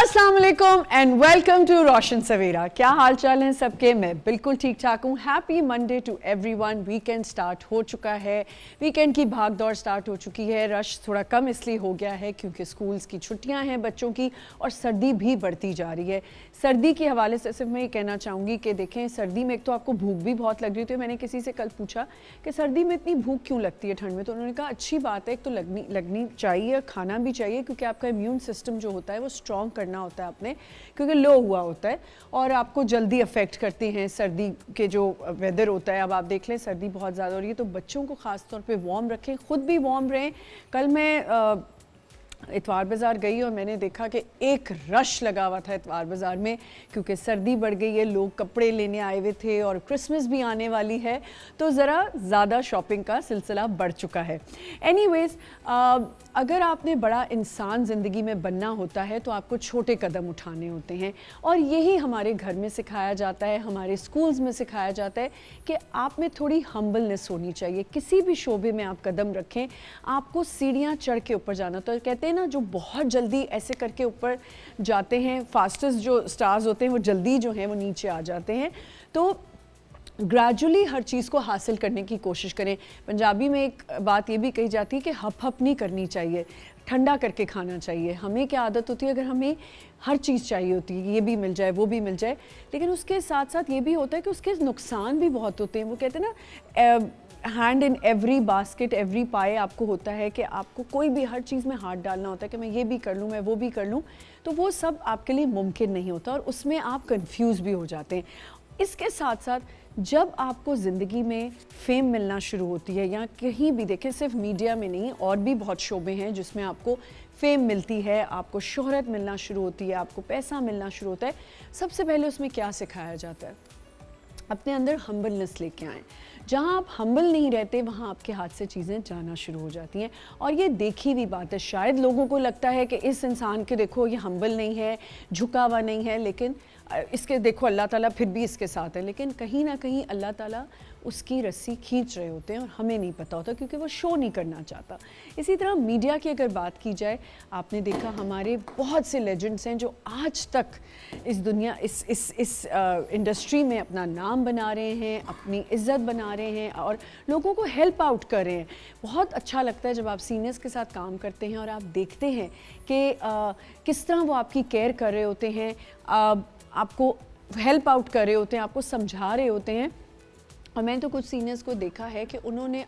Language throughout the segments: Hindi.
अस्सलाम वालेकुम एंड वेलकम टू रोशन सवेरा। क्या हाल चाल हैं सबके? मैं बिल्कुल ठीक ठाक हूँ। Happy Monday to everyone. Weekend start हो चुका है, वीकेंड की भाग दौड़ स्टार्ट हो चुकी है। रश थोड़ा कम इसलिए हो गया है क्योंकि स्कूल्स की छुट्टियां हैं बच्चों की, और सर्दी भी बढ़ती जा रही है। सर्दी के हवाले से सिर्फ मैं ये कहना चाहूँगी कि देखें, सर्दी में एक तो आपको भूख भी बहुत लग रही थी। मैंने किसी से कल पूछा कि सर्दी में इतनी भूख क्यों लगती है ठंड में, तो उन्होंने कहा अच्छी बात है, एक तो लगनी चाहिए, खाना भी चाहिए, क्योंकि आपका इम्यून सिस्टम जो होता है वो स्ट्रॉन्ग करना होता है आपने, क्योंकि लो हुआ होता है और आपको जल्दी अफेक्ट करते हैं सर्दी के जो वेदर होता है। अब आप देख लें सर्दी बहुत ज़्यादा हो रही है, तो बच्चों को ख़ास तौर पे वार्म रखें, ख़ुद भी वार्म रहें। कल मैं इतवार बाज़ार गई और मैंने देखा कि एक रश लगा हुआ था इतवार बाज़ार में, क्योंकि सर्दी बढ़ गई है, लोग कपड़े लेने आए हुए थे और क्रिसमस भी आने वाली है, तो ज़रा ज़्यादा शॉपिंग का सिलसिला बढ़ चुका है। एनीवेज़, अगर आपने बड़ा इंसान ज़िंदगी में बनना होता है तो आपको छोटे कदम उठाने होते हैं, और यही हमारे घर में सिखाया जाता है, हमारे स्कूल्स में सिखाया जाता है कि आप में थोड़ी हम्बलनेस होनी चाहिए। किसी भी शोबे में आप कदम रखें, आपको सीढ़ियाँ चढ़ के ऊपर जाना। तो कहते हैं ना, जो बहुत जल्दी ऐसे करके ऊपर जाते हैं, फास्टेस्ट जो स्टार्स होते हैं वो जल्दी जो हैं वो नीचे आ जाते हैं। तो ग्रेजुअली हर चीज़ को हासिल करने की कोशिश करें। पंजाबी में एक बात ये भी कही जाती है कि हप हप नहीं करनी चाहिए, ठंडा करके खाना चाहिए। हमें क्या आदत होती है, अगर हमें हर चीज़ चाहिए होती है कि ये भी मिल जाए वो भी मिल जाए, लेकिन उसके साथ साथ ये भी होता है कि उसके नुकसान भी बहुत होते हैं। वो कहते हैं ना, hand in every basket every पाए आपको होता है कि आपको कोई भी हर चीज़ में हाथ डालना होता है कि मैं ये भी कर लूँ, मैं वो भी कर लूँ, तो वो सब आपके लिए मुमकिन नहीं होता और उसमें आप कंफ्यूज भी हो जाते हैं। इसके साथ साथ जब आपको ज़िंदगी में फ़ेम मिलना शुरू होती है, या कहीं भी देखें, सिर्फ मीडिया में नहीं, और भी बहुत शोबे हैं जिसमें आपको फ़ेम मिलती है, आपको शोहरत मिलना शुरू होती है, आपको पैसा मिलना शुरू होता है, सबसे पहले उसमें क्या सिखाया जाता है? अपने अंदर हम्बलनेस लेके आएँ। जहाँ आप हम्बल नहीं रहते वहाँ आपके हाथ से चीज़ें जाना शुरू हो जाती हैं, और ये देखी हुई बात है। शायद लोगों को लगता है कि इस इंसान के देखो ये हम्बल नहीं है, झुका हुआ नहीं है, लेकिन इसके देखो अल्लाह ताला फिर भी इसके साथ है, लेकिन कहीं ना कहीं अल्लाह ताला उसकी रस्सी खींच रहे होते हैं और हमें नहीं पता होता, क्योंकि वो शो नहीं करना चाहता। इसी तरह मीडिया की अगर बात की जाए, आपने देखा हमारे बहुत से लेजेंड्स हैं जो आज तक इस दुनिया इस इंडस्ट्री में अपना नाम बना रहे हैं, अपनी इज़्ज़त बना रहे हैं और लोगों को हेल्प आउट कर रहे हैं। बहुत अच्छा लगता है जब आप सीनियर्स के साथ काम करते हैं और आप देखते हैं कि किस तरह वो आपकी केयर कर रहे होते हैं, आपको हेल्प आउट कर रहे होते हैं, आपको समझा रहे होते हैं। और मैंने तो कुछ सीनियर्स को देखा है कि उन्होंने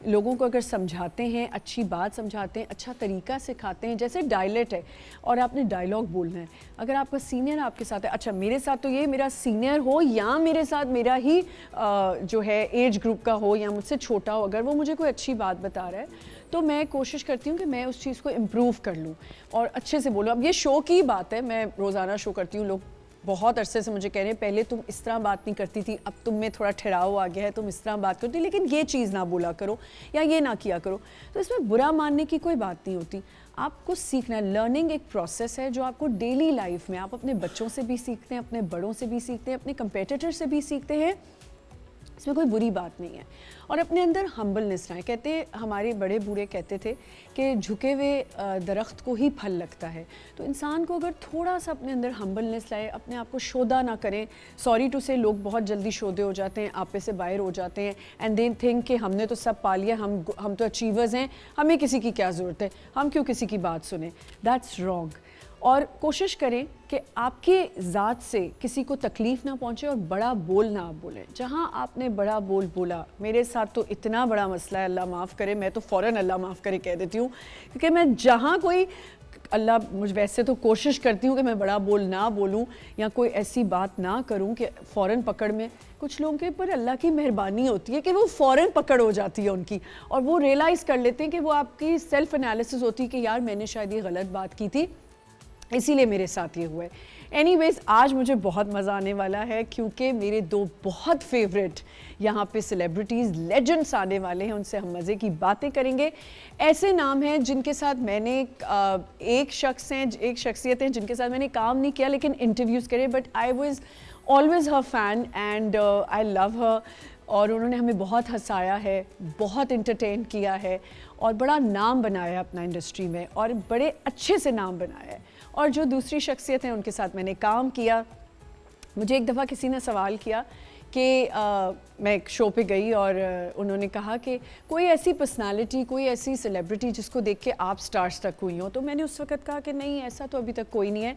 लोगों को अगर समझाते हैं, अच्छी बात समझाते हैं, अच्छा तरीका सिखाते हैं। जैसे डायलेक्ट है और आपने डायलॉग बोलना है, अगर आपका सीनियर आपके साथ है, अच्छा मेरे साथ तो ये मेरा सीनियर हो या मेरे साथ मेरा ही जो है एज ग्रुप का हो या मुझसे छोटा हो, अगर वो मुझे कोई अच्छी बात बता रहा है तो मैं कोशिश करती हूँ कि मैं उस चीज़ को इम्प्रूव कर लूँ और अच्छे से बोलूँ। अब ये शो की बात है, मैं रोज़ाना शो करती हूँ, लोग बहुत अरसे से मुझे कह रहे हैं पहले तुम इस तरह बात नहीं करती थी, अब तुम में थोड़ा ठहराव आ गया है, तुम इस तरह बात करती, लेकिन ये चीज़ ना बोला करो या ये ना किया करो। तो इसमें बुरा मानने की कोई बात नहीं होती। आपको सीखना, लर्निंग एक प्रोसेस है जो आपको डेली लाइफ में, आप अपने बच्चों से भी सीखते हैं, अपने बड़ों से भी सीखते हैं, अपने कंपेटिटर से भी सीखते हैं, इसमें कोई बुरी बात नहीं है। और अपने अंदर हम्बलनेस रहे। कहते हमारे बड़े बूढ़े कहते थे कि झुके हुए दरख्त को ही फल लगता है। तो इंसान को अगर थोड़ा सा अपने अंदर हम्बलनेस लाए, अपने आप को शोधा ना करें। सॉरी टू से, लोग बहुत जल्दी शोधे हो जाते हैं, आपे से बाहर हो जाते हैं एंड दे थिंक कि हमने तो सब पा लिया, हम तो अचीवर्स हैं, हमें किसी की क्या ज़रूरत है, हम क्यों किसी की बात सुने। That's wrong. और कोशिश करें कि आपके ज़ात से किसी को तकलीफ़ ना पहुँचे और बड़ा बोल ना आप बोलें। जहाँ आपने बड़ा बोल बोला, मेरे साथ तो इतना बड़ा मसला है, अल्लाह माफ़ करे, मैं तो फ़ौरन अल्लाह माफ़ करे कह देती हूँ, क्योंकि मैं जहाँ कोई अल्लाह मुझ वैसे तो कोशिश करती हूँ कि मैं बड़ा बोल ना बोलूँ या कोई ऐसी बात ना करूँ कि फ़ौरन पकड़ में। कुछ लोगों के ऊपर अल्लाह की मेहरबानी होती है कि वो फ़ौरन पकड़ हो जाती है उनकी, और वो रियलाइज़ कर लेते हैं कि वो आपकी सेल्फ़ एनालिसिस होती है कि यार मैंने शायद ये गलत बात की थी, इसीलिए मेरे साथ ये हुआ है। एनीवेज़, आज मुझे बहुत मज़ा आने वाला है क्योंकि मेरे दो बहुत फेवरेट यहाँ पे सेलिब्रिटीज़, लेजेंड्स आने वाले हैं, उनसे हम मज़े की बातें करेंगे। ऐसे नाम हैं जिनके साथ मैंने एक शख्सियत हैं जिनके साथ मैंने काम नहीं किया लेकिन इंटरव्यूज़ करे, but I was always her fan and I love हर। और उन्होंने हमें बहुत हंसाया है, बहुत इंटरटेन किया है और बड़ा नाम बनाया अपना इंडस्ट्री में, और बड़े अच्छे से नाम बनाया है। और जो दूसरी शख्सियत हैं उनके साथ मैंने काम किया। मुझे एक दफ़ा किसी ने सवाल किया कि मैं एक शो पे गई और उन्होंने कहा कि कोई ऐसी पर्सनालिटी, कोई ऐसी सेलिब्रिटी जिसको देख के आप स्टार्स तक हुई हो। तो मैंने उस वक़्त कहा कि नहीं, ऐसा तो अभी तक कोई नहीं है।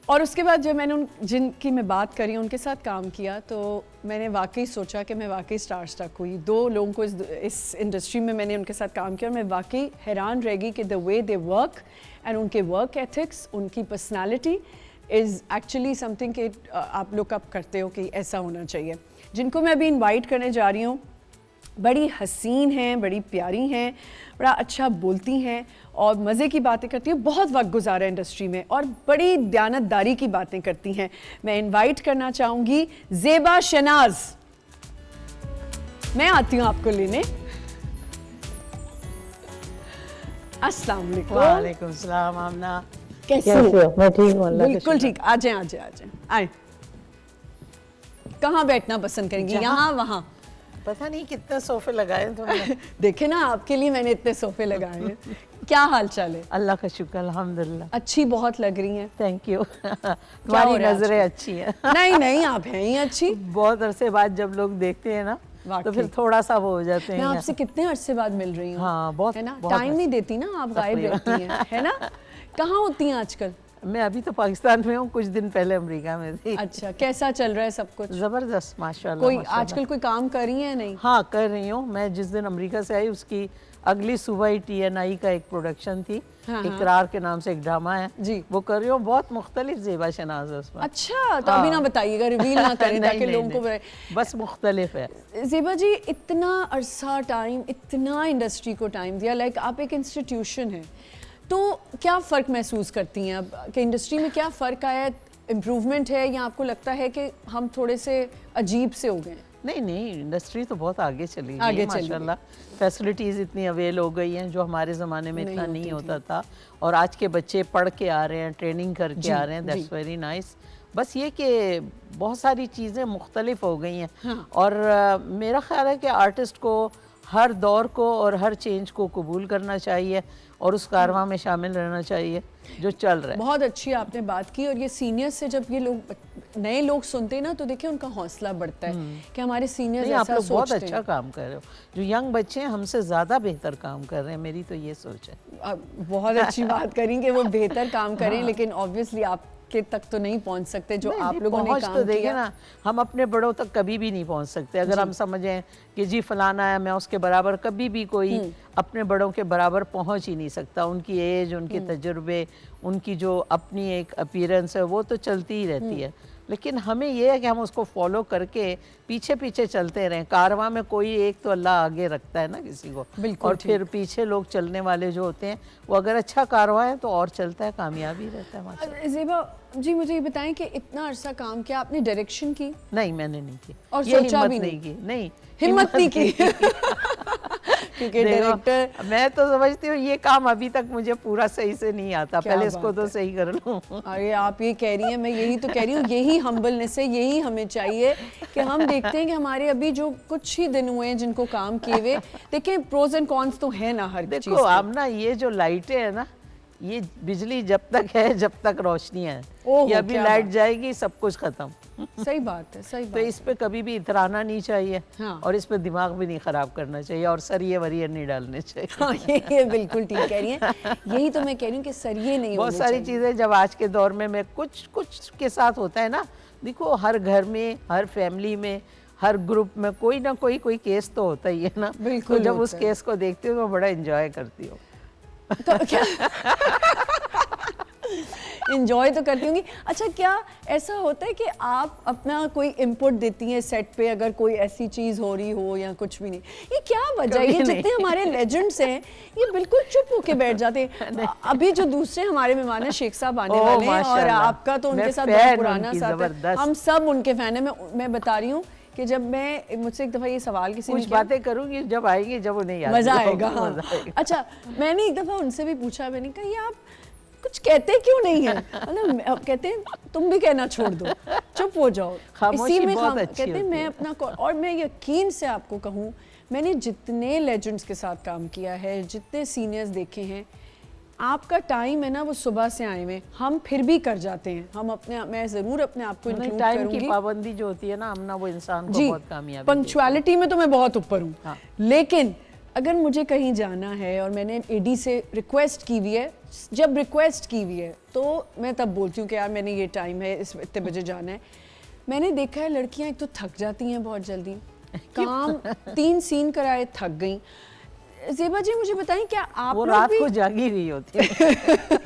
और उसके बाद जब मैंने उन जिनकी मैं बात करी उनके साथ काम किया तो मैंने वाकई सोचा कि मैं वाकई स्टार्स तक हुई। 2 लोगों को इस इंडस्ट्री में मैंने उनके साथ काम किया और मैं वाकई हैरान रह गई कि the way they work and उनके वर्क एथिक्स, उनकी पर्सनालिटी इज़ एक्चुअली समथिंग कि आप लुक अप करते हो कि ऐसा होना चाहिए। जिनको मैं अभी इनवाइट करने जा रही हूँ, बड़ी हसीन हैं, बड़ी प्यारी हैं, बड़ा अच्छा बोलती हैं और मज़े की बातें करती हैं। बहुत वक्त गुजारा इंडस्ट्री में और बड़ी दयानतदारी की बातें करती हैं। मैं इनवाइट करना चाहूँगी ज़ेबा शनाज। मैं आती हूँ आपको लेने। अस्सलाम वालेकुम। वालेकुम सलाम। आमना कैसे हो? मैं ठीक हूँ, अल्लाह का बिल्कुल शुक्र। ठीक। आ जाएं, आ जाएं, आ जाएं। आए। कहाँ बैठना पसंद करेंगी? यहाँ, वहाँ? पता नहीं कितने सोफे लगाए तुमने। देखे ना, आपके लिए मैंने इतने सोफे लगाए हैं। क्या हाल चाल है? अल्लाह का शुक्र, अल्हम्दुलिल्लाह। अच्छी बहुत लग रही हैं। Thank you. हो तुम्हारी रहा है नजरें आजकल? अच्छी हैं। नहीं नहीं, आप हैं ही अच्छी। बहुत अरसे बाद जब लोग देखते हैं ना तो वाकई। फिर थोड़ा सा वो हो जाते हैं। मैं आपसे कितने अरसे बाद मिल रही हूँ। हाँ, बहुत- है ना, बहुत टाइम नहीं अरसे। देती ना, आप गायब तकरीबन। रहती हैं, है ना। कहाँ होती हैं आजकल? मैं अभी तो पाकिस्तान में हूँ, कुछ दिन पहले अमेरिका में थी। अच्छा, कैसा चल रहा है सब कुछ? जबरदस्त, माशाल्लाह कोई माशाल्लाह। आजकल कोई काम कर रही है नहीं? हाँ, कर रही हूँ। मैं जिस दिन अमेरिका से आई उसकी अगली सुबह ही TNI का एक प्रोडक्शन थी। हाँ, इकरार के नाम से एक ड्रामा है जी। वो कर रही हूँ। बहुत मुख्तलिफ ज़ेबा शनाज़ है उसमें। अच्छा, तो अभी ना बताइएगा, रिवील ना करें नहीं, ताकि नहीं, लोगों को नहीं। बस मुख्तलिफ है। ज़ेबा जी, इतना अरसा टाइम, इतना इंडस्ट्री को टाइम दिया, लाइक आप एक इंस्टीट्यूशन है, तो क्या फ़र्क महसूस करती हैं अब कि इंडस्ट्री में क्या फ़र्क आया है? इम्प्रूवमेंट है या आपको लगता है कि हम थोड़े से अजीब से हो गए हैं? नहीं नहीं, इंडस्ट्री तो बहुत आगे चली गई आगे है चली गई। माशाल्लाह। फैसिलिटीज़ इतनी अवेल हो गई हैं जो हमारे ज़माने में नहीं इतना होती नहीं थी। होता था। और आज के बच्चे पढ़ के आ रहे हैं, ट्रेनिंग करके जी, आ रहे हैं। दैट्स जी। Very nice. बस ये कि बहुत सारी चीज़ें मुख्तलिफ हो गई हैं। हाँ। और मेरा ख्याल है कि आर्टिस्ट को हर दौर को और हर चेंज को कबूल करना चाहिए और उस कारवां में शामिल रहना चाहिए जो चल रहा है। बहुत अच्छी आपने बात की। और ये सीनियर से जब ये लोग, नए लोग सुनते हैं ना, तो देखिए उनका हौसला बढ़ता है कि हमारे सीनियर्स नहीं, आप ऐसा लोग बहुत सोचते अच्छा हैं। काम कर रहे हो। जो यंग बच्चे हैं हमसे ज़्यादा बेहतर काम कर रहे हैं, मेरी तो ये सोच है। आप बहुत अच्छी बात करें कि वो बेहतर काम करें, लेकिन ऑब्वियसली आपके तक तो नहीं पहुंच सकते जो नहीं, आप नहीं, लोगों ने पहुंच काम तो देखें किया। ना, हम अपने बड़ों तक कभी भी नहीं पहुंच सकते। अगर हम समझें कि जी फलाना है, मैं उसके बराबर, कभी भी कोई अपने बड़ों के बराबर पहुंच ही नहीं सकता। उनकी एज, उनके तजुर्बे, उनकी जो अपनी एक अपीयरेंस है वो तो चलती ही रहती है। लेकिन हमें ये है कि हम उसको फॉलो करके पीछे पीछे चलते रहें। कारवां में कोई एक तो अल्लाह आगे रखता है ना किसी को, बिल्कुल और फिर पीछे लोग चलने वाले जो होते हैं वो अगर अच्छा कारवां है तो और चलता है, कामयाबी रहता है माशाल्लाह। ज़ेबा जी, मुझे ये बताएं कि इतना अरसा काम किया आपने, डायरेक्शन की? नहीं, मैंने नहीं की। और ये सोचा हिम्मत भी नहीं की। नहीं, हिम्मत नहीं की। क्योंकि देखो, डायरेक्टर, मैं तो समझती हूँ ये काम अभी तक मुझे पूरा सही से नहीं आता। क्या पहले इसको बात तो है। सही कर लूँ। अरे आप ये कह रही हैं, मैं यही तो कह रही हूँ, यही हम्बलनेस है, यही हमें चाहिए कि हम देखते हैं कि हमारे अभी जो कुछ ही दिन हुए हैं जिनको काम किए हुए, देखिए प्रोज एंड कॉन्स तो है ना हर चीज़ देखो के। आमना, ये जो लाइटें हैं ना, ये बिजली जब तक है, जब तक रोशनी है, ओहो, ये अभी क्या लाइट बात। जाएगी सब कुछ खत्म। सही बात है, सही तो बात इस पे कभी भी इतराना नहीं चाहिए। हाँ। और इस पे दिमाग भी नहीं खराब करना चाहिए और सरिये वरिये नहीं डालने चाहिए। हाँ, ये बिल्कुल ठीक कह रही हैं। यही तो मैं कह रही हूँ कि सरिये नहीं बहुत होने सारी चाहिए। चीज़ें जब आज के दौर में मैं कुछ के साथ होता है ना, देखो हर घर में, हर फैमिली में, हर ग्रुप में कोई ना कोई केस तो होता ही है ना। बिल्कुल तो जब उस होता है। केस को देखती हूँ मैं बड़ा एंजॉय करती हूँ। तो क्या इंजॉय तो करती होंगी। अच्छा, क्या ऐसा होता है कि आप अपना कोई इनपुट देती हैं सेट पे, अगर कोई ऐसी चीज़ हो रही हो या कुछ भी नहीं? ये क्या वजह है? कभी ये नहीं। जितने हमारे लेजेंड्स हैं ये बिल्कुल चुप होके बैठ जाते हैं। अभी जो दूसरे हमारे मेहमान हैं, शेख साहब आने ओह, वाले हैं, और माशाल्लाह। आपका तो उनके मैं साथ fan बहुत हूं पुराना उनकी, साथ है। जबरदस्त। हम सब उनके फैन हैं। मैं बता रही हूँ कि जब मैं, मुझसे एक दफ़ा ये सवाल किसी ने कुछ किया, बातें करूंगी जब आएंगी, जब उन्हें याद मज़ा होगा, आएगा। हाँ। मज़ा आएगा। अच्छा, मैंने एक दफ़ा उनसे भी पूछा, मैंने कहा ये आप कुछ कहते क्यों नहीं है? मतलब कहते हैं तुम भी कहना छोड़ दो, चुप हो जाओ। खामोशी बहुत अच्छी कहते हैं होती मैं है। अपना और मैं यकीन से आपको कहूँ, मैंने जितने लेजेंड्स के साथ काम किया है, जितने सीनियर्स देखे हैं, आपका टाइम है ना वो सुबह से आए हुए, हम फिर भी कर जाते हैं। हम अपने, मैं ज़रूर अपने आप को इंक्लूड टाइम की करूंगी। पाबंदी जो होती है ना अमना, वो इंसान को जी, बहुत कामयाबी पंक्चुअलिटी में तो मैं बहुत ऊपर हूँ। हाँ। लेकिन अगर मुझे कहीं जाना है और मैंने एडी से रिक्वेस्ट की हुई है, जब रिक्वेस्ट की हुई है तो मैं तब बोलती हूँ कि यार मैंने ये टाइम है, इस इतने बजे जाना है। मैंने देखा है लड़कियां एक तो थक जाती हैं बहुत जल्दी, काम 3 सीन कराए थक गई। ज़ेबा जी मुझे बताएं, क्या आप वो लोग रात भी को जागी रही होती है।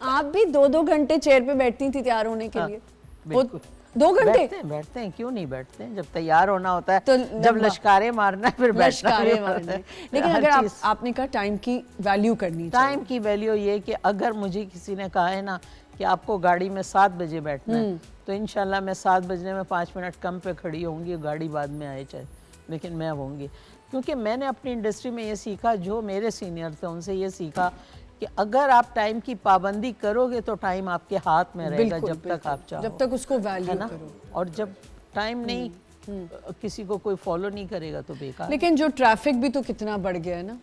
आप भी 2-2 घंटे चेयर पे बैठती थी तैयार होने के हाँ, लिए? बिल्कुल। 2 घंटे बैठते हैं, क्यों नहीं बैठते हैं? जब तैयार होना होता है, तो जब लंबा। लश्कारे मारना है, फिर बैठना लश्कारे भी मारने। पड़ता है। लेकिन हर अगर आप, चीज़- आपने कहा टाइम की वैल्यू करनी चाहिए। टाइम की वैल्यू ये कि अगर मुझे किसी ने कहा है ना कि आपको गाड़ी में 7 बजे बैठना है, तो इंशाल्लाह मैं 7 बजने में 5 मिनट कम पे खड़ी होंगी, गाड़ी बाद में आए चाहे, लेकिन मैं होंगी। क्योंकि मैंने अपनी इंडस्ट्री में ये सीखा, जो मेरे सीनियर थे उनसे ये सीखा कि अगर आप टाइम की पाबंदी करोगे तो टाइम आपके हाथ में रहेगा, बिल्कुल, जब तक बिल्कुल। आप चाहो, जब तक उसको है वैल्यू ना? करो। और जब टाइम नहीं किसी को कोई फॉलो नहीं करेगा तो बेकार। लेकिन जो ट्रैफिक भी तो कितना बढ़ गया है ना,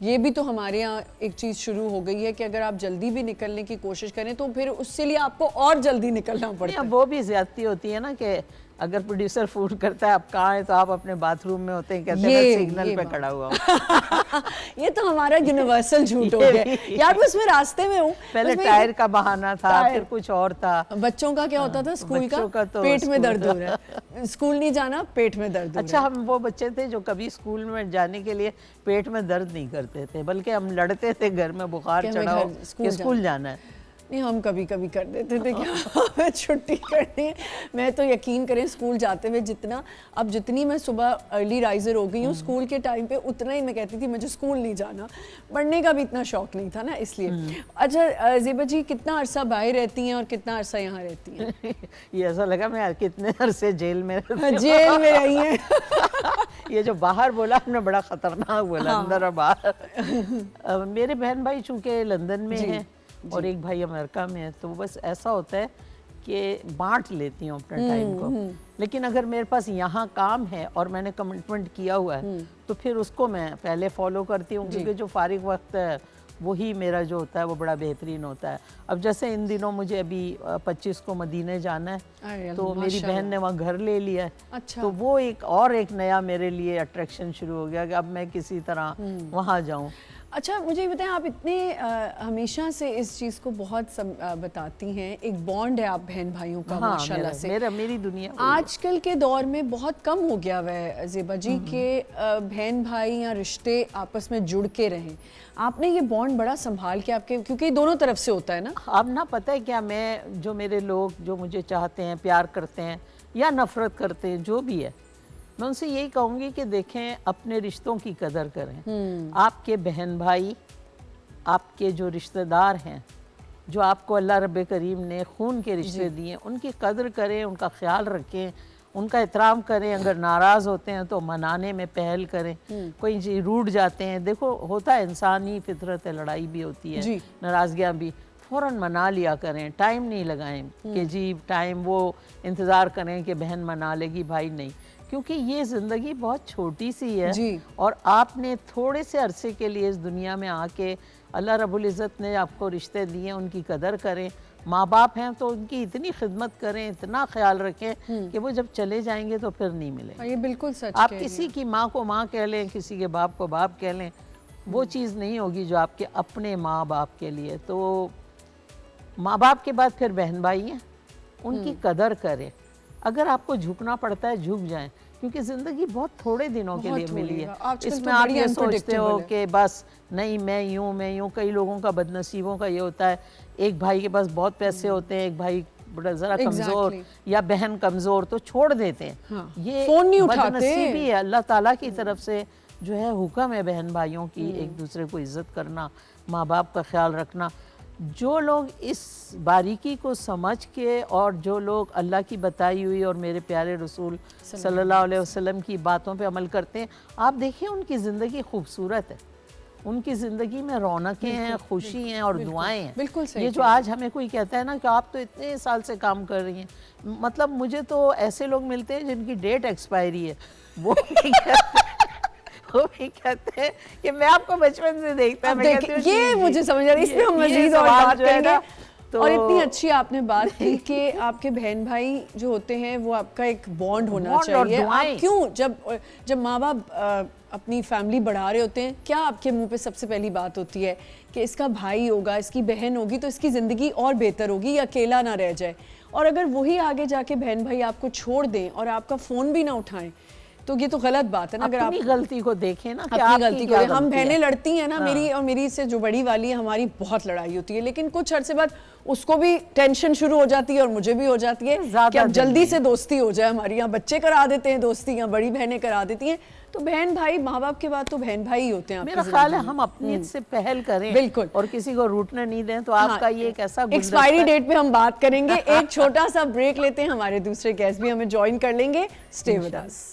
ये भी तो हमारे यहाँ एक चीज़ शुरू हो गई है कि अगर आप जल्दी भी निकलने की कोशिश करें तो फिर उससे लिए आपको और जल्दी निकलना नहीं, पड़ता अब है। वो भी ज्यादती होती है ना कि अगर प्रोड्यूसर फोन करता है आप कहाँ हैं, तो आप अपने बाथरूम में होते हैं, कहते हैं मैं सिग्नल पे बात। खड़ा हुआ हूँ। ये तो हमारा यूनिवर्सल झूठ हो ये गया भी। यार, बस मैं रास्ते में हूँ। पहले बस मैं- टायर का बहाना था, टायर। फिर कुछ और था। बच्चों का क्या होता था स्कूल बच्चों का, का तो पेट में स्कूल दर्द हो रहा है, स्कूल नहीं जाना, पेट में दर्द हो अच्छा, रहा है। हम वो बच्चे थे जो कभी स्कूल में जाने के लिए पेट में दर्द नहीं करते थे, बल्कि हम लड़ते थे घर में बुखार कि हमें चढ़ा हो घर- कि स्कूल जाना है। नहीं, हम कभी कभी कर देते थे कि हमें छुट्टी करनी है। मैं तो यकीन करें स्कूल जाते हुए जितना, अब जितनी मैं सुबह अर्ली राइजर हो गई हूँ स्कूल के टाइम पे, उतना ही मैं कहती थी मुझे स्कूल नहीं जाना। पढ़ने का भी इतना शौक नहीं था ना, इसलिए। अच्छा ज़ेबा जी, कितना अरसा बाहर रहती हैं और कितना अरसा यहाँ रहती हैं? ये ऐसा लगा मैं कितने अरसे जेल में रहती हूँ। जेल में रही हैं। ये जो बाहर बोला आपने बड़ा खतरनाक बोला, हाँ। अंदर और बाहर। मेरे बहन भाई चूंकि लंदन में हैं और एक भाई अमेरिका में है, तो बस ऐसा होता है कि बांट लेती हूँ अपने टाइम को। लेकिन अगर मेरे पास यहाँ काम है और मैंने कमिटमेंट किया हुआ है तो फिर उसको मैं पहले फॉलो करती हूँ, क्योंकि जो फारिग वक्त है वही मेरा जो होता है वो बड़ा बेहतरीन होता है। अब जैसे इन दिनों मुझे अभी 25 को मदीने जाना अरे है, तो मेरी बहन ने वहाँ घर ले लिया है। अच्छा। तो वो एक नया मेरे लिए अट्रैक्शन शुरू हो गया कि अब मैं किसी तरह वहाँ जाऊँ। अच्छा, मुझे ये बताएं, आप इतने हमेशा से इस चीज़ को बहुत बताती हैं, एक बॉन्ड है आप बहन भाइयों का, हाँ, माशाल्लाह से। मेरी दुनिया आजकल के दौर में बहुत कम हो गया हुआ है ज़ेबा जी के बहन भाई या रिश्ते आपस में जुड़ के रहें। आपने ये बॉन्ड बड़ा संभाल के, आपके, क्योंकि ये दोनों तरफ से होता है ना। अब ना पता है क्या, मैं जो मेरे लोग जो मुझे चाहते हैं, प्यार करते हैं या नफरत करते हैं, जो भी है, मैं उनसे यही कहूँगी कि देखें, अपने रिश्तों की कदर करें। आपके बहन भाई, आपके जो रिश्तेदार हैं, जो आपको अल्लाह रब्बे करीम ने खून के रिश्ते दिए, उनकी कदर करें, उनका ख्याल रखें, उनका एहतराम करें। अगर नाराज़ होते हैं तो मनाने में पहल करें। कोई जी रूठ जाते हैं, देखो होता है, इंसानी फितरत है, लड़ाई भी होती है, नाराज़गियाँ भी, फ़ौरन मना लिया करें। टाइम नहीं लगाएं कि जी टाइम वो इंतज़ार करें कि बहन मना लेगी, भाई नहीं, क्योंकि ये ज़िंदगी बहुत छोटी सी है और आपने थोड़े से अरसे के लिए इस दुनिया में आके अल्लाह रब्बुल इज़्ज़त ने आपको रिश्ते दिए, उनकी कदर करें। माँ बाप हैं तो उनकी इतनी खिदमत करें, इतना ख्याल रखें कि वो जब चले जाएंगे तो फिर नहीं मिलेंगे। ये बिल्कुल सच आप किसी की माँ को माँ कह लें, किसी के बाप को बाप कह लें, वो चीज़ नहीं होगी जो आपके अपने माँ बाप के लिए। तो माँ बाप के बाद फिर बहन भाई हैं, उनकी कदर करें। अगर आपको झुकना पड़ता है झुक जाएं, क्योंकि ज़िंदगी बहुत थोड़े दिनों के लिए मिली है। इसमें आप ये सोचते हो कि बस नहीं मैं यूँ, कई लोगों का, बदनसीबों का ये होता है, एक भाई के पास बहुत पैसे होते हैं, एक भाई बड़ा ज़रा कमज़ोर या बहन कमज़ोर, तो छोड़ देते हैं। ये फ़ोन नहीं उठाते, बदनसीबी है। अल्लाह ताला की तरफ से जो है हुक्म है बहन भाइयों की, एक दूसरे को इज़्ज़त करना, माँ बाप का ख्याल रखना। जो लोग इस बारीकी को समझ के और जो लोग अल्लाह की बताई हुई और मेरे प्यारे रसूल सल्लल्लाहु अलैहि वसल्लम की बातों पे अमल करते हैं, आप देखिए उनकी ज़िंदगी खूबसूरत है, उनकी ज़िंदगी में रौनकें हैं, खुशी हैं और दुआएं हैं। बिल्कुल सही। ये जो आज हमें कोई कहता है ना कि आप तो इतने साल से काम कर रही हैं, मतलब मुझे तो ऐसे लोग मिलते हैं जिनकी डेट एक्सपायरी है, वो वो भी कहते हैं कि मैं आपको बचपन से देखता अब मैं देखिए, कहती हूँ, ये जी, मुझे समझ आ रही है, इस पे हम ये मजीद और सवाल बात जो है करेंगे। ना, तो और इतनी अच्छी आपने बात की कि आपके बहन भाई जो होते हैं वो आपका एक बॉन्ड होना बॉन्ड और चाहिए। दुआएं। आप क्यों जब माँ बाप अपनी फैमिली बढ़ा रहे होते हैं, क्या आपके मुंह पे सबसे पहली बात होती है कि इसका भाई होगा, इसकी बहन होगी तो इसकी ज़िंदगी और बेहतर होगी, या अकेला ना रह जाए? और अगर वही आगे जाके बहन भाई आपको छोड़ दें और आपका फ़ोन भी ना उठाएं, तो ये तो गलत बात है ना। अगर आप अपनी गलती को देखें ना कि अपनी आपकी गलती को क्या हम गलती है। बहनें लड़ती हैं ना, हाँ। मेरी और मेरी से जो बड़ी वाली है, हमारी बहुत लड़ाई होती है, लेकिन कुछ अरसे बाद उसको भी टेंशन शुरू हो जाती है और मुझे भी हो जाती है कि अब जल्दी से दोस्ती हो जाए हमारी। यहाँ बच्चे करा देते हैं दोस्ती, यहाँ बड़ी बहनें करा देती हैं, तो बहन भाई माँ बाप के बाद तो बहन भाई ही होते हैं। मेरा ख्याल है हम अपनी से पहल करें, बिल्कुल, और किसी को रूठने नहीं दें, तो आपका ये एक ऐसा एक्सपायरी डेट पे हम बात करेंगे। एक छोटा सा ब्रेक लेते हैं, हमारे दूसरे गेस्ट भी हमें ज्वाइन कर लेंगे। Stay with us.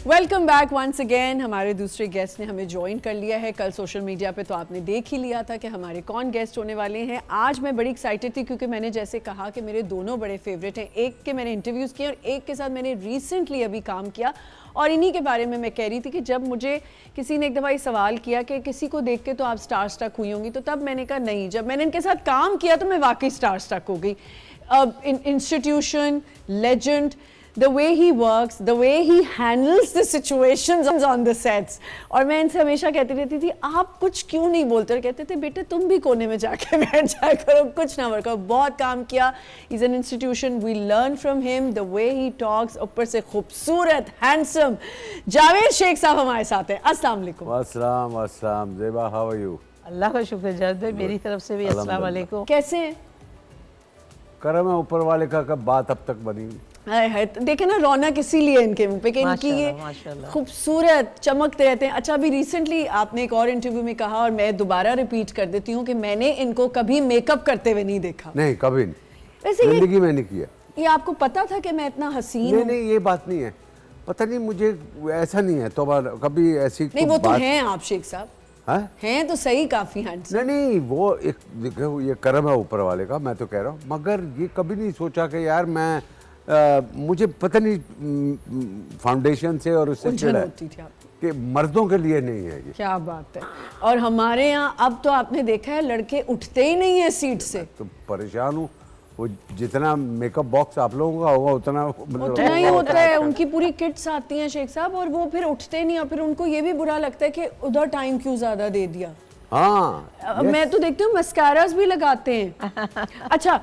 Welcome back once again. हमारे दूसरे गेस्ट ने हमें ज्वाइन कर लिया है। कल सोशल मीडिया पे तो आपने देख ही लिया था कि हमारे कौन गेस्ट होने वाले हैं। आज मैं बड़ी एक्साइटेड थी क्योंकि मैंने जैसे कहा कि मेरे दोनों बड़े फेवरेट हैं। एक के मैंने इंटरव्यूज़ किए और एक के साथ मैंने रिसेंटली अभी काम किया, और इन्हीं के बारे में मैं कह रही थी कि जब मुझे किसी ने एक दफ़ा ये सवाल किया कि किसी को देख के तो आप स्टार स्टक हुई होंगी, तो तब मैंने कहा नहीं, जब मैंने इनके साथ काम किया तो मैं वाकई स्टार स्टक हो गई। Institution, legend, the way he works, the way he handles the situations on the sets। और मैं इनसे हमेशा कहती रहती थी आप कुछ क्यों नहीं बोलते, और कहते थे बेटे तुम भी कोने में जाके बैठ जाया करो, कुछ ना करो। बहुत काम किया, is an institution, we learn from him, the way he talks. ऊपर से खूबसूरत, हैंडसम जावेद शेख साहब हमारे साथ हैं। अस्सलाम वालेकुम। अस्सलाम अस्सलाम। Zeba, how are you? अल्लाह का शुक्र जावेद भाई, मेरी तरफ से भी अस्सलाम वालेकुम। कैसे हैं? करम है ऊपर वाले का, कब बात अब तक बनी। है देखे ना, रौनक इसीलिए इनके मुंह पे कि इनकी ये खूबसूरत चमकते रहते हैं। अच्छा, अभी रिसेंटली आपने एक और इंटरव्यू में कहा, और मैं दोबारा रिपीट कर देती हूँ कि मैंने इनको कभी मेकअप करते हुए नहीं देखा। नहीं, कभी नहीं, वैसे जिंदगी में नहीं किया। ये आपको पता था कि मैं इतना हसीन हूँ? नहीं, ये बात नहीं है, पता नहीं मुझे ऐसा नहीं है। तो कभी ऐसी नहीं, वो तो हैं आप शेख साहब, हैं तो सही, काफी हैंडसम। नहीं, वो एक देखो, ये करम है ऊपर वाले का, मैं तो कह रहा हूँ। मगर ये कभी नहीं सोचा कि यार मैं मुझे पता नहीं फाउंडेशन से और उससे चिढ़ होती थी कि मर्दों के लिए नहीं है ये। क्या बात है। और हमारे यहाँ अब तो आपने देखा है लड़के उठते ही नहीं है सीट से। तो परेशान हूँ, वो जितना मेकअप बॉक्स आप लोगों का होगा उतना ही होता है। उनकी पूरी किट्स आती हैं शेख साहब, और वो फिर उठते नहीं, और फिर उनको ये भी बुरा लगता है कि उधर टाइम क्यों ज्यादा दे दिया। हाँ, मैं तो देखती हूँ मस्कारास भी लगाते हैं। अच्छा,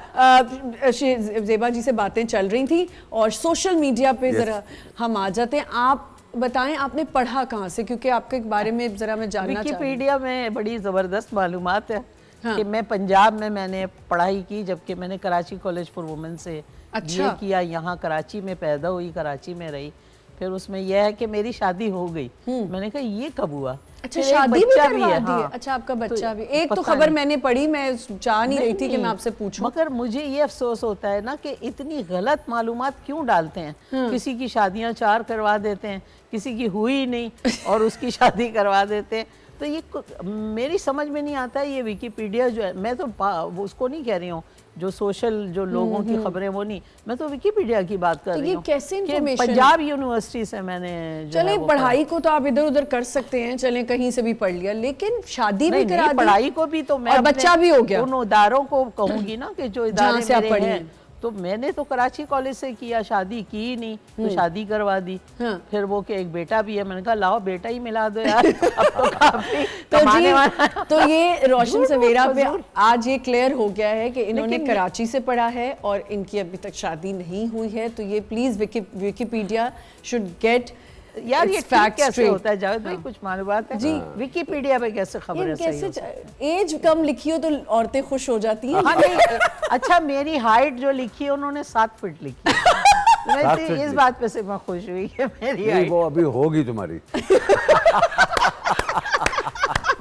ज़ेबा जी से बातें चल रही थी और सोशल मीडिया पे जरा हम आ जाते हैं। आप बताएं आपने पढ़ा कहाँ से, क्योंकि आपके बारे में जरा मैं जानना चाहती हूँ। विकिपीडिया में बड़ी ज़बरदस्त मालूमात है। हाँ। कि मैं पंजाब में मैंने पढ़ाई की, जबकि मैंने कराची कॉलेज फॉर वुमेन से ये किया। यहाँ कराची में पैदा हुई, कराची में रही। फिर उसमें यह है कि मेरी शादी हो गई। मैंने कहा ये कब हुआ? अच्छा, शादी भी करवा दी? हाँ। अच्छा, आपका बच्चा भी। एक तो खबर मैंने पढ़ी, मैं चाह नहीं रही थी कि मैं आपसे पूछूं, मगर मुझे ये अफसोस होता है ना कि इतनी गलत मालूमात क्यों डालते हैं। किसी की शादियां 4 करवा देते हैं, किसी की हुई नहीं और उसकी शादी करवा देते हैं। तो ये मेरी समझ में नहीं आता है। ये विकिपीडिया जो है, मैं तो उसको नहीं कह रही हूँ जो सोशल जो लोगों की खबरें, वो नहीं, मैं तो विकिपीडिया की बात कर रही हूँ। कैसे इन्फॉर्मेशन? पंजाब यूनिवर्सिटी से मैंने चले पढ़ाई को तो आप इधर उधर कर सकते हैं, चले कहीं से भी पढ़ लिया, लेकिन शादी भी करा दी, पढ़ाई को भी तो मैं बच्चा भी हो गया। उन इदारों को कहूंगी ना कि जो इदारे मेरे हैं, तो मैंने तो कराची कॉलेज से किया, शादी की नहीं तो शादी करवा दी। हाँ। फिर वो कि एक बेटा भी है, मैंने कहा लाओ बेटा ही मिला दो यार। अब तो काफी कमाने वाला। तो ये रोशन सवेरा पे आज ये क्लियर हो गया है कि इन्होंने कराची से पढ़ा है और इनकी अभी तक शादी नहीं हुई है। तो ये प्लीज विकिपीडिया शुड गेट यार ये फैक्ट कैसे होता है जावेद भाई? कुछ मालूमात है जी? विकिपीडिया पे कैसे खबर कैसे एज कम लिखी हो तो औरतें खुश हो जाती हैं? हाँ, नहीं, अच्छा मेरी हाइट जो लिखी है उन्होंने 7 फीट लिखी है। मैं इस बात पे से मैं खुश हुई कि मेरी हाइट वो अभी होगी तुम्हारी।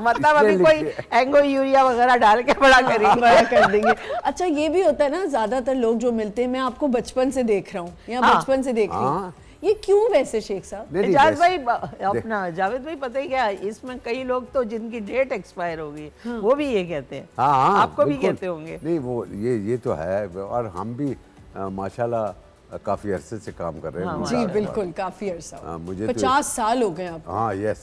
मतलब अभी इसलिए कोई लिखिए। एंगो यूरिया वगैरह डाल के बड़ा करेंगे। बड़ा कर देंगे। अच्छा ये भी होता है ना, ज्यादातर लोग जो मिलते हैं, मैं आपको बचपन से देख रहा हूँ या हाँ। बचपन से देख रही हूँ, हाँ। ये क्यों वैसे शेख साहब? नहीं, नहीं, जावेद वैसे- भाई अपना जावेद भाई पता ही क्या, इसमें कई लोग तो जिनकी डेट एक्सपायर हो गई वो भी ये कहते हैं। हाँ हाँ आपको भी बिल्कुल। कहते होंगे। नहीं वो ये तो है, और हम भी माशाल्लाह काफ़ी अरसे से काम कर रहे हैं। हाँ, मुझे जी याद है। बिल्कुल, काफी अरसा हाँ, हो मुझे गया। तो- 50 साल हो गए आप। हाँ यस।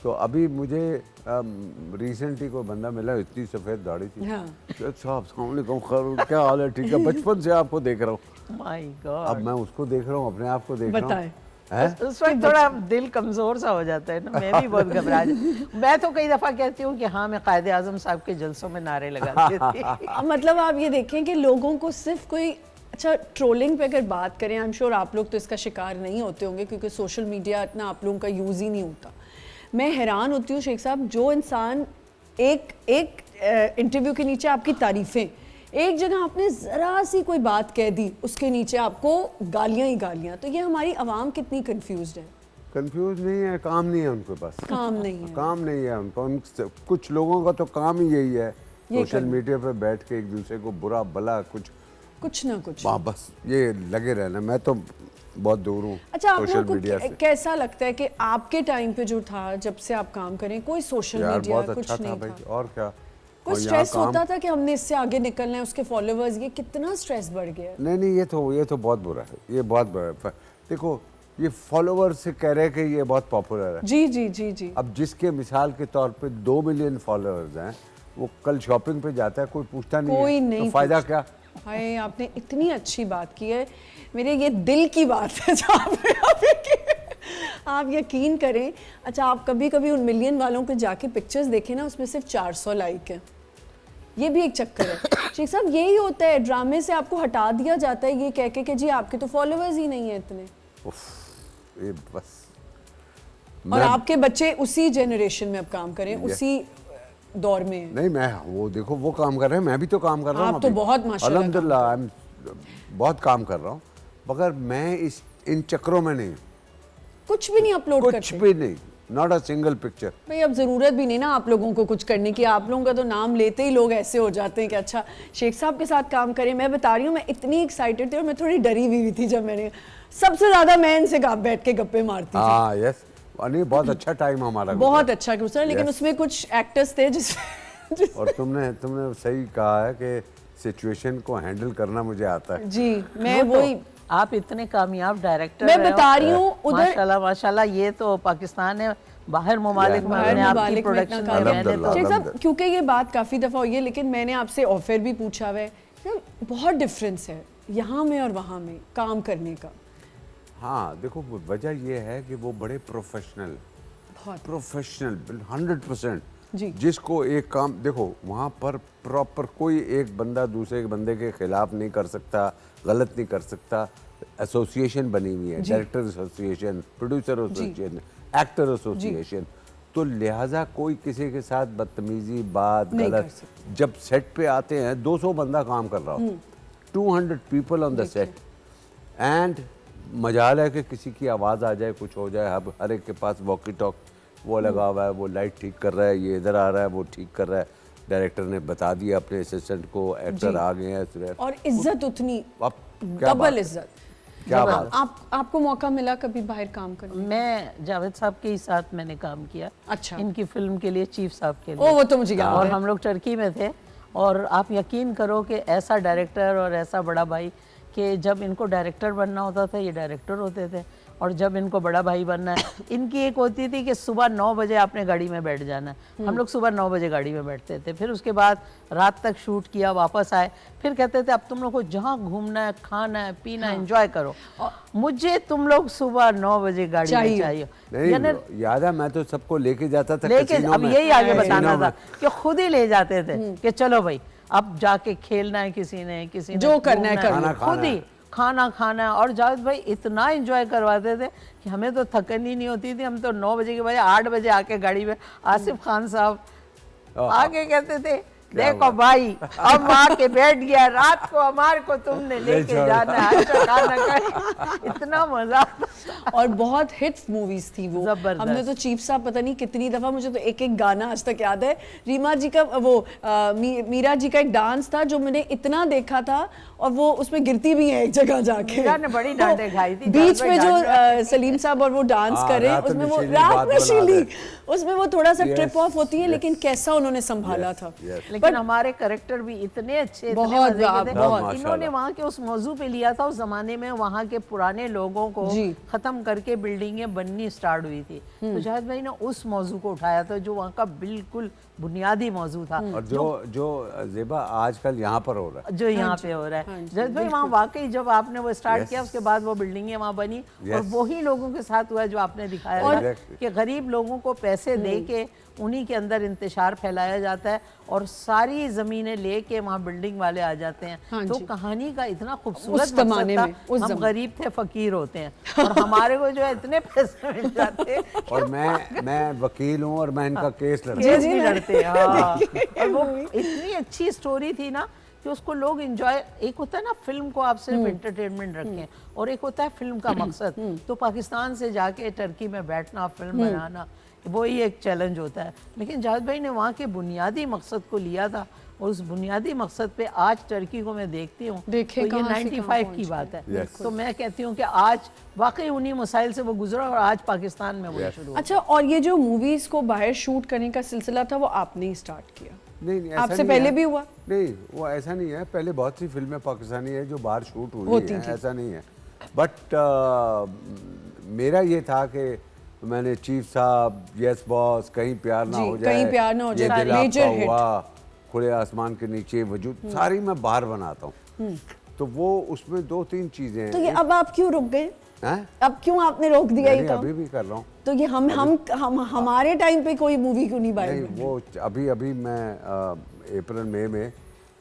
तो अभी मुझे रिसेंटली कोई बंदा मिला, इतनी सफ़ेद दाढ़ी थी। हाँ। शेख साहब अस्सलाम वालेकुम, खैर क्या हाल है? ठीक है, बचपन से आपको देख रहा हूँ। माय अब गॉड, मैं उसको देख रहा हूँ, अपने आप को देख रहा बताएं। हूँ। हैं? उस वक्त थोड़ा दिल कमजोर सा हो जाता है ना, मैं भी बहुत घबरा जाती। मैं तो कई दफा कहती हूँ कि हाँ मैं कायदे आजम साहब के जलसों में नारे लगाती थी। मतलब आप ये देखें कि लोगों को सिर्फ कोई, अच्छा ट्रोलिंग पे अगर बात करें, आई एम श्योर आप लोग तो इसका शिकार नहीं होते होंगे क्योंकि सोशल मीडिया इतना आप लोगों का यूज़ ही नहीं होता। मैं हैरान होती हूँ शेख साहब, जो इंसान एक इंटरव्यू के नीचे आपकी तारीफ़ें, एक जगह आपने ज़रा सी कोई बात कह दी उसके नीचे आपको गालियाँ ही गालियाँ, तो ये हमारी आवाम कितनी कंफ्यूज्ड है। कंफ्यूज नहीं है, काम नहीं है उनके पास। काम नहीं है। काम नहीं है उनको। कुछ लोगों का तो काम ही यही है, ये सोशल करना। मीडिया पे बैठ के एक दूसरे को बुरा भला कुछ ना कुछ। वाह, बस ये लगे रहना। मैं तो बहुत दूर हूँ अच्छा आप सोशल लोगों को मीडिया से। कैसा लगता है कि आपके टाइम पे जो था, जब से आप काम करें, कोई सोशल यार मीडिया बहुत कुछ अच्छा था नहीं भाई, था, और क्या। कोई और यहाँ स्ट्रेस काम- होता था कि हमने इससे आगे निकलना है, उसके फॉलोअर्स, ये कितना स्ट्रेस बढ़ गया है। नहीं, ये तो बहुत बुरा है, ये बहुत बुरा है। देखो, ये फॉलोवर से कह रहे हैं कि ये बहुत पॉपुलर है। जी जी जी जी। अब जिसके मिसाल के तौर पे 2 मिलियन फॉलोअर्स हैं, वो कल शॉपिंग पे जाता है, कोई पूछता नहीं कोई है, नहीं तो फायदा पूछता। क्या? हाय आपने इतनी अच्छी बात की है, मेरे ये दिल की बात है जो आपने अभी की। आप यकीन करें, अच्छा आप कभी कभी उन मिलियन वालों के जाके पिक्चर्स देखें ना, उसमें सिर्फ 400 लाइक है, ये भी एक चक्कर है। शेख साहब यही होता है, ड्रामे से आपको हटा दिया जाता है ये कह के कि जी आपके तो फॉलोअर्स ही नहीं है इतने, उफ, ये बस और आपके बच्चे उसी जनरेशन में अब काम करें, उसी दौर में हैं। नहीं, मैं वो देखो वो काम कर रहे हैं, मैं भी तो काम कर रहा हूँ। आप तो अभी। बहुत माशाल्लाह काम अल्हम्दुलिल्लाह, आई एम बहुत काम कर रहा हूँ, मगर मैं इन चक्करों में नहीं, कुछ भी नहीं अपलोड कुछ करते भी नहीं, नॉट अ सिंगल पिक्चर। भाई, अब ज़रूरत भी नहीं ना आप लोगों को कुछ करने की, आप लोगों का तो नाम लेते ही लोग ऐसे हो जाते हैं कि अच्छा शेख साहब के साथ काम करें। मैं बता रही हूँ, मैं इतनी एक्साइटेड थी और मैं थोड़ी डरी हुई थी जब मैंने, सबसे ज़्यादा मैं इनसे बैठ के गप्पे मारती थी। हाँ यस, नहीं बहुत अच्छा टाइम हमारा गुजरा। बहुत अच्छा गुजरा, लेकिन Yes. उसमें कुछ एक्टर्स थे जिस और तुमने सही कहा है कि सिचुएशन को हैंडल करना मुझे आता है। जी मैं वो तो वही आप इतने कामयाब डायरेक्टर मैं रहे हो। बता रही हूँ उधर माशाल्लाह माशाल्लाह, ये तो पाकिस्तान है, बाहर ममालिक में बाहर अपने आप की ममालिक में इतना प्रोडक्शन काम कर रहे हैं अल्हम्दुलिल्लाह। तो शेख साहब, क्योंकि ये बात काफ़ी दफ़ा हुई है, लेकिन मैंने आपसे ऑफर भी पूछा हुआ है, तो बहुत डिफरेंस है यहाँ में और वहाँ में काम करने का। हाँ देखो, वजह ये है कि वो बड़े प्रोफेशनल, बहुत 100%। जी। जिसको एक काम, देखो वहाँ पर प्रॉपर कोई एक बंदा दूसरे बंदे के खिलाफ नहीं कर सकता, गलत नहीं कर सकता। एसोसिएशन बनी हुई है, director association, producer association, actor association, तो लिहाजा कोई किसी के साथ बदतमीजी, बात नहीं गलत। कर सकता। जब सेट पे आते हैं 200 बंदा काम कर रहा हो, 200 people on the set, and मजाल है कि किसी की आवाज़ आ जाए, कुछ हो जाए, अब हर एक के पास वॉकी टॉक वो लगा हुआ है, वो लाइट ठीक कर रहा है, ये इधर आ रहा है, वो ठीक कर रहा है, डायरेक्टर ने बता दिया अपने असिस्टेंट को, एक्टर आ गए हैं, और इज्जत उतनी, अब क्या बात डबल है? इज्जत। क्या बात? आपको मौका मिला कभी बाहर काम करने? मैं जावेद साहब के ही साथ मैंने काम किया, अच्छा। इनकी फिल्म के लिए, चीफ साहब के लिए। ओ वो तो मुझे याद और है। हम लोग टर्की में थे, और आप यकीन करो कि ऐसा डायरेक्टर और ऐसा बड़ा भाई कि जब इनको डायरेक्टर बनना होता था ये डायरेक्टर होते थे, और जब इनको बड़ा भाई बनना है, इनकी एक होती थी कि सुबह 9 बजे आपने गाड़ी में बैठ जाना है। हम लोग सुबह 9 बजे गाड़ी में बैठते थे, फिर उसके बाद रात तक शूट किया, वापस आए, फिर कहते थे अब तुम लोग को जहाँ घूमना है, खाना है, पीना है, एंजॉय करो, मुझे तुम लोग सुबह 9 बजे गाड़ी में चाहिए। यानी नहीं, याद है, मैं तो सबको लेके जाता था लेके, कैसीनो अब में, यही आगे कैसीनो बताना में। था कि खुद ही ले जाते थे कि चलो भाई अब जाके खेलना है, किसी ने जो करना है घूमना कर लो। खुद ही खाना खाना है। और जावेद भाई इतना एंजॉय करवाते थे कि हमें तो थकन ही नहीं होती थी। हम तो 9 बजे के बजाय 8 बजे आके गाड़ी में, आसिफ खान साहब आके कहते थे देखो भाई अब आके बैठ गया, रात को हमारे को तुमने लेके जाना है, अच्छा खाना खाए। इतना मजा आता। और बहुत हिट मूवीज थी वो। जबरदस्त। हमने तो चीफ साहब पता नहीं कितनी दफा, मुझे तो एक एक गाना आज तक याद है। रीमा जी का वो मीरा जी का एक डांस था जो मैंने इतना देखा था, और वो उसमें गिरती भी है एक जगह जाके। मीरा ने बड़ी डांटें खाई थी बीच में जो सलीम साहब और वो डांस हाँ, कर रहे हैं, रात उसमें वो नशीली रात बात बना नशीली, दे। उसमें वो थोड़ा सा Yes, ट्रिप ऑफ होती है, yes. लेकिन कैसा उन्होंने संभाला Yes, था। yes. लेकिन हमारे करेक्टर भी इतने अच्छे, इतने बहुत, मजे के थे। बहुत। इन्होंने माशाल्लाह। वहाँ के उस मौजू पे लिया था, उस जमाने में वहाँ के पुराने लोगों को जी। खत्म करके बिल्डिंगें बननी स्टार्ट हुई थी, तो जाहिद भाई ने उस मौजू को उठाया था जो वहाँ का बिल्कुल बुनियादी मौजू था, और जो ज़ेबा आजकल यहाँ पर हो रहा है। जो यहाँ पे हो रहा है। जाहिद भाई वहाँ वाकई जब आपने वो स्टार्ट Yes. किया, उसके बाद वो बिल्डिंगें वहाँ बनी, और Yes. वही लोगों के साथ हुआ जो आपने दिखाया और- था Exactly. कि गरीब लोगों को पैसे दे के उन्हीं के अंदर इंतशार फैलाया जाता है, और सारी ज़मीनें लेके वहाँ बिल्डिंग वाले आ जाते हैं। हाँ तो जी। कहानी का इतना खूबसूरत उस ज़माने मकसद में, था, उस हम ज़माने। गरीब थे, फकीर होते हैं, और हमारे को जो है इतने पैसे मिल जाते हैं और मैं वकील हूँ और मैं इनका केस लड़ता केस जी, भी मैं- लड़ते हैं। हाँ। और वो इतनी अच्छी स्टोरी थी ना कि उसको लोग एंजॉय, एक होता है ना फिल्म को आप सिर्फ एंटरटेनमेंट रखें, और एक होता है फिल्म का मकसद। तो पाकिस्तान से जाके टर्की में बैठना, फिल्म बनाना, वही एक चैलेंज होता है। लेकिन जावेद भाई ने वहाँ के बुनियादी मकसद को लिया था, और उस बुनियादी मकसद पे आज टर्की को मैं देखती हूँ, तो देखें ये कहाँ से 95 कहाँ की पहुँच बात है। Yes. तो मैं कहती हूँ कि आज वाकई उन्हीं मसाइल से वो गुजरा, और आज पाकिस्तान में वही Yes. शुरू हो। अच्छा, और ये जो मूवीज को बाहर शूट करने का सिलसिला था, वो आपने ही स्टार्ट किया? नहीं, ऐसा आपसे नहीं पहले है। भी हुआ? नहीं, वो ऐसा नहीं है। पहले बहुत सी फिल्में पाकिस्तानी है जो बाहर शूट हुई होती हैं, थी। ऐसा नहीं है। बट मेरा ये था कि मैंने चीफ साहब, यस बॉस, कहीं प्यार ना जी, हो जाए, कहीं प्यार ना हो ये जाए, दिल आपका major hit। हुआ, खुले आसमान के नीचे वजूद, सारी मैं बाहर बनाता हूँ। तो वो उसमें 2-3 चीजें हैं। तो ये अब आप क्यों रुक गए? हैं? अब क्यों आपने रोक दिया ये नहीं, काम? अभी भी कर रहा हूँ। तो ये हम हमारे टाइम पे कोई मूवी क्यों नहीं बाहर नहीं, बनी? वो अभी मैं अप्रैल मई में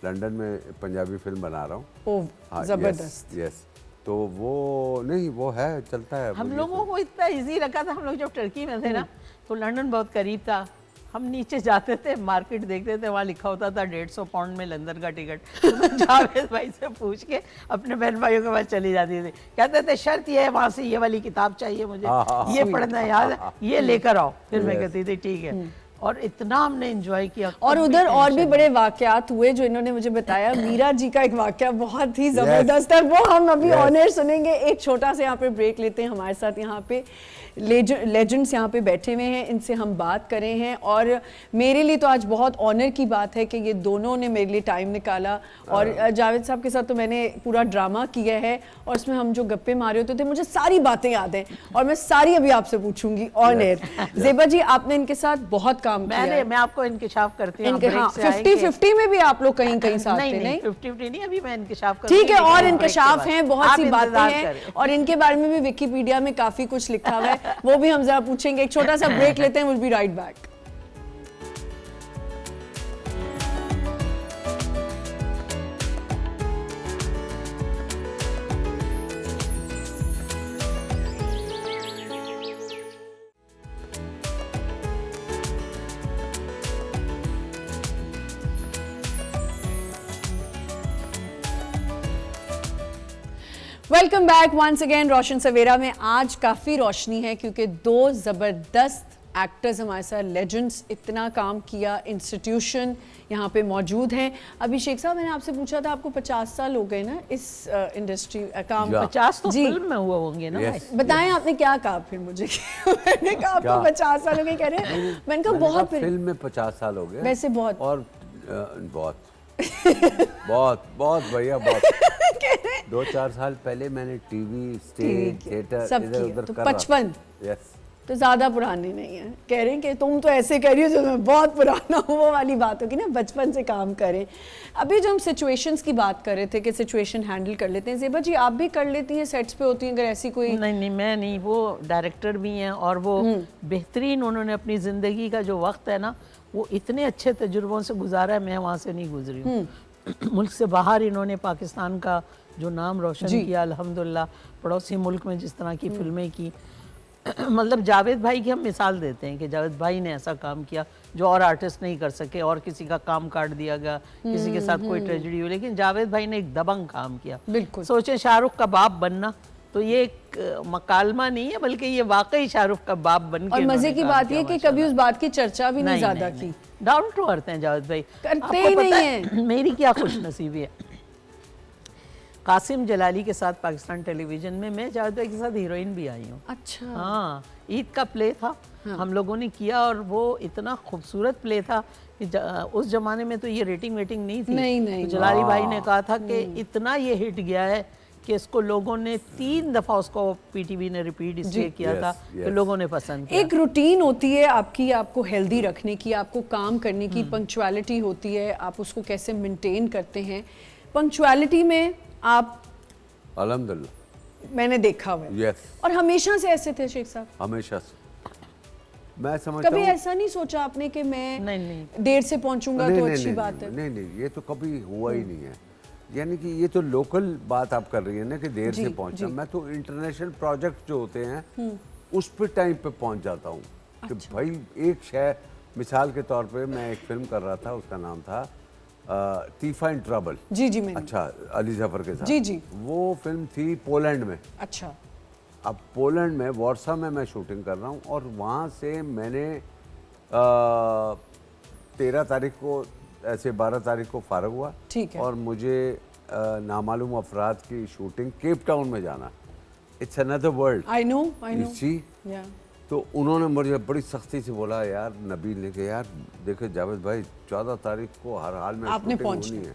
लंदन में पंजाबी फिल्म बना रहा हूँ। ओह, हाँ, जबरदस्त। यस। तो वो नहीं, वो है, चलता है। हम मुझे लोगों को इतना इजी रखा था। हम लोग जब टर्की में थे ना, तो लंदन बहुत करीब था, हम नीचे जाते थे, मार्केट देखते थे, वहाँ लिखा होता था 150 पाउंड में लंदन का टिकट। तो मैं जावेद भाई से पूछ के अपने बहन भाइयों के पास चली जाती थी, कहते थे शर्त ये है, वहाँ से ये वाली किताब चाहिए मुझे, ये पढ़ना याद है, ये लेकर आओ। फिर मैं कहती थी ठीक है, और इतना हमने एंजॉय किया। और कभी उधर और भी टेंशन बड़े वाकयात हुए जो इन्होंने मुझे बताया। मीरा जी का एक वाकया बहुत ही जबरदस्त है, वो हम अभी Yes. ऑनर सुनेंगे। एक छोटा सा यहाँ पे ब्रेक लेते हैं। हमारे साथ यहाँ पे लेजेंड्स यहाँ पे बैठे हुए हैं, इनसे हम बात करें हैं। और मेरे लिए तो आज बहुत ऑनर की बात है कि ये दोनों ने मेरे लिए टाइम निकाला। और जावेद साहब के साथ तो मैंने पूरा ड्रामा किया है, और उसमें हम जो गप्पे मारे होते थे, मुझे सारी बातें याद हैं, और मैं सारी अभी आपसे पूछूंगी ऑन एयर। ज़ेबा जी, आपने इनके साथ बहुत काम किया है। मैं आपको इंकिशाफ करती हूँ। इनके हाँ, 50-50 में भी आप लोग कहीं कहीं साथ थे, नहीं? 50-50 नहीं, अभी मैं इंकिशाफ करूँगी। ठीक है, और लेकिन इंकशाफ break के हैं, बाद। बहुत आप सी बातें इंतजार हैं, करें। और इनके बारे में भी विकिपीडिया में काफी कुछ लिखा हुआ है, वो भी हम जरा पूछेंगे। एक छोटा सा ब्रेक लेते हैं, will be right back. Welcome back once again Roshan Savera में। आज काफ़ी रोशनी है क्योंकि दो ज़बरदस्त एक्टर्स हमारे साथ, लेजेंड्स, इतना काम किया इंस्टीट्यूशन यहाँ पे मौजूद हैं। अभिषेक साहब, मैंने आपसे पूछा था, आपको 50 साल हो गए ना इस इंडस्ट्री काम? 50 तो जी। फिल्म में हुआ होंगे ना Yes. भाई। बताएं आपने क्या कहा फिर मुझे? मैंने कहा आपको क्या? 50 साल हो गए, कह रहे हैं। मैंने कहा बहुत फिल्म में 50 साल हो गए। वैसे बहुत। और बहुत बहुत भैया, बहुत 2-4 साल पहले मैंने टीवी, स्टेज, थिएटर सब इधर किया, उधर तो कर रहा था। 55 यस। तो ज्यादा पुराने नहीं है। कह रहे हैं कि तुम तो ऐसे कह रही हो जो मैं बहुत पुराना हूँ, वो वाली बात होगी ना, बचपन से काम करें। अभी जो हम सिचुएशंस की बात कर रहे थे कि सिचुएशन हैंडल कर लेते हैं, ज़ेबा जी आप भी कर लेती हैं, सेट्स पे होती हैं अगर ऐसी कोई? नहीं, मैं नहीं, वो डायरेक्टर भी हैं, और वो बेहतरीन, उन्होंने अपनी ज़िंदगी का जो वक्त है ना, वो इतने अच्छे तजुर्बों से गुजारा है, मैं वहाँ से नहीं गुजरी हूँ। मुल्क से बाहर इन्होंने पाकिस्तान का जो नाम रोशन किया, अल्हम्दुलिल्लाह, पड़ोसी मुल्क में जिस तरह की फिल्में की, मतलब जावेद भाई की हम मिसाल देते हैं कि जावेद भाई ने ऐसा काम किया जो और आर्टिस्ट नहीं कर सके, और किसी का काम काट दिया गया, किसी के साथ कोई ट्रेजेडी हुई, लेकिन जावेद भाई ने एक दबंग काम किया। बिल्कुल। सोचें शाहरुख का बाप बनना, तो ये एक मकालमा नहीं है, बल्कि ये वाकई शाहरुख का बाप बन के और मजे की बात ये कि कभी उस बात की चर्चा भी नहीं ज्यादा की। डाउन टू अर्थ हैं जावेद भाई, करते ही नहीं है। मेरी क्या खुशनसीबी है, कासिम जलाली के साथ पाकिस्तान टेलीविजन में मैं जावेद भाई के साथ हीरोइन भी आई हूँ। अच्छा। हाँ, ईद का प्ले था, हम लोगों ने किया, और वो इतना खूबसूरत प्ले था कि उस जमाने में तो ये रेटिंग वेटिंग नहीं थी। नहीं। तो जलाली भाई ने कहा था कि इतना ये हिट गया है कि इसको लोगों ने 3 दफ़ा उसको पीटीवी ने रिपीट इसलिए किया था कि लोगों ने पसंद किया। एक रूटीन होती है आपकी, आपको हेल्दी रखने की, आपको काम करने की, पंक्चुअलिटी होती है, आप उसको कैसे मेंटेन करते हैं। पंक्चुअलिटी में आप अल्हम्दुलिल्लाह मैंने देखा हुआ है। यस, और हमेशा से ऐसे थे शेख साहब? हमेशा से। मैं समझता कभी हूँ ऐसा नहीं सोचा आपने कि मैं नहीं। देर से पहुंचूंगा तो अच्छी बात है? नहीं, ये तो कभी हुआ ही नहीं है। यानी कि ये तो लोकल बात आप कर रही है ना कि देर से पहुंचना। मैं तो इंटरनेशनल प्रोजेक्ट जो होते हैं उस पे टाइम पे पहुंच जाता हूँ। कि भाई एक शय, मिसाल के तौर पे मैं एक फिल्म कर रहा था, उसका नाम था तीफा इन ट्रबल। जी मैंने। अच्छा, अली जफर के साथ। जी। वो फिल्म थी पोलैंड में। अच्छा। अब पोलैंड में वॉर्सा में मैं शूटिंग कर रहा हूँ, और वहाँ से मैंने 13 तारीख को ऐसे 12 तारीख को फारग हुआ। ठीक है। और मुझे नामालूम अफराद की शूटिंग केप टाउन में जाना। It's another world. I know. See, तो उन्होंने मुझे बड़ी सख्ती से बोला, यार नबील ने कि यार देखो जावेद भाई 14 तारीख को हर हाल में आपने शूटिंग होनी है।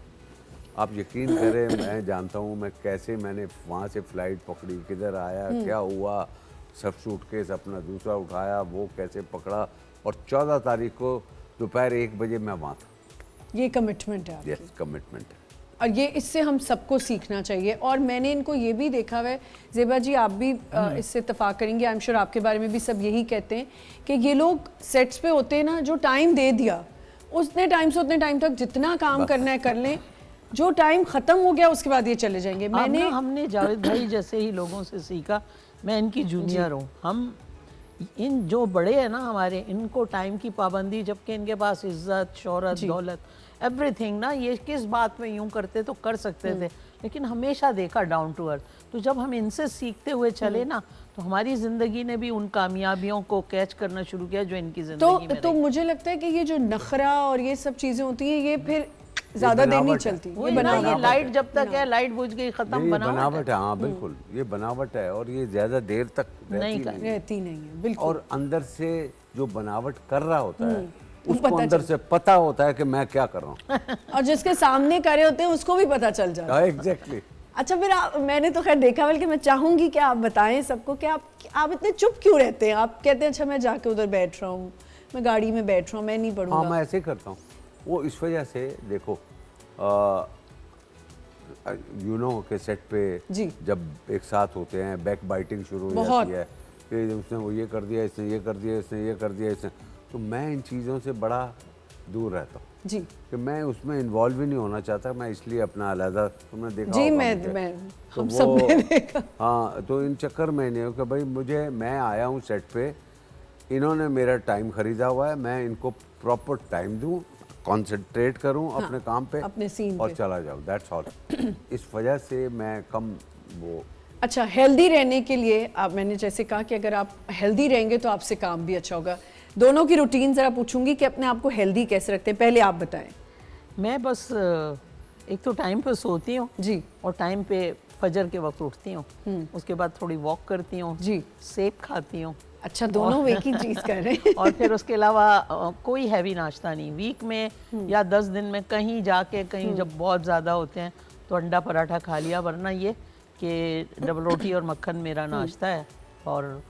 आप यकीन करें, मैं जानता हूँ मैं कैसे मैंने वहाँ से फ़्लाइट पकड़ी, किधर आया, क्या हुआ, सब सूटकेस अपना दूसरा उठाया, वो कैसे पकड़ा, और 14 तारीख को दोपहर 1 बजे मैं वहाँ था। ये कमिटमेंट है आपकी। यस, कमिटमेंट है। और ये इससे हम सबको सीखना चाहिए। और मैंने इनको ये भी देखा हुआ है, ज़ेबा जी आप भी इससे इत्तेफाक करेंगे, आई एम श्योर आपके बारे में भी सब यही कहते हैं कि ये लोग सेट्स पे होते हैं ना, जो टाइम दे दिया उतने टाइम से उतने टाइम तक जितना काम करना है कर लें, जो टाइम ख़त्म हो गया उसके बाद ये चले जाएंगे। हमने जावेद भाई जैसे ही लोगों से सीखा, मैं इनकी जूनियर हूँ, हम इन जो बड़े हैं ना हमारे, इनको टाइम की पाबंदी, जबकि इनके पास इज्जत, शोहरत, दौलत, एवरीथिंग ना, ये किस बात में यूं करते तो कर सकते थे, लेकिन हमेशा देखा डाउन टू अर्थ। तो जब हम इनसे सीखते हुए चले ना, तो हमारी ज़िंदगी ने भी उन कामयाबियों को कैच करना शुरू किया जो इनकी ज़िंदगी में तो मुझे लगता है कि ये जो नखरा और ये सब चीज़ें होती हैं, ये फिर ज़्यादा देर नहीं चलती। ये लाइट जब तक है, लाइट बुझ गई, खत्म। बनावट है। हाँ बिल्कुल, ये बनावट है, और ये ज़्यादा देर तक रहती नहीं है। बिल्कुल। और अंदर से जो बनावट कर रहा होता है उसको अंदर से पता होता है कि मैं क्या कर रहा हूँ। और जिसके सामने करे होते हैं उसको भी पता चल जाता है। एग्जैक्टली। अच्छा, फिर मैंने तो खैर देखा, बल्कि मैं चाहूंगी कि आप बताएं सबको कि आप इतने चुप क्यों रहते हैं? आप कहते हैं अच्छा मैं जाके उधर बैठ रहा हूँ, मैं गाड़ी में बैठ रहा हूँ, मैं नहीं पढ़ूंगा। हाँ, मैं ऐसे ही करता हूँ। वो इस वजह से देखो, यू नो के सेट पे जब एक साथ होते हैं, बैक बाइटिंग शुरू हो जाती है कि उसने वो ये कर दिया, इसने ये कर दिया, इसने ये कर दिया, इसने, तो मैं इन चीज़ों से बड़ा दूर रहता हूँ जी, कि मैं उसमें इन्वॉल्व ही नहीं होना चाहता। मैं इसलिए अपना अलहदा, तुमने देखा जी, होगा मैं तो हम सब ने देखा। हाँ, तो इन चक्कर में नहीं हो कि भाई मैं आया हूँ सेट पे, इन्होंने मेरा टाइम खरीदा हुआ है, मैं इनको प्रॉपर टाइम दूँ, कॉन्सेंट्रेट करूँ अपने काम पे, अपने सीन और पे। चला जाऊँ, दैट्स ऑल। इस वजह से मैं कम वो। अच्छा, हेल्दी रहने के लिए आप, मैंने जैसे कहा कि अगर आप हेल्दी रहेंगे तो आपसे काम भी अच्छा होगा। दोनों की रूटीन ज़रा पूछूंगी कि अपने आप को हेल्दी कैसे रखते हैं, पहले आप बताएं। मैं बस एक तो टाइम पे सोती हूँ जी, और टाइम पे फजर के वक्त उठती हूँ, उसके बाद थोड़ी वॉक करती हूँ जी, सेब खाती हूँ। अच्छा, दोनों एक ही चीज़ कर रहे हैं। और फिर उसके अलावा कोई हैवी नाश्ता नहीं। वीक में या 10 दिन में कहीं जाके, कहीं जब बहुत ज़्यादा होते हैं तो अंडा पराठा खा लिया, वरना ये कि डबल रोटी और मक्खन मेरा नाश्ता है। और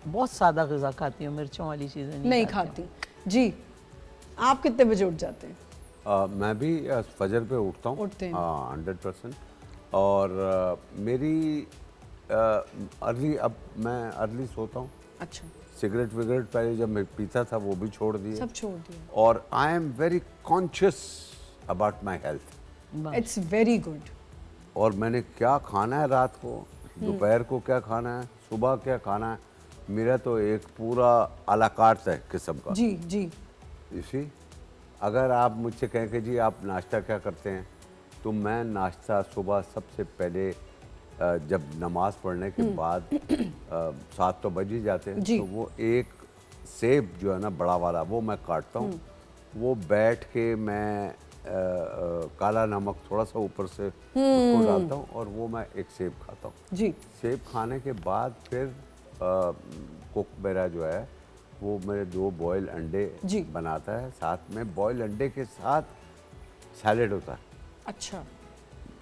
बहुत सादा ग़िज़ा खाती हूँ, मिर्चों वाली चीज़ें नहीं खाती। जी, आप कितने बजे उठ जाते हैं? मैं भी फजर पे उठता हूँ, उठते हैं। 100%। और मेरी अर्ली, अब मैं अर्ली सोता हूँ। अच्छा, सिगरेट विगरेट पहले जब मैं पीता था वो भी छोड़ दिए, सब छोड़ दिया। और I am very conscious about my health. It's very good. और मैंने क्या खाना है रात को, दोपहर को क्या खाना है, सुबह क्या खाना है, मेरा तो एक पूरा अला कार्ट है किस्म का। जी जी। इसी अगर आप मुझसे कहें कि जी आप नाश्ता क्या करते हैं, तो मैं नाश्ता सुबह सबसे पहले जब नमाज पढ़ने के बाद 7 तो बज ही जाते हैं, जी। तो वो एक सेब जो है ना बड़ा वाला वो मैं काटता हूँ, वो बैठ के मैं काला नमक थोड़ा सा ऊपर से उसको डालता हूँ और वो मैं एक सेब खाता हूँ। जी। सेब खाने के बाद फिर कुक मेरा जो है वो मेरे 2 बॉयल अंडे जी। बनाता है, साथ में बॉयल अंडे के साथ सैलेड होता है। अच्छा,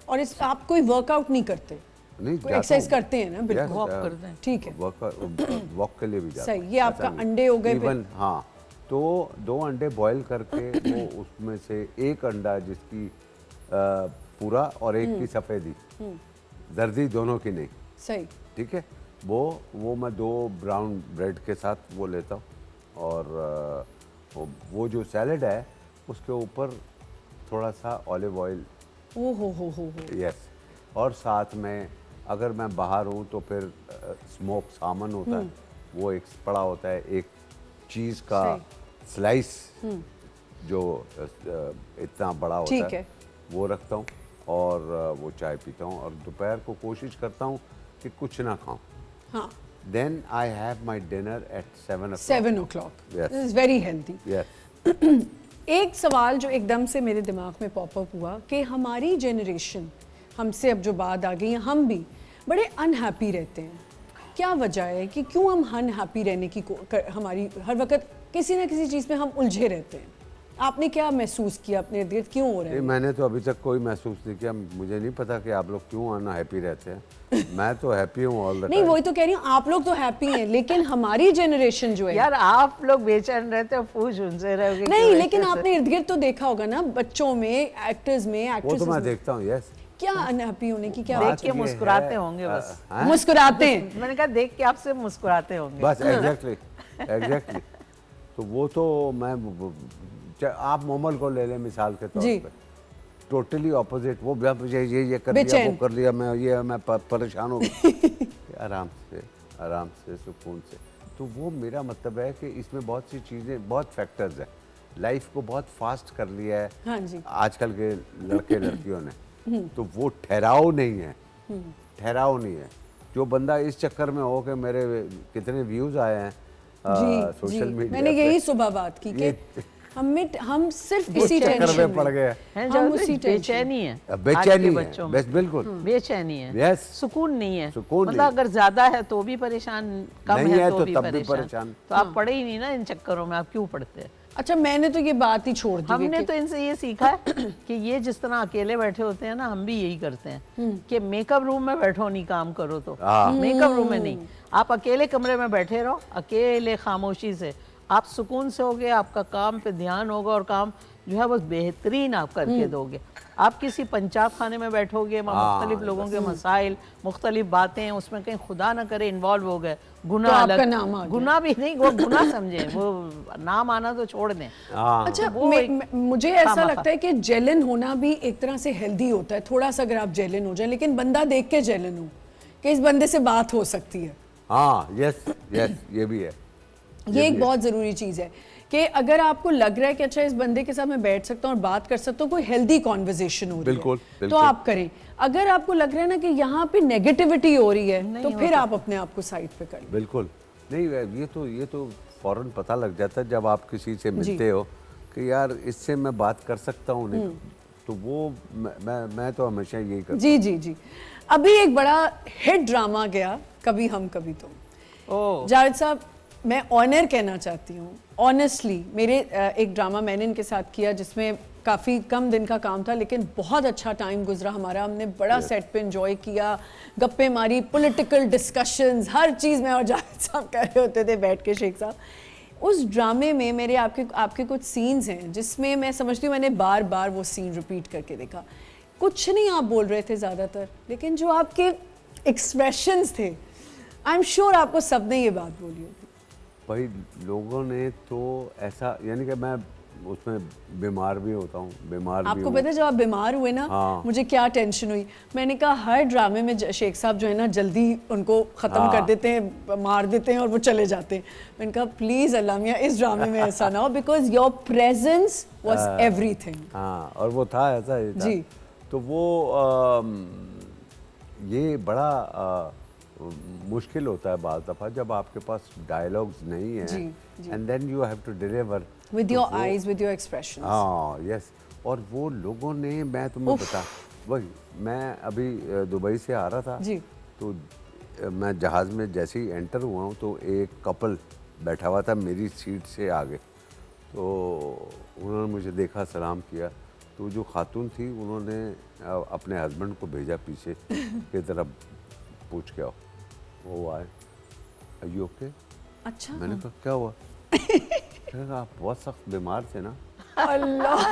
और इस आप कोई वर्कआउट नहीं करते? नहीं, कोई एक्सरसाइज करते हैं ना? बिल्कुल। वॉक करते हैं। ठीक है, वॉक के लिए भी जाता सही। हूँ, ये ऐसा आपका नहीं। अंडे हो गए फिर? इवन हाँ, तो 2 अंडे बॉयल करके वो उसमें से एक अंडा जिसकी पूरा और एक की सफ़ेदी, दर्दी दोनों की नहीं, सही। ठीक है, वो मैं 2 ब्राउन ब्रेड के साथ वो लेता हूँ और वो जो सैलेड है उसके ऊपर थोड़ा सा ऑलिव ऑयल, ओ हो। यस, और साथ में अगर मैं बाहर हूँ तो फिर स्मोक सामन होता है, वो एक पड़ा होता है, एक चीज़ का स्लाइस जो इतना बड़ा होता ठीक है। वो रखता हूँ और वो चाय पीता हूँ और दोपहर को कोशिश करता हूँ कि कुछ ना खाऊं। हाँ, then I have my dinner at 7 o'clock. 7 o'clock. Yes. This is very healthy. Yes. एक सवाल जो एकदम से मेरे दिमाग में पॉपअप हुआ कि हमारी जनरेशन, हमसे अब जो बात आ गई है, हम भी बड़े अनहैप्पी रहते हैं। क्या वजह है कि क्यों हम अनहैप्पी रहने की हमारी हर वक्त किसी ना किसी चीज़ में हम उलझे रहते हैं? आपने क्या महसूस किया अपने इर्द गिर्द, क्यों हो रहा है? मैंने तो अभी तक कोई महसूस नहीं किया, मुझे नहीं पता कि आप लोग क्यों अनहैप्पी रहते हैं। मैं तो हैप्पी हूँ ऑल द टाइम। नहीं, वही तो कह रही हूँ, आप लोग तो हैप्पी हैं, लेकिन हमारी जनरेशन जो है यार आप लोग बेचैन रहते हो, पूछ उनसे रहोगे कि नहीं, वैसे लेकिन से- आपने इर्द गिर्द तो देखा होगा ना, बच्चों में, एक्टर्स में, वो एक्ट्रेसेस तो मैं में, देखता हूँ, यस। क्या अनहैप्पी होने की क्या देख बात के ये मुस्कुराते है, होंगे बस। हाँ? मुस्कुराते हैं? मैंने कहा देख के आपसे मुस्कुराते होंगे। बस एग्जैक्टली। तो वो तो मैं आप मोमल को ले लें मिसाल के तौर जी। पे, टोटली ऑपोजिट। वो ये कर लिया, बेचैन। वो कर लिया, मैं परेशान हो गया। आराम से सुकून से। तो वो मेरा मतलब है कि इसमें बहुत सी चीज़ें, बहुत फैक्टर्स हैं। लाइफ को बहुत फास्ट कर लिया है हाँ जी। आजकल के लड़के लड़कियों ने, तो वो ठहराव नहीं है, ठहराव नहीं है। जो बंदा इस चक्कर में हो कि मेरे कितने व्यूज़ आए हैं जी सोशल जी, मीडिया मैंने पे, यही सुबह बात की कि हम सिर्फ उस इसी चक्कर टेंशन में पड़ में, गए। हैं हम जो उसी बेचैनी है, आज बेचैनी के है, बच्चों में बस बिल्कुल बेचैनी है, Yes. सुकून नहीं है। सुकून मतलब नहीं। अगर ज्यादा है तो भी परेशान, कम नहीं है है तो तो भी तब भी परेशान। परेशान। तो आप पढ़े ही नहीं ना इन चक्करों में, आप क्यों पढ़ते हैं? अच्छा, मैंने तो ये बात ही छोड़ दी हमने कि तो इनसे ये सीखा है कि ये जिस तरह अकेले बैठे होते हैं ना, हम भी यही करते हैं कि मेकअप रूम में बैठो नहीं, काम करो तो हाँ। मेकअप रूम में नहीं, आप अकेले कमरे में बैठे रहो, अकेले खामोशी से, आप सुकून से होगे, आपका काम पे ध्यान होगा और काम जो है वो बेहतरीन आप करके दोगे। आप किसी पंचाब खाने में बैठोगे, वहाँ मुख्तलिफ लोगों के मसाइल, मुख्तलिफ बातें, उसमें कहीं खुदा ना करे इन्वॉल्व हो गए, गुनाह तो आपका अलग, नाम आ गया। गुनाह भी नहीं, वो गुनाह समझे, वो नाम आना तो छोड़ दें। हाँ, अच्छा, वो एक मुझे ऐसा खामखा। लगता है कि जेलन होना भी एक तरह से हेल्दी होता है, थोड़ा सा अगर आप जेलन हो जाए, लेकिन बंदा देख के जेलन हो कि इस बंदे से बात हो सकती है। हाँ, यस, ये भी है। ये एक बहुत ज़रूरी चीज़ है कि अगर आपको लग रहा है कि अच्छा इस बंदे के साथ मैं बैठ सकता हूँ और बात कर सकता हूँ, कोई हेल्दी कॉन्वर्जेशन हो रही बिल्कुल, है, तो बिल्कुल। आप करें। अगर आपको लग रहा है ना कि यहाँ पे नेगेटिविटी हो रही है, तो फिर आप अपने आप को साइड पे करें। बिल्कुल नहीं, ये तो फौरन पता लग जाता है जब आप किसी से मिलते हो कि यार इससे मैं बात कर सकता हूँ, नहीं तो वो मैं तो हमेशा यही करता जी जी जी। अभी एक बड़ा हिट ड्रामा गया, कभी हम कभी तुम। ओह, जावेद साहब, मैं ऑनर कहना चाहती हूँ, ऑनेस्टली मेरे एक ड्रामा मैंने इनके साथ किया जिसमें काफ़ी कम दिन का काम था, लेकिन बहुत अच्छा टाइम गुजरा हमारा। हमने बड़ा सेट पे एंजॉय किया, गप्पे मारी, पॉलिटिकल डिस्कशंस, हर चीज़ में और जावेद साहब कह रहे होते थे बैठ के, शेख साहब। उस ड्रामे में मेरे आपके कुछ सीन्स हैं जिसमें मैं समझती हूँ मैंने बार बार वो सीन रिपीट करके देखा। कुछ नहीं आप बोल रहे थे ज़्यादातर, लेकिन जो आपके एक्सप्रेशंस थे, आई एम श्योर आपको सबने ये बात बोली होगी। भाई लोगों ने तो ऐसा, यानी कि मैं उसमें बीमार भी होता हूँ, बीमार भी आपको हूँ। पता है जब आप बीमार हुए ना, हाँ। मुझे क्या टेंशन हुई। मैंने कहा हर ड्रामे में शेख साहब जो है ना जल्दी उनको ख़त्म हाँ। कर देते हैं, मार देते हैं और वो चले जाते हैं। मैंने कहा प्लीज़ अल्लाह मियाँ इस ड्रामे में ऐसा ना हो, because your presence was everything. हाँ, और वो था ऐसा ही था। जी। तो वो ये बड़ा मुश्किल होता है बाज़ दफ़ा जब आपके पास डायलॉग्स नहीं है, जी, जी। And then you have to deliver with your eyes, with your expression. हाँ, यस। और वो लोगों ने, मैं तुम्हें बता, वही मैं अभी दुबई से आ रहा था जी। तो मैं जहाज़ में जैसे ही एंटर हुआ हूँ तो एक कपल बैठा हुआ था मेरी सीट से आगे। तो उन्होंने मुझे देखा, सलाम किया। तो जो खातून थी उन्होंने अपने हस्बैंड को भेजा पीछे की तरफ, पूछ के आओ। वो आए, आर यू ओके? अच्छा। मैंने कहा क्या हुआ? मैंने कहा आप बहुत सख्त बीमार थे ना। अल्लाह।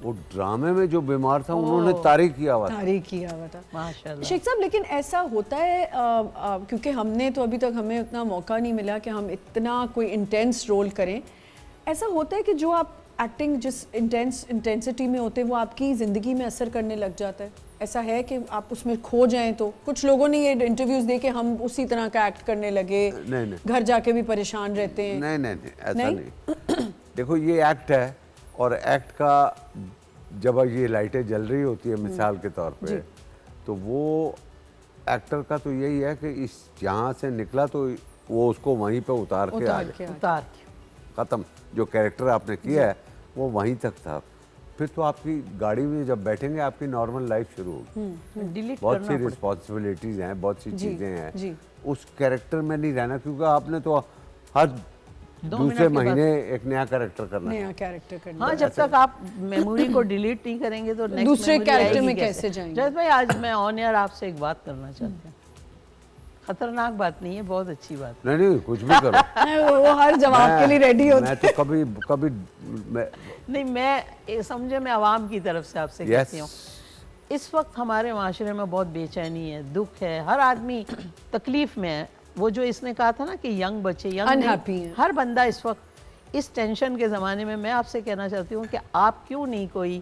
वो ड्रामे में जो बीमार था उन्होंने तारीफ किया हुआ था। तारीफ किया हुआ था। माशाल्लाह। शेख साहब, लेकिन ऐसा होता है क्योंकि हमने तो अभी तक हमें उतना मौका नहीं मिला कि हम इतना कोई इंटेंस रोल करें। ऐसा होता है कि जो आप एक्टिंग जिस इंटेंसिटी में होते हैं वो आपकी ज़िंदगी में असर करने लग जाता है। ऐसा है कि आप उसमें खो जाएं तो कुछ लोगों ने ये इंटरव्यूज़ दे के हम उसी तरह का एक्ट करने लगे, नहीं। घर जाके भी परेशान रहते हैं। नहीं, ऐसा नहीं? नहीं। देखो ये एक्ट है, और एक्ट का जब ये लाइटें जल रही होती है मिसाल के तौर पे, तो वो एक्टर का तो यही है कि इस यहाँ से निकला तो वो उसको वहीं पे उतार के आ जाए। उतार के ख़त्म। जो कैरेक्टर आपने किया है वो वहीं तक था। फिर तो आपकी गाड़ी में जब बैठेंगे आपकी नॉर्मल लाइफ शुरू होगी। डिलीट बहुत करना सी पड़ता रिस्पॉन्सिबिलिटीज़ हैं, बहुत सी जी, चीज़ें हैं। जी। उस कैरेक्टर में नहीं रहना, क्योंकि आपने तो हर 2 दूसरे मिनट के बाद महीने एक नया कैरेक्टर करना है। नया कैरेक्टर करना। हाँ, जब तक आप मेमोरी को डिलीट नहीं करेंगे तो नेक्स्ट दूसरे character में कैसे जाएंगे? जैसे भाई आज मैं ऑन एयर आपसे एक बात करना चाहती हूँ। खतरनाक बात नहीं है, बहुत अच्छी बात। नहीं, कुछ भी करो। वो हर जवाब के लिए रेडी होता मैं तो कभी नहीं, मैं ये समझे, मैं आवाम की तरफ से आपसे कहती हूँ, इस वक्त हमारे माशरे में बहुत बेचैनी है, दुख है, हर आदमी तकलीफ में है। वो जो इसने कहा था ना कि यंग बच्चे, यंग Unhappy हैं। हर बंदा इस वक्त इस टेंशन के ज़माने में, मैं आपसे कहना चाहती हूँ कि आप क्यों नहीं कोई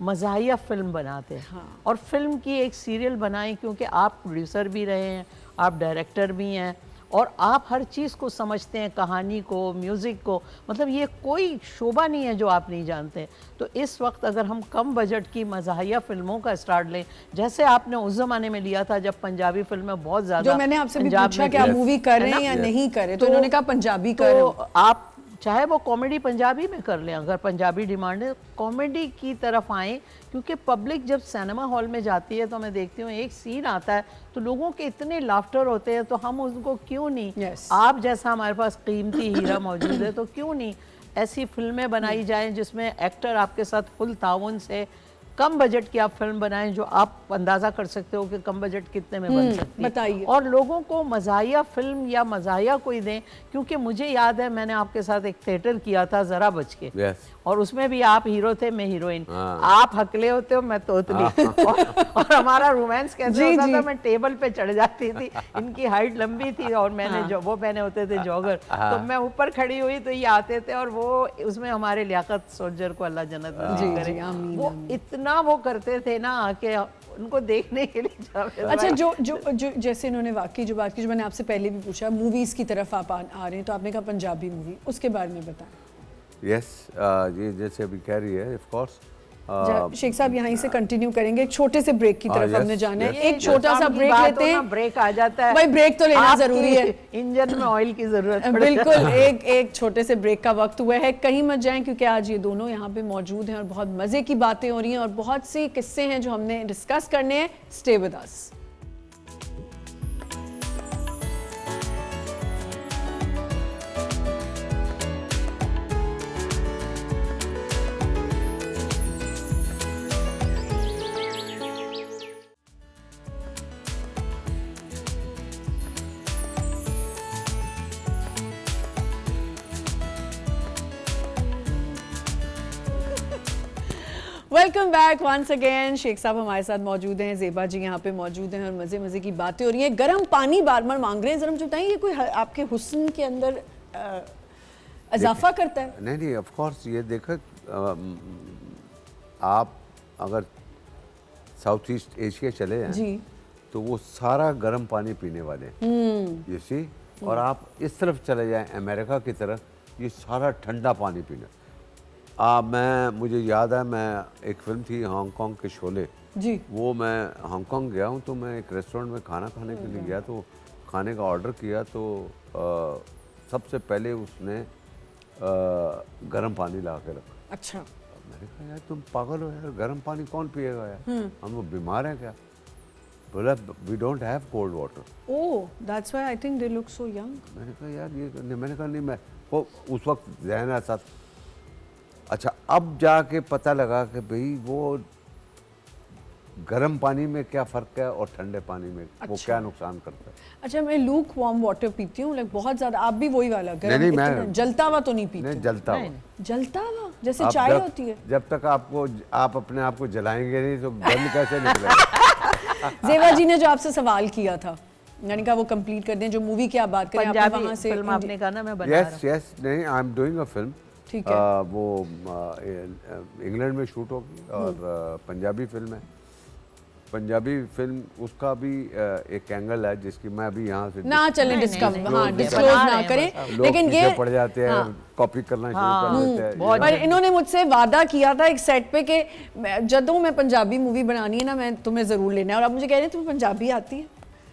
मज़ाहिया फ़िल्म बनाते हैं। हाँ। और फिल्म की एक सीरियल बनाएं, क्योंकि आप प्रोड्यूसर भी रहे हैं, आप डायरेक्टर भी हैं, और आप हर चीज़ को समझते हैं, कहानी को, म्यूज़िक को, मतलब ये कोई शोबा नहीं है जो आप नहीं जानते। तो इस वक्त अगर हम कम बजट की मज़ाहिया फ़िल्मों का स्टार्ट लें, जैसे आपने उस ज़माने में लिया था जब पंजाबी फिल्में बहुत ज़्यादा, जो मैंने आपसे भी पंजाब पूछा में कि आप थी, मूवी कर रहे है हैं या ना? नहीं कर रहे, तो इन्होंने कहा पंजाबी कर रहे तो हो। आप चाहे वो कॉमेडी पंजाबी में कर लें, अगर पंजाबी डिमांड है, कॉमेडी की तरफ आएँ, क्योंकि पब्लिक जब सिनेमा हॉल में जाती है तो मैं देखती हूँ एक सीन आता है तो लोगों के इतने लाफ्टर होते हैं, तो हम उनको क्यों नहीं, Yes. आप जैसा हमारे पास कीमती हीरा मौजूद है, तो क्यों नहीं ऐसी फिल्में बनाई जाएं जिसमें एक्टर आपके साथ फुल ताउन से कम बजट की आप फिल्म बनाएं, जो आप अंदाज़ा कर सकते हो कि कम बजट कितने में बन सकती है, बताइए। और लोगों को मज़ाहिया फिल्म या मज़ाहिया कोई दें। क्योंकि मुझे याद है मैंने आपके साथ एक थिएटर किया था ज़रा बच के, Yes. और उसमें भी आप हीरो थे, मैं हीरोइन, हाँ। आप हकले होते हो, मैं तोतली, और हमारा रोमांस कैसे जी, होता जी। था, मैं टेबल पे चढ़ जाती थी, इनकी हाइट लंबी थी और मैंने जो वो पहने होते थे जॉगर, तो मैं ऊपर खड़ी हुई तो ये आते थे, और वो उसमें हमारे लियाकत सोल्जर को अल्लाह जन्नत नसीब जी, करे, जी, आमीन, वो आमीन। इतना वो करते थे ना कि उनको देखने के लिए जावेद अच्छा, भाई। जो जैसे इन्होंने वाकई जो बात की, जो मैंने आपसे पहले भी पूछा, मूवीज़ की तरफ आप आ रहे हैं, तो आपने कहा पंजाबी मूवी, उसके बारे में बताएं। यस, ये जैसे अभी कह रही है, ऑफ कोर्स। शेख साहब यहीं से कंटिन्यू करेंगे, एक छोटे से ब्रेक की तरफ yes, हमने जाना है, yes, एक छोटा सा ब्रेक लेते हैं। ब्रेक आ जाता है भाई, ब्रेक तो लेना आपकी जरूरी है। इंजन में ऑयल की जरूरत पड़ बिल्कुल, एक छोटे से ब्रेक का वक्त हुआ है, कहीं मत जाएं, क्योंकि आज ये दोनों यहाँ पे मौजूद हैं और बहुत मज़े की बातें हो रही हैं और बहुत सी किस्से हैं जो हमने डिस्कस करने हैं। Stay with us. Welcome back once again. Sheikh साहब हमारे साथ मौजूद हैं, ज़ेबा जी यहाँ पे मौजूद हैं और मज़े मज़े की बातें हो रही हैं। गर्म पानी बार बार मांग रहे हैं, ज़रा मुझे बताइए, ये कोई आपके हुस्न के अंदर इजाफा करता है। नहीं नहीं, ऑफ कोर्स ये देखो, आप अगर साउथ ईस्ट एशिया चले जाएं जी। तो वो सारा गर्म पानी पीने वाले हैं, यू सी। और आप इस तरफ चले जाएं अमेरिका की तरफ, ये सारा ठंडा पानी पीना। मुझे याद है, मैं एक फिल्म थी हांगकांग के शोले, जी। वो मैं हांगकांग गया हूँ, तो मैं एक रेस्टोरेंट में खाना खाने के लिए गया, तो खाने का ऑर्डर किया, तो सबसे पहले उसने गर्म पानी ला के रखा। अच्छा। मैंने कहा यार तुम पागल हो यार, गर्म पानी कौन पिएगा यार, हम लोग बीमार हैं क्या? बोला we don't have cold water. Oh, that's why I think they look so young. मैंने कहा यार ये नहीं, मैंने कहा नहीं, मैं वो उस वक्त जहन ऐसा। अच्छा, अब जाके पता लगा कि भाई वो गर्म पानी में क्या फ़र्क है और ठंडे पानी में वो क्या नुकसान करता है। अच्छा, मैं लूक वार्म वाटर पीती हूँ, लाइक बहुत ज़्यादा। आप भी वही वाला नहीं, नहीं, इतना मैं जलता हुआ तो नहीं पीती? नहीं, जलता हुआ। जलता हुआ जैसे आप चाय होती है। जब तक आप अपने आप को जलाएंगे नहीं तो गर्म कैसे निकलेगा। जेबा जी ने जो आपसे सवाल किया था, मैंने कहा वो कंप्लीट कर दें, जो मूवी की आप बात करें, आपने पंजाबी वहाँ से फिल्म आपने कहा ना मैं बना रहा हूँ। यस यस, नहीं, I am doing a film. ठीक है। वो इंग्लैंड में शूट होगी और पंजाबी फिल्म है। पंजाबी फिल्म उसका भी एक एंगल है जिसकी मैं अभी यहाँ से ना चलें नहीं, डिस्कस, नहीं, हाँ नहीं, डिस्क्लोज बना ना रहे हैं करें, बस लोग लेकिन पीछे ये पड़ जाते हैं, हाँ। कॉपी करना शुरू कर देते हैं। बहुत पर इन्होंने मुझसे वादा किया था एक सेट पे कि जदों मैं पंजाबी मूवी बनानी है ना, मैं तुम्हें जरूर लेना है। और आप मुझे कह रहे हैं तुम्हें पंजाबी आती है?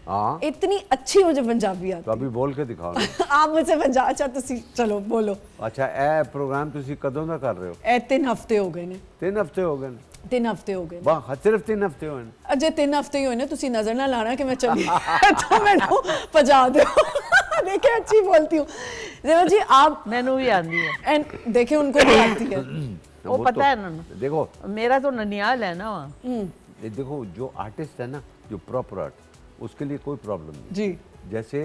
हाँ, इतनी अच्छी मुझे पंजाबी आती तो अभी बोल के दिखाओ ना। है। आप मुझसे पंजाब, अच्छा तुसी चलो बोलो। अच्छा, ए प्रोग्राम तुसी कदों दा कर रहे हो? ए 3 हफ्ते हो गए ने। 3 हफ्ते हो गए ने? 3 हफ्ते हो गए। वाह, सिर्फ 3 हफ्ते हुए ने? अजय 3 हफ्ते ही होए ने, तुसी नजर ना लाना कि मैं चली तो मैंने पजा दो। देखिए अच्छी बोलती हूँ। जेबा जी आप, मैनू भी आंदी है, एंड देखिए उनको भी आती है। वो पता है ना। देखो मेरा तो ननियाल है ना वहाँ। ये देखो, जो आर्टिस्ट है ना, जो प्रॉपर आर्ट, उसके लिए कोई प्रॉब्लम नहीं। जी जैसे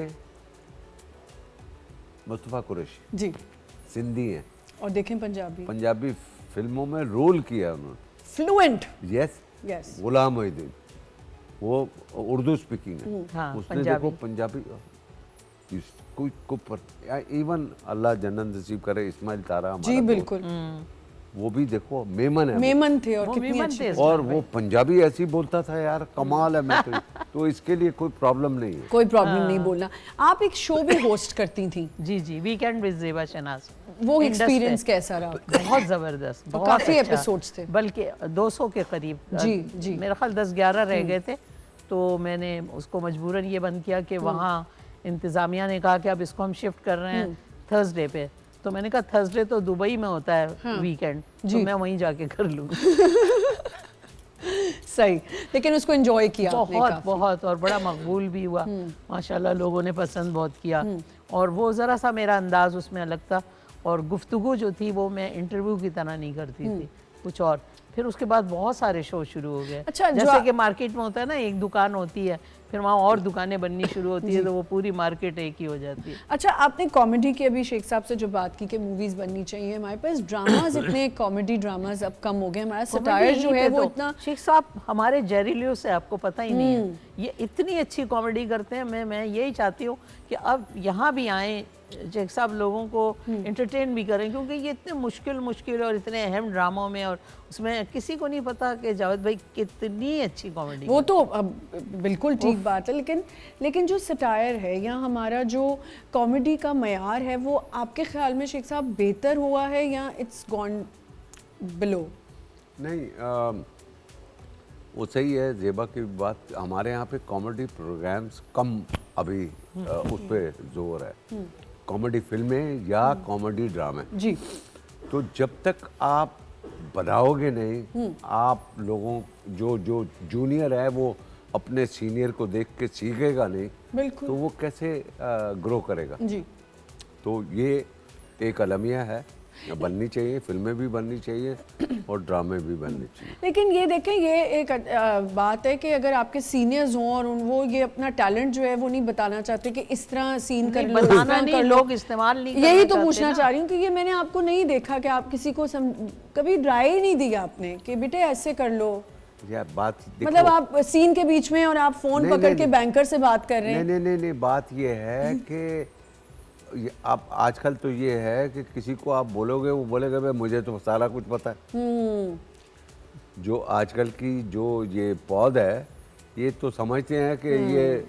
मुस्तफ़ा कुरैशी जी। सिंधी हैं, और देखें पंजाबी पंजाबी फिल्मों में रोल किया उन्होंने। Fluent. Yes, yes. Ghulam Mohiuddin, वो उर्दू स्पीकिंग है, हाँ, उसने पंजाबी। देखो पंजाबी कोई इवन अल्लाह जन्नत नसीब करे, इस्माइल तारा हमारा जी दोस्त, बिल्कुल। वो भी देखो मेमन है वो। मेमन थे और वो कितनी मेमन अच्छी। थे। और वो पंजाबी ऐसी बोलता था यार, कमाल है। मैं तो इसके लिए कोई प्रॉब्लम नहीं है। कोई प्रॉब्लम नहीं बोलना। आप एक शो भी होस्ट करती थी, जी जी, वीकेंड विद जेबा शहनाज। वो इंडस्ट्री- एक्सपीरियंस कैसा रहा? बहुत जबरदस्त, और बहुत काफी अच्छा। एपिसोड्स थे। बल्कि 200 के करीब। जी, जी। मेरा ख्याल 10-11 रह गए थे, तो मैंने उसको मजबूरन ये बंद किया कि वहाँ इंतज़ामिया ने कहा कि अब इसको हम शिफ्ट कर रहे हैं थर्सडे पे। तो मैंने कहा थर्सडे तो दुबई में होता है वीकेंड, तो मैं वहीं जाके कर लूँगी। सही, लेकिन उसको एंजॉय किया आपने बहुत काफी। बहुत, और बड़ा मकबूल भी हुआ माशाल्लाह, लोगों ने पसंद बहुत किया। और वो ज़रा सा मेरा अंदाज़ उसमें अलग था, और गुफ्तगू जो थी वो मैं इंटरव्यू की तरह नहीं करती थी, कुछ और। फिर उसके बाद बहुत सारे शो शुरू हो गए। अच्छा, जैसे कि मार्केट में होता है ना, एक दुकान होती है, फिर वहाँ और दुकानें बननी शुरू होती है, तो वो पूरी मार्केट एक ही हो जाती है। अच्छा, आपने कॉमेडी की अभी शेख साहब से जो बात की कि मूवीज बननी चाहिए, हमारे पास ड्रामाज इतने कॉमेडी ड्रामाज अब कम हो गए, हमारा सटायर जो है वो इतना। शेख साहब हमारे जेरी लियो से आपको पता ही नहीं है, ये इतनी अच्छी कॉमेडी करते हैं। मैं यही चाहती हूँ कि अब यहाँ भी आए शेख साहब, लोगों को एंटरटेन भी करें, क्योंकि ये इतने मुश्किल और इतने अहम ड्रामों में, और उसमें किसी को नहीं पता कि जावेद भाई कितनी अच्छी कॉमेडी। वो तो अब बिल्कुल ठीक बात है, लेकिन जो सटायर है या हमारा जो कॉमेडी का मयार है, वो आपके ख्याल में शेख साहब बेहतर हुआ है या इट्स गॉन बिलो? नहीं, वो सही है जेबा की बात। हमारे यहाँ पे कॉमेडी प्रोग्राम्स कम अभी उस पे जोर है, कॉमेडी फिल्में या कॉमेडी ड्रामे। जी। तो जब तक आप बनाओगे नहीं, आप लोगों जो जूनियर है वो अपने सीनियर को देख के सीखेगा नहीं, बिल्कुल। तो वो कैसे ग्रो करेगा? जी। तो ये एक अलमिया है, बननी चाहिए, फिल्में भी बननी चाहिए और ड्रामे भी बनने चाहिए। लेकिन ये देखें, ये एक बात है कि अगर आपके सीनियर्स हों और वो ये अपना टैलेंट जो है वो नहीं बताना चाहते कि इस तरह सीन कर लो, इस बताना तरह नहीं, कर लो, लोग इस्तेमाल नहीं यही करना तो चाहते पूछना ना। चाह रही हूँ कि ये मैंने आपको नहीं देखा कि आप किसी को कभी ड्राई ही नहीं दिया आपने कि बेटे ऐसे कर लो। या बात देखो, मतलब आप सीन के बीच में और आप फोन नहीं, पकड़ नहीं, के नहीं। बैंकर से बात कर रहे हैं। नहीं, बात ये है कि आप आजकल तो ये है कि किसी को आप बोलोगे वो बोलेगा भाई मुझे तो सारा कुछ पता है। जो आजकल की जो ये पौध है ये तो समझते हैं कि ये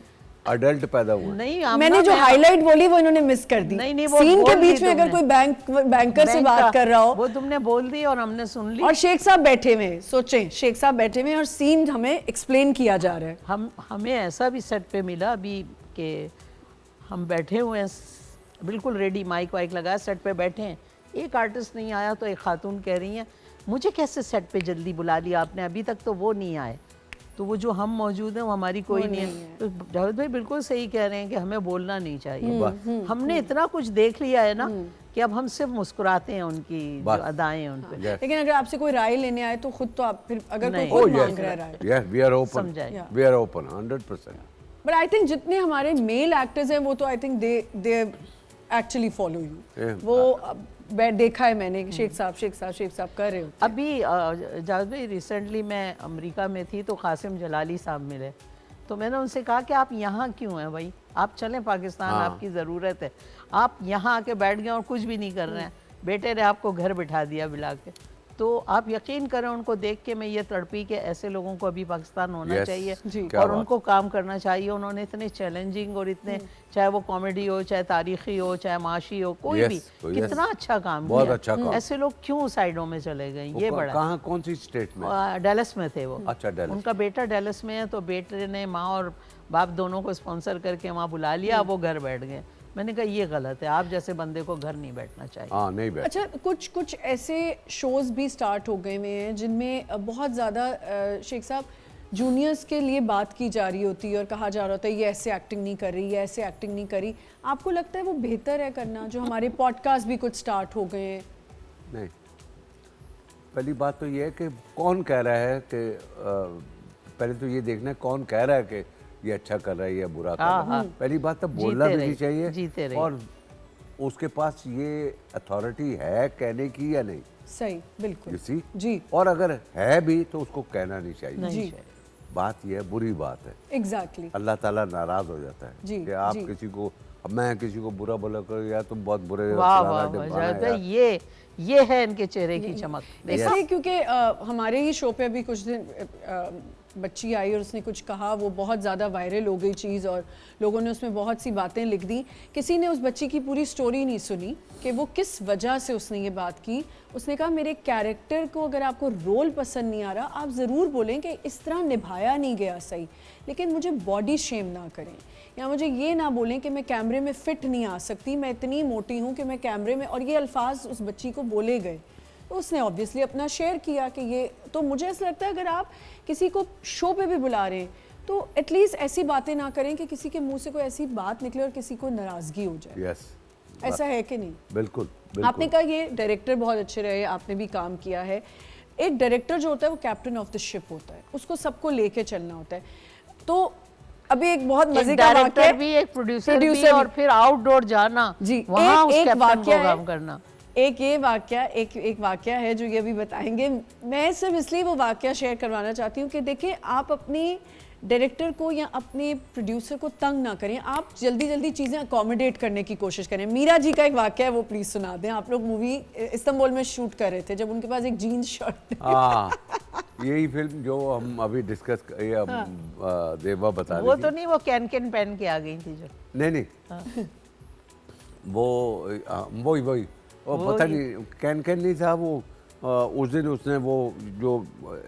अडल्ट पैदा हुए। नहीं आमना, मैंने जो हाईलाइट बोली वो इन्होंने मिस कर दी। नहीं, वो सीन के बोल दी बीच में अगर तुमने। कोई बैंकर से बात कर रहा हो वो तुमने बोल दी और हमने सुन ली। और शेख साहब बैठे हुए हैं, सोचें शेख साहब बैठे हुए हैं और सीन हमें एक्सप्लेन किया जा रहा है। हमें ऐसा भी सेट पे मिला अभी कि हम बैठे हुए हैं बिल्कुल रेडी, माइक वाइक लगा सेट पे बैठे हैं, एक आर्टिस्ट नहीं आया तो एक खातून कह रही हैं मुझे कैसे सेट पे जल्दी बुला लिया आपने, अभी तक तो वो नहीं आए। तो वो जो हम मौजूद हैं वो हमारी कोई नहीं है। तो जावेद भाई बिल्कुल सही कह रहे हैं कि हमें बोलना नहीं चाहिए। हमने इतना कुछ देख लिया है ना कि अब हम सिर्फ मुस्कुराते हैं उनकी जो अदाएं हैं उन पे। लेकिन अगर आपसे कोई राय लेने आए तो खुद तो आप फिर अगर कोई नहीं। खुद Oh, मांग रहा है राय, yes, we are open. समझाइए। We are open, 100%. But I think जितने हमारे मेल एक्टर्स हैं वो तो आई think they actually follow you. Yeah. वो देखा है मैंने शेख साहब कर रहे होते हैं। अभी जावेद भाई रिसेंटली मैं अमेरिका में थी तो कासिम जलाली साहब मिले, तो मैंने उनसे कहा कि आप यहाँ क्यों हैं भाई, आप चलें पाकिस्तान, आपकी ज़रूरत है। आप यहाँ आके बैठ गए और कुछ भी नहीं कर रहे हैं, बेटे ने आपको घर बिठा दिया बुला के। तो आप यकीन करें उनको देख के मैं ये तड़पी कि ऐसे लोगों को अभी पाकिस्तान होना Yes, चाहिए जी। और उनको काम करना चाहिए। उन्होंने इतने चैलेंजिंग और इतने, चाहे वो कॉमेडी हो, चाहे तारीखी हो, चाहे माशी हो, कोई Yes, भी yes. कितना अच्छा काम बहुत किया। अच्छा काम। ऐसे लोग क्यों साइडों में चले गए, ये बड़ा कहाँ कौन सी स्टेट में? डेलस में थे वो। अच्छा, डेलस। उनका बेटा डेलस में है, तो बेटे ने माँ और बाप दोनों को स्पॉन्सर करके वहाँ बुला लिया, वो घर बैठ गए। मैंने कहा ये गलत है, आप जैसे बंदे को घर नहीं बैठना चाहिए। हाँ नहीं बैठ। अच्छा, कुछ ऐसे शोज भी स्टार्ट हो गए हुए हैं जिनमें बहुत ज़्यादा शेख साहब जूनियर्स के लिए बात की जा रही होती है और कहा जा रहा होता है ये ऐसे एक्टिंग नहीं कर रही, ये ऐसे एक्टिंग नहीं करी। आपको लगता है वो बेहतर है करना? जो हमारे पॉडकास्ट भी कुछ स्टार्ट हो गए हैं। नहीं, पहली बात तो ये है कि कौन कह रहा है कि पहले तो ये देखना है कौन कह रहा है कि ये अच्छा कर रहा है या बुरा कर रहा है। पहली बात तो बोलना भी नहीं जीते चाहिए रहिए। और उसके पास ये अथॉरिटी है कहने की या नहीं, सही, बिल्कुल you see? जी, और अगर है भी तो उसको कहना नहीं चाहिए। जी, बात यह है, बुरी बात है, एग्जैक्टली। अल्लाह ताला नाराज हो जाता है जी, कि आप जी। किसी को, अब मैं किसी को बुरा बोला कर यार तुम बहुत बुरे हो, वाह फलाना वाह ढिमकाना वाह, यार। जावेद भाई ये है इनके चेहरे की चमक। इसलिए क्योंकि हमारे ही शो पे अभी कुछ दिन बच्ची आई और उसने कुछ कहा, वो बहुत ज़्यादा वायरल हो गई चीज़ और लोगों ने उसमें बहुत सी बातें लिख दी। किसी ने उस बच्ची की पूरी स्टोरी नहीं सुनी कि वो किस वजह से उसने ये बात की। उसने कहा मेरे कैरेक्टर को अगर आपको रोल पसंद नहीं आ रहा, आप ज़रूर बोलें कि इस तरह निभाया नहीं गया सही, लेकिन मुझे बॉडी शेम ना करें या मुझे ये ना बोलें कि मैं कैमरे में फ़िट नहीं आ सकती, मैं इतनी मोटी हूँ कि मैं कैमरे में, और ये अल्फाज उस बच्ची को बोले गए। तो उसने ऑब्वियसली अपना शेयर किया कि ये, तो मुझे ऐसा लगता है अगर आप किसी को शो पे भी बुला रहे हैं तो एटलीस्ट ऐसी बातें ना करें कि किसी के मुंह से कोई ऐसी बात निकले और किसी को नाराज़गी हो जाए। यस, ऐसा है कि नहीं? बिल्कुल आपने कहा ये डायरेक्टर बहुत अच्छे रहे, आपने भी काम किया है। एक डायरेक्टर जो होता है वो कैप्टन ऑफ द शिप होता है, उसको सबको लेके चलना होता है। तो अभी एक बहुत मजे का वाक़या डायरेक्टर भी, एक प्रोड्यूसर भी, और फिर आउटडोर जाना, जी, वहाँ उस एक कैप्टन वाक़या को है, काम करना। एक वाक़या है जो ये अभी बताएंगे। मैं सिर्फ इसलिए वो वाक़या शेयर करवाना चाहती हूँ कि देखिए आप अपनी डायरेक्टर को या अपने प्रोड्यूसर को तंग ना करें, आप जल्दी जल्दी चीज़ें अकोमोडेट करने की कोशिश करें। मीरा जी का एक वाक़या है, वो प्लीज़ सुना दें। आप लोग मूवी इस्तांबुल में शूट कर रहे थे जब उनके पास एक जीन्स शर्ट, यही फिल्म जो हम अभी डिस्कस देवा बता रही वो थी। तो नहीं, वो कैन पहन के आ गई थी जो। नहीं वो वही वो पता नहीं कैन नहीं था वो। उस दिन उसने वो जो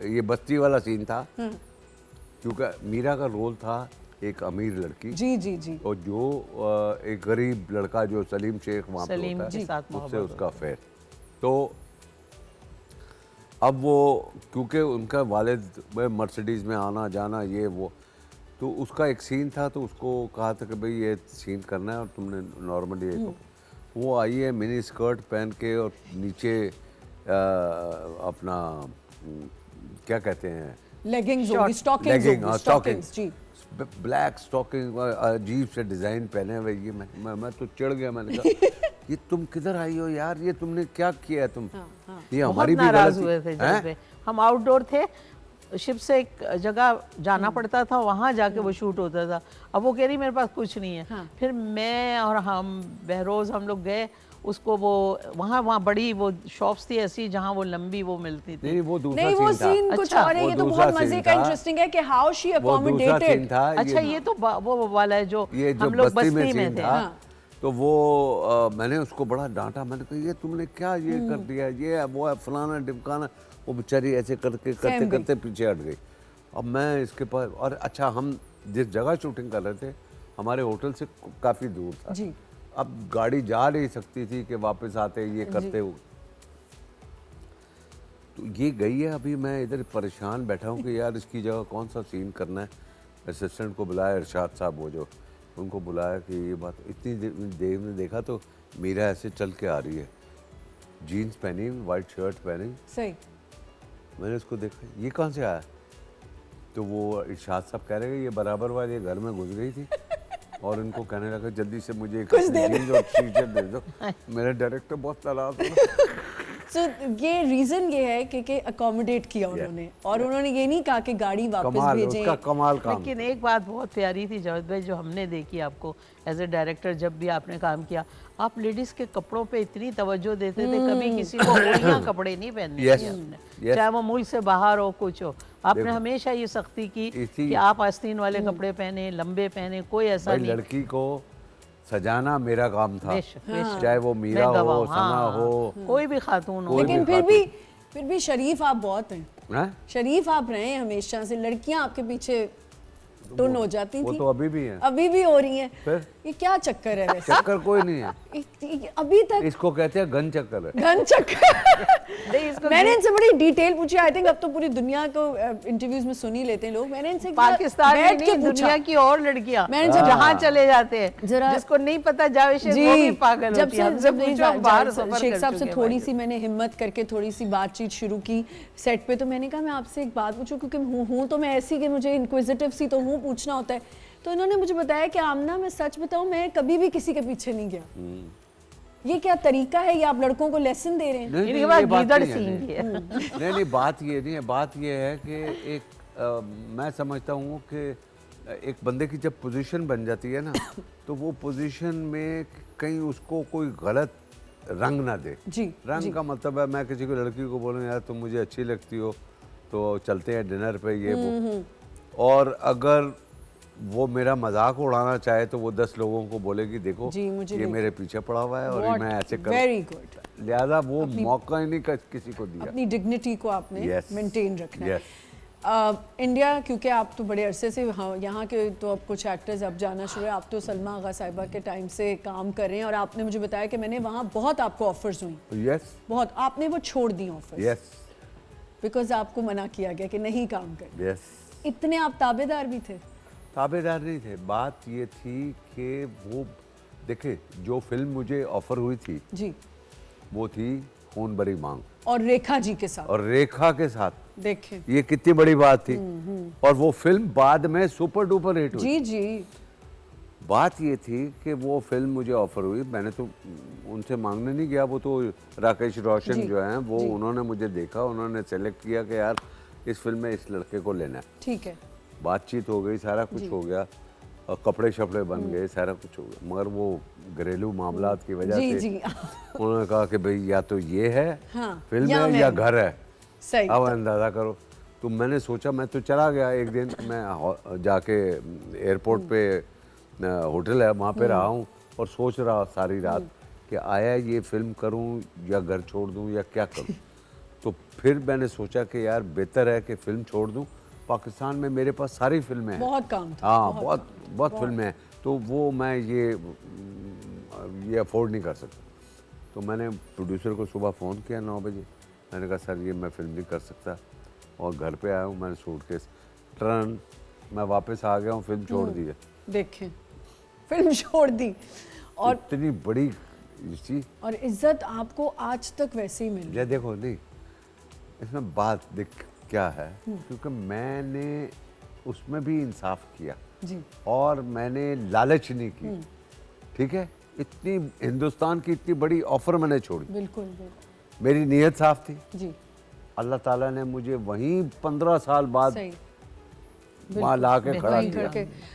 ये बस्ती वाला सीन था, क्योंकि मीरा का रोल था एक अमीर लड़की, जी जी जी, और जो एक गरीब लड़का जो सलीम शेख वहाँ पे सलीम होता के है, साथ उससे मोहब्बत उसका अफेयर। तो अब वो क्योंकि उनका वालिद मर्सिडीज़ में आना जाना ये वो, तो उसका एक सीन था, तो उसको कहा था कि भाई ये सीन करना है और तुमने नॉर्मली वो आई है मिनी स्कर्ट पहन के और नीचे अपना क्या कहते हैं, लेगिंग्स होगी, स्टॉकिंग्स जी, ब्लैक स्टॉकिंग, अजीब से डिज़ाइन पहने हुए। ये मैं तो चिढ़ गया। मैंने कहा ये तुम किधर आई हो यार, ये तुमने क्या किया है तुम? ये बहुत हमारी भी नाराज गलती हुए थे है। जब हम आउटडोर थे, शिप से एक जगह जाना पड़ता था, वहाँ जाके वो शूट होता था। अब वो कह रही मेरे पास कुछ नहीं है। हाँ। फिर मैं और हम बहरोज़ हम लोग गए उसको, वो वहाँ बड़ी वो शॉप्स थी ऐसी जहाँ वो लंबी वो मिलती थी। नहीं वो दूसरा नहीं वो सीन था। सीन कुछ अच्छा, और है, वो ये तो दूसरा बहुत मजे सीन का था। इंटरेस्टिंग है कि हाउ शी वो दूसरा सीन अकोमोडेटेड। था। अच्छा ये तो वो वाला है जो ये जो हम लोग बस्ती में बस्ती में सीन थे। था। हाँ। तो वो मैंने उसको बड़ा डांटा, मैंने कहा ये तुमने क्या ये कर दिया, ये है, वो है, फलाना ढिमकाना। वो बेचारी ऐसे करते सहम गई। करते पीछे हट गई। अब मैं इसके पास, और अच्छा हम जिस जगह शूटिंग कर रहे थे हमारे होटल से काफ़ी दूर था। जी। अब गाड़ी जा नहीं सकती थी कि वापस आते ये करते हुए। तो ये गई है, अभी मैं इधर परेशान बैठा हूँ कि यार इसकी जगह कौन सा सीन करना है। असिस्टेंट को बुलाया, इरशाद साहब वो जो, उनको बुलाया कि ये बात। इतनी देर में देखा तो मीरा ऐसे चल के आ रही है, जीन्स पहनी, वाइट शर्ट पहनी। सही। मैंने उसको देखा, ये कहाँ से आया? तो वो इरशाद साहब कह रहे हैं ये बराबर वाले घर में घुस गई थी और इनको कहने लगा जल्दी से मुझे एक जीन्स और टी शर्ट दे दो। मेरा डायरेक्टर बहुत नाराज हुआ। सो ये रीजन ये है कि अकोमोडेट किया उन्होंने, और उन्होंने ये नहीं कहा कि गाड़ी वापस कमाल, भेजें। उसका कमाल काम। लेकिन एक बात बहुत प्यारी थी जावेद भाई जो हमने देखी आपको एज ए डायरेक्टर, जब भी आपने काम किया आप लेडीज के कपड़ों पे इतनी तवज्जो देते थे, कभी किसी को ओढ़िया कपड़े नहीं पहनने Yes, दिए आपने, yes. चाहे वो मुल्क से बाहर हो कुछ हो। आपने देखो, हमेशा ये सख्ती की इसी- कि आप आस्तीन वाले कपड़े पहने, लंबे पहने, कोई ऐसा भाई नहीं। लड़की को सजाना मेरा काम था, बेशक, बेशक। चाहे वो मीरा मैं गवाह हो, हूँ, सना हाँ, हो। कोई भी खातून हो। कोई लेकिन भी फिर भी शरीफ आप बहुत हैं। हैं? शरीफ आप रहे हैं हमेशा से। लड़कियां आपके पीछे टुन हो जाती वो थी, तो अभी भी है। अभी भी हो रही हैं। फिर? ये क्या चक्कर है वैसे? चक्कर कोई नहीं है, अभी तक इसको कहते हैं घन चक्कर है। घन चक्कर। नहीं, इसको मैंने इनसे बड़ी डिटेल पूछी। आई थिंक अब तो पूरी दुनिया को इंटरव्यूज में सुन ही लेते हैं लोग। मैंने इनसे पाकिस्तान में बैठ के नहीं, पूछा। दुनिया की और लड़कियां मैंने जब- जहाँ चले जाते हैं, जरा- जिसको नहीं पता जावे शेख वो भी पागल जब होती है। से हमसे जब पूछो, हम बाहर जा- सफर शेख कर साहब से चुके हैं थोड़ी भाई। सी मैंने हिम्मत करके थोड़ी सी बातचीत शुरू की सेट पे, तो मैंने कहा मैं आपसे एक बात पूछूं, क्योंकि हूँ तो मैं ऐसी कि मुझे इंक्विजिटिव सी तो हूँ, पूछना होता है। तो इन्होंने मुझे बताया कि आमना मैं सच बताऊं मैं कभी भी किसी के पीछे नहीं गया। ये क्या तरीका है? ये आप लड़कों को लेसन दे रहे हैं? नहीं, इनके नहीं, बाद ये बात गीदड़ नहीं है, सीन नहीं। की है। नहीं बात ये नहीं है, बात ये है कि एक मैं समझता हूँ कि एक बंदे की जब पोजीशन बन जाती है ना तो वो पोजीशन में कहीं उसको कोई गलत रंग ना दे। जी, रंग जी। का मतलब है मैं किसी को लड़की को बोलूँ यार तुम मुझे अच्छी लगती हो तो चलते हैं डिनर पे ये वो, और अगर वो मेरा मजाक उड़ाना चाहे तो वो 10 लोगों को बोलेगी देखो जी, मुझे ये नहीं- मेरे पीछे पड़ा हुआ है और ये मैं ऐसे कर, वेरी गुड। लिहाजा वो मौका ही नहीं किसी को दिया। अपनी डिग्निटी को आपने Yes. मेंटेन रखना है। Yes. इंडिया, क्योंकि आप तो बड़े अरसे से यहाँ के तो अब कुछ एक्टर्स अब जाना शुरू है, आप तो सलमा आगा साहिबा के टाइम से काम कर रहे हैं, और आपने मुझे बताया कि मैंने वहाँ बहुत आपको ऑफर्स हुई, यस बहुत, आपने वो छोड़ दी ऑफर्स यस बिकॉज आपको मना किया गया कि नहीं काम कर। यस इतने आप ताबेदार भी थे? ताबेदार नहीं थे, बात ये थी कि वो देखे जो फिल्म मुझे ऑफर हुई थी जी, वो थी खून भरी मांग, और रेखा जी के साथ और रेखा के साथ। देखें। ये कितनी बड़ी बात थी, और वो फिल्म बाद में सुपर डुपर हिट हुई। जी जी। बात ये थी कि वो फिल्म मुझे ऑफर हुई, मैंने तो उनसे मांगने नहीं गया, वो तो राकेश रोशन जी, जो हैं वो जी। उन्होंने मुझे देखा, उन्होंने सेलेक्ट किया कि यार इस फिल्म में इस लड़के को लेना है। ठीक है। बातचीत हो गई, सारा कुछ हो गया, और कपड़े शपड़े बन गए, सारा कुछ हो गया, मगर वो घरेलू मामलात की वजह जी से जी। उन्होंने कहा कि भाई या तो ये है हाँ, फिल्म या है या मैं। घर है, सही। अब अंदाजा करो। तो मैंने सोचा, मैं तो चला गया एक दिन, मैं जाके एयरपोर्ट पे होटल है वहाँ पे रहा हूँ और सोच रहा सारी रात कि आया ये फिल्म करूँ या घर छोड़ दूँ या क्या करूँ। तो फिर मैंने सोचा कि यार बेहतर है कि फिल्म छोड़ दूँ, पाकिस्तान में मेरे पास सारी फिल्में हैं, बहुत काम था। हाँ बहुत फिल्में हैं, तो वो मैं ये अफोर्ड नहीं कर सकता। तो मैंने प्रोड्यूसर को सुबह फ़ोन किया 9 बजे, मैंने कहा सर ये मैं फिल्म नहीं कर सकता, और घर पे आया हूँ, मैंने सूटकेस टर्न मैं वापस आ गया हूँ, फिल्म छोड़ दी है। देखें, फिल्म छोड़ दी, और इतनी बड़ी चीज़, और इज्जत आपको आज तक वैसे ही मिल रही है। ये देखो नहीं इसमें बात देख क्या है, क्योंकि मैंने उसमें भी इंसाफ किया जी। और मैंने लालच नहीं की, ठीक है। इतनी हिंदुस्तान की इतनी बड़ी ऑफर मैंने छोड़ी, बिल्कुल बिल्कुल। मेरी नीयत साफ थी, जी। अल्लाह ताला ने मुझे वहीं 15 साल बाद सही वहाँ ला के खड़ा वहीं किया। करके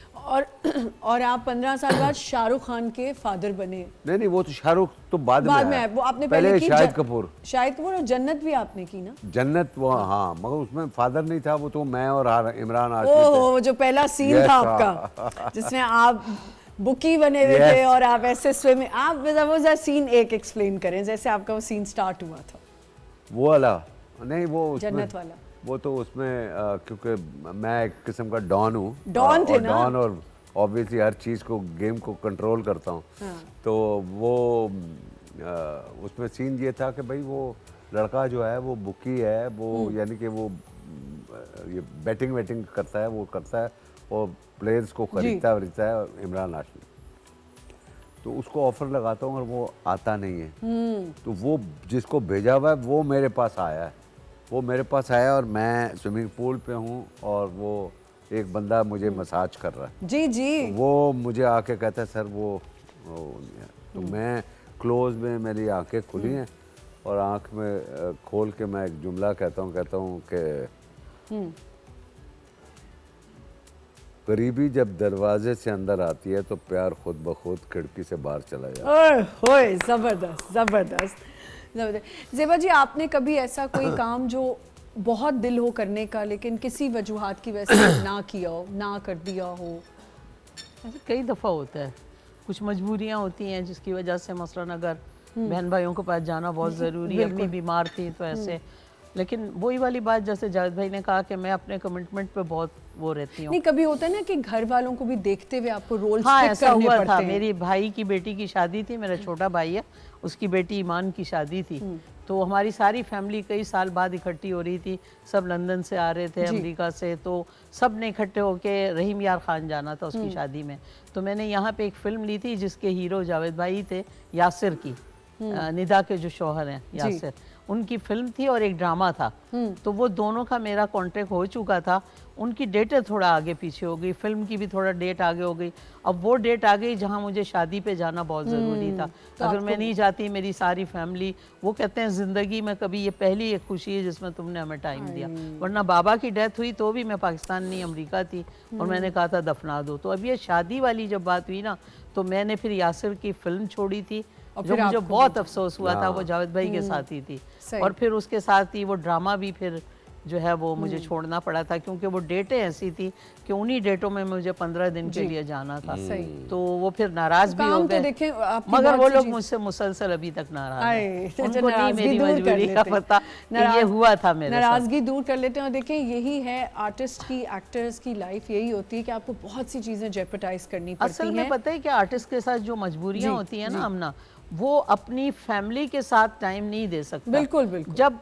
और आप 15 साल बाद शाहरुख खान के फादर बने। नहीं वो तो शाहरुख तो बाद बाद में में आया, आया। वो आपने पहले की शाहिद कपूर। शाहिद कपूर और जन्नत भी आपने की ना। जन्नत वो हाँ, मगर उसमें फादर नहीं था, वो तो मैं और इमरान हाशमी थे। ओह, जो पहला सीन Yes, था हाँ। आपका जिसमें आप बुकी बने हुए थे Yes. और आप ऐसे स्विमिंग, आप वो जरा सीन एक एक्सप्लेन करें जैसे आपका वो सीन स्टार्ट हुआ था। वो वाला नहीं, वो उसमें जन्नत वाला। वो तो उसमें क्योंकि मैं एक किस्म का डॉन हूँ। डॉन थे ना? डॉन और ऑब्वियसली हर चीज़ को, गेम को कंट्रोल करता हूँ। हाँ। तो वो उसमें सीन ये था कि भाई वो लड़का जो है वो बुकी है, वो यानी कि वो ये बैटिंग वेटिंग करता है, वो करता है और प्लेयर्स को खरीदता है इमरान हाशमी। तो उसको ऑफर लगाता हूँ और वो आता नहीं है। तो वो जिसको भेजा हुआ है वो मेरे पास आया है, वो मेरे पास आया और मैं स्विमिंग पूल पे हूँ और वो एक बंदा मुझे मसाज कर रहा है। जी जी। तो वो मुझे आके कहता है सर वो तो मैं क्लोज में मेरी आंखें खुली हैं और आंख में खोल के मैं एक जुमला कहता हूँ कि करीबी जब दरवाजे से अंदर आती है तो प्यार खुद ब खुद खिड़की से बाहर चला जाता है। ओए होए, जबरदस्त जबरदस्त जबरदस्त। ज़ेबा जी, आपने कभी ऐसा कोई काम जो बहुत दिल हो करने का लेकिन किसी वजूहात की वजह से ना किया हो, ना कर दिया हो? ऐसे कई दफ़ा होता है, कुछ मजबूरियाँ होती हैं जिसकी वजह से, मसलन अगर बहन भाइयों के पास जाना बहुत ज़रूरी है, अम्मी बीमार थी तो ऐसे। लेकिन वही वाली बात जैसे जावेद भाई ने कहा कि मैं अपने कमिटमेंट पे बहुत वो रहती हूँ। नहीं, कभी होता है ना कि घर वालों को भी देखते हुए आपको रोल हाँ, स्टिक ऐसा करने हुआ पड़ते था। हैं। मेरी भाई की बेटी की शादी थी, मेरा छोटा भाई है, उसकी बेटी ईमान की शादी थी। तो हमारी सारी फैमिली कई साल बाद इकट्ठी हो रही थी, सब लंदन से आ रहे थे, अमेरिका से, तो सब ने इकट्ठे होके रहीम यार खान जाना था उसकी शादी में। तो मैंने यहाँ पे एक फिल्म ली थी जिसके हीरो जावेद भाई थे, यासिर की, निदा के जो शौहर हैं यासिर, उनकी फिल्म थी और एक ड्रामा था। तो वो दोनों का मेरा कॉन्ट्रैक्ट हो चुका था। उनकी डेटें थोड़ा आगे पीछे हो गई, फिल्म की भी थोड़ा डेट आगे हो गई। अब वो डेट आ गई जहाँ मुझे शादी पे जाना बहुत ज़रूरी था। तो अगर मैं नहीं जाती, मेरी सारी फैमिली, वो कहते हैं ज़िंदगी में कभी ये पहली एक खुशी है जिसमें तुमने हमें टाइम दिया, वरना बाबा की डेथ हुई तो भी मैं पाकिस्तान नहीं अमेरिका थी और मैंने कहा था दफना दो। तो अब ये शादी वाली जब बात हुई ना, तो मैंने फिर यासिर की फिल्म छोड़ी थी, जो मुझे बहुत अफसोस हुआ था। वो जावेद भाई के साथ ही थी और फिर उसके साथ ही वो ड्रामा भी फिर जो है वो मुझे छोड़ना पड़ा था, क्योंकि वो डेटें ऐसी थी कि उन्हीं डेटों में मुझे 15 दिन के लिए जाना था। तो वो फिर नाराज भी हो काम तो गए, देखें, आपकी मगर बात वो से लोग जी- मुझसे मुसलसल अभी तक नाराज आए, हैं। तो उनको नहीं नाराजगी मेरी दूर कर मजबूरी का लेते हैं। पता कि ये हुआ था मेरे साथ। नाराजगी दूर कर लेते हैं। और देखें, यही है आर्टिस्ट की, एक्टर्स की लाइफ यही होती है कि आपको बहुत सी चीज़ें जेपटाइज करनी पड़ती असल हैं। में पता है कि आर्टिस्ट के साथ जो मजबूरियां होती हैं ना अमना, वो अपनी फैमिली के साथ टाइम नहीं दे सकता। बिल्कुल बिल्कुल। जब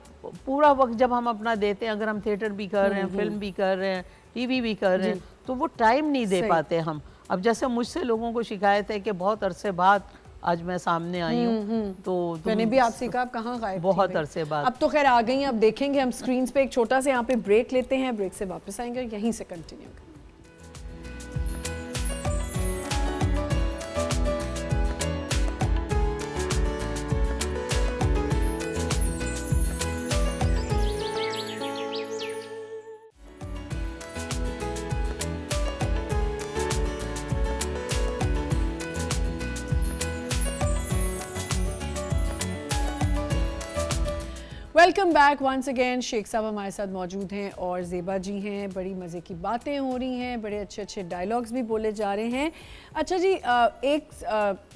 पूरा वक्त जब हम अपना देते हैं, अगर हम थिएटर भी कर रहे हैं, फिल्म भी कर रहे हैं, टीवी भी कर रहे हैं, तो वो टाइम नहीं दे पाते हम। अब जैसे मुझसे लोगों को शिकायत है कि बहुत अरसे बाद आज मैं सामने आई हूँ, तो मैंने भी आपसे कहा, आप कहाँ गायब थी बहुत भाई? अरसे बाद। अब तो खैर आ गई हैं, अब देखेंगे हम स्क्रीन पे। एक छोटा सा यहाँ पे ब्रेक लेते हैं, ब्रेक से वापस आएंगे और यहीं से कंटिन्यू करेंगे। Welcome back once again. Sheikh साहब हमारे साथ मौजूद हैं और ज़ेबा जी हैं। बड़ी मज़े की बातें हो रही हैं, बड़े अच्छे अच्छे डायलॉग्स भी बोले जा रहे हैं। अच्छा जी, एक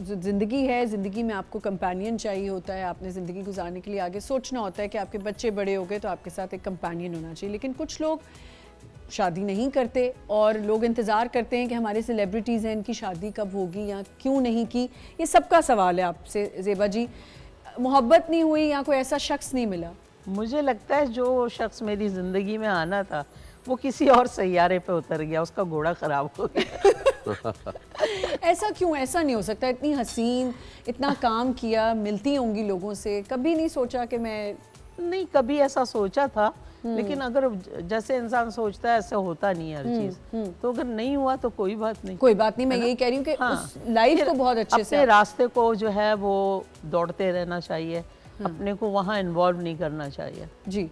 ज़िंदगी है, ज़िंदगी में आपको कंपेनियन चाहिए होता है। आपने ज़िंदगी गुजारने के लिए आगे सोचना होता है कि आपके बच्चे बड़े हो गए तो आपके साथ एक कंपेनियन होना चाहिए। लेकिन कुछ लोग शादी नहीं करते और लोग इंतज़ार करते हैं कि हमारे सेलिब्रिटीज़ हैं, इनकी शादी कब होगी या क्यों नहीं की। ये सबका सवाल है आपसे ज़ेबा जी। मोहब्बत नहीं हुई या कोई ऐसा शख्स नहीं मिला? मुझे लगता है जो शख्स मेरी ज़िंदगी में आना था वो किसी और सैयारे पे उतर गया, उसका घोड़ा ख़राब हो गया। ऐसा क्यों? ऐसा नहीं हो सकता। इतनी हसीन, इतना काम किया, मिलती होंगी लोगों से, कभी नहीं सोचा कि मैं... नहीं, कभी ऐसा सोचा था, लेकिन अगर जैसे इंसान सोचता है ऐसे होता नहीं है हर चीज़। तो अगर नहीं हुआ तो कोई बात नहीं। कोई बात नहीं, मैं यही कह रही हूँ कि उस लाइफ को बहुत अच्छे से अपने रास्ते को जो है वो दौड़ते रहना चाहिए, अपने को वहाँ इन्वॉल्व नहीं करना चाहिए। जी।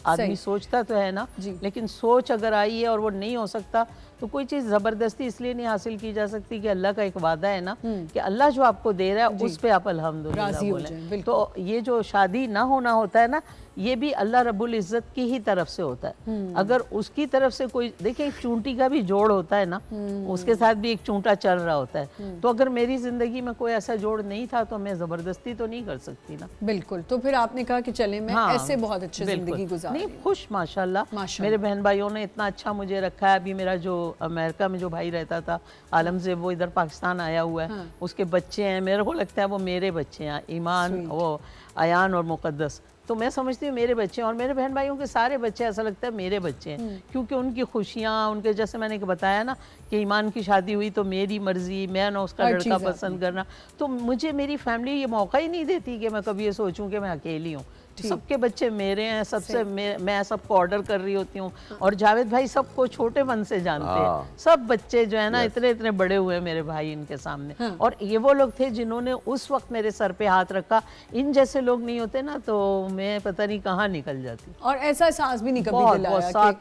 आदमी सही। सोचता तो है ना, जी। लेकिन सोच अगर आई है और वो नहीं हो सकता तो कोई चीज़ ज़बरदस्ती इसलिए नहीं हासिल की जा सकती कि अल्लाह का एक वादा है ना कि अल्लाह जो आपको दे रहा है जी। उस पे आप अल्हम्दुलिल्लाह राज़ी हो बोलें। जाएं, बिल्कुल। तो ये जो शादी ना होना होता है ना, ये भी अल्लाह रब्बुल इज़्ज़त की ही तरफ से होता है। अगर उसकी तरफ से कोई, देखिए एक चूंटी का भी जोड़ होता है ना, उसके साथ भी एक चूंटा चल रहा होता है। तो अगर मेरी ज़िंदगी में कोई ऐसा जोड़ नहीं था तो मैं ज़बरदस्ती तो नहीं कर सकती ना। बिल्कुल, तो फिर आपने कहा कि चले मैं हाँ, ऐसे बहुत अच्छी बिल्कुल। जिंदगी गुजार नहीं, रही हूँ। खुश माशाल्लाह। माशाल्लाह। मेरे बहन भाइयों ने इतना अच्छा मुझे रखा है। अभी मेरा जो अमेरिका में जो भाई रहता था आलम से, वो इधर पाकिस्तान आया हुआ है। हाँ। उसके बच्चे हैं, मेरे को लगता है वो मेरे बच्चे हैं, ईमान, Sweet. वो अयान और मुक़द्दस। तो मैं समझती हूँ मेरे बच्चे हैं, और मेरे बहन भाइयों के सारे बच्चे ऐसा लगता है मेरे बच्चे हैं, क्योंकि उनकी खुशियाँ, उनके जैसे मैंने बताया ना कि ईमान की शादी हुई तो मेरी मर्जी, मैं ना उसका हर लड़का चीज़ पसंद करना, तो मुझे मेरी फैमिली ये मौका ही नहीं देती कि मैं कभी ये सोचूं कि मैं अकेली हूँ। सबके बच्चे मेरे हैं, सबसे मैं सबको ऑर्डर कर रही होती हूँ, और जावेद भाई सबको छोटे मन से जानते हैं। सब बच्चे जो है ना इतने इतने बड़े हुए मेरे भाई इनके सामने। और ये वो लोग थे जिन्होंने उस वक्त मेरे सर पे हाथ रखा। इन जैसे लोग नहीं होते ना तो मैं पता नहीं कहाँ निकल जाती। और ऐसा एहसास भी नहीं कभी बहुत दिलाया साथ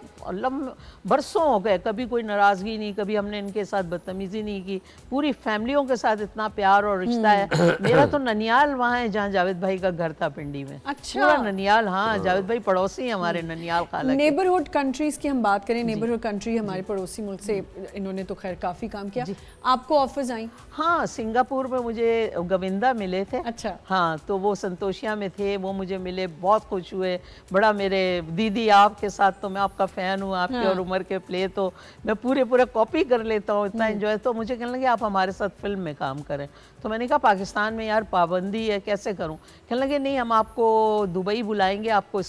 बरसों हो गए, कभी कोई नाराजगी नहीं, कभी हमने इनके साथ बदतमीजी नहीं की। पूरी फैमिलियों के साथ इतना प्यार और रिश्ता है। मेरा तो ननियाल वहाँ है जहाँ जावेद भाई का घर था, पिंडी में। अच्छा। पूरा ननियाल, हाँ, जावेद भाई पड़ोसी हैं हमारे ननियाल खाला के। नेबरहुड कंट्रीज की हम बात करें, नेबरहुड कंट्री हमारे पड़ोसी मुल्क से इन्होंने तो खैर काफी काम किया। आपको ऑफर्स आई? हाँ, सिंगापुर में मुझे गोविंदा मिले थे। अच्छा। हाँ, तो वो संतोषिया में थे, वो मुझे मिले, बहुत खुश हुए। बड़ा मेरे दीदी आपके साथ तो मैं आपका फ़ैन हूँ, आपके और उमर के प्ले तो मैं पूरे कॉपी कर लेता हूँ, इतना एंजॉय। तो मुझे कहने लगे आप हमारे साथ फिल्म में काम करें। तो मैंने कहा पाकिस्तान में यार पाबंदी है, कैसे करूँ? कहने लगे नहीं, हम आपको दुबई बुलाएंगे, आपको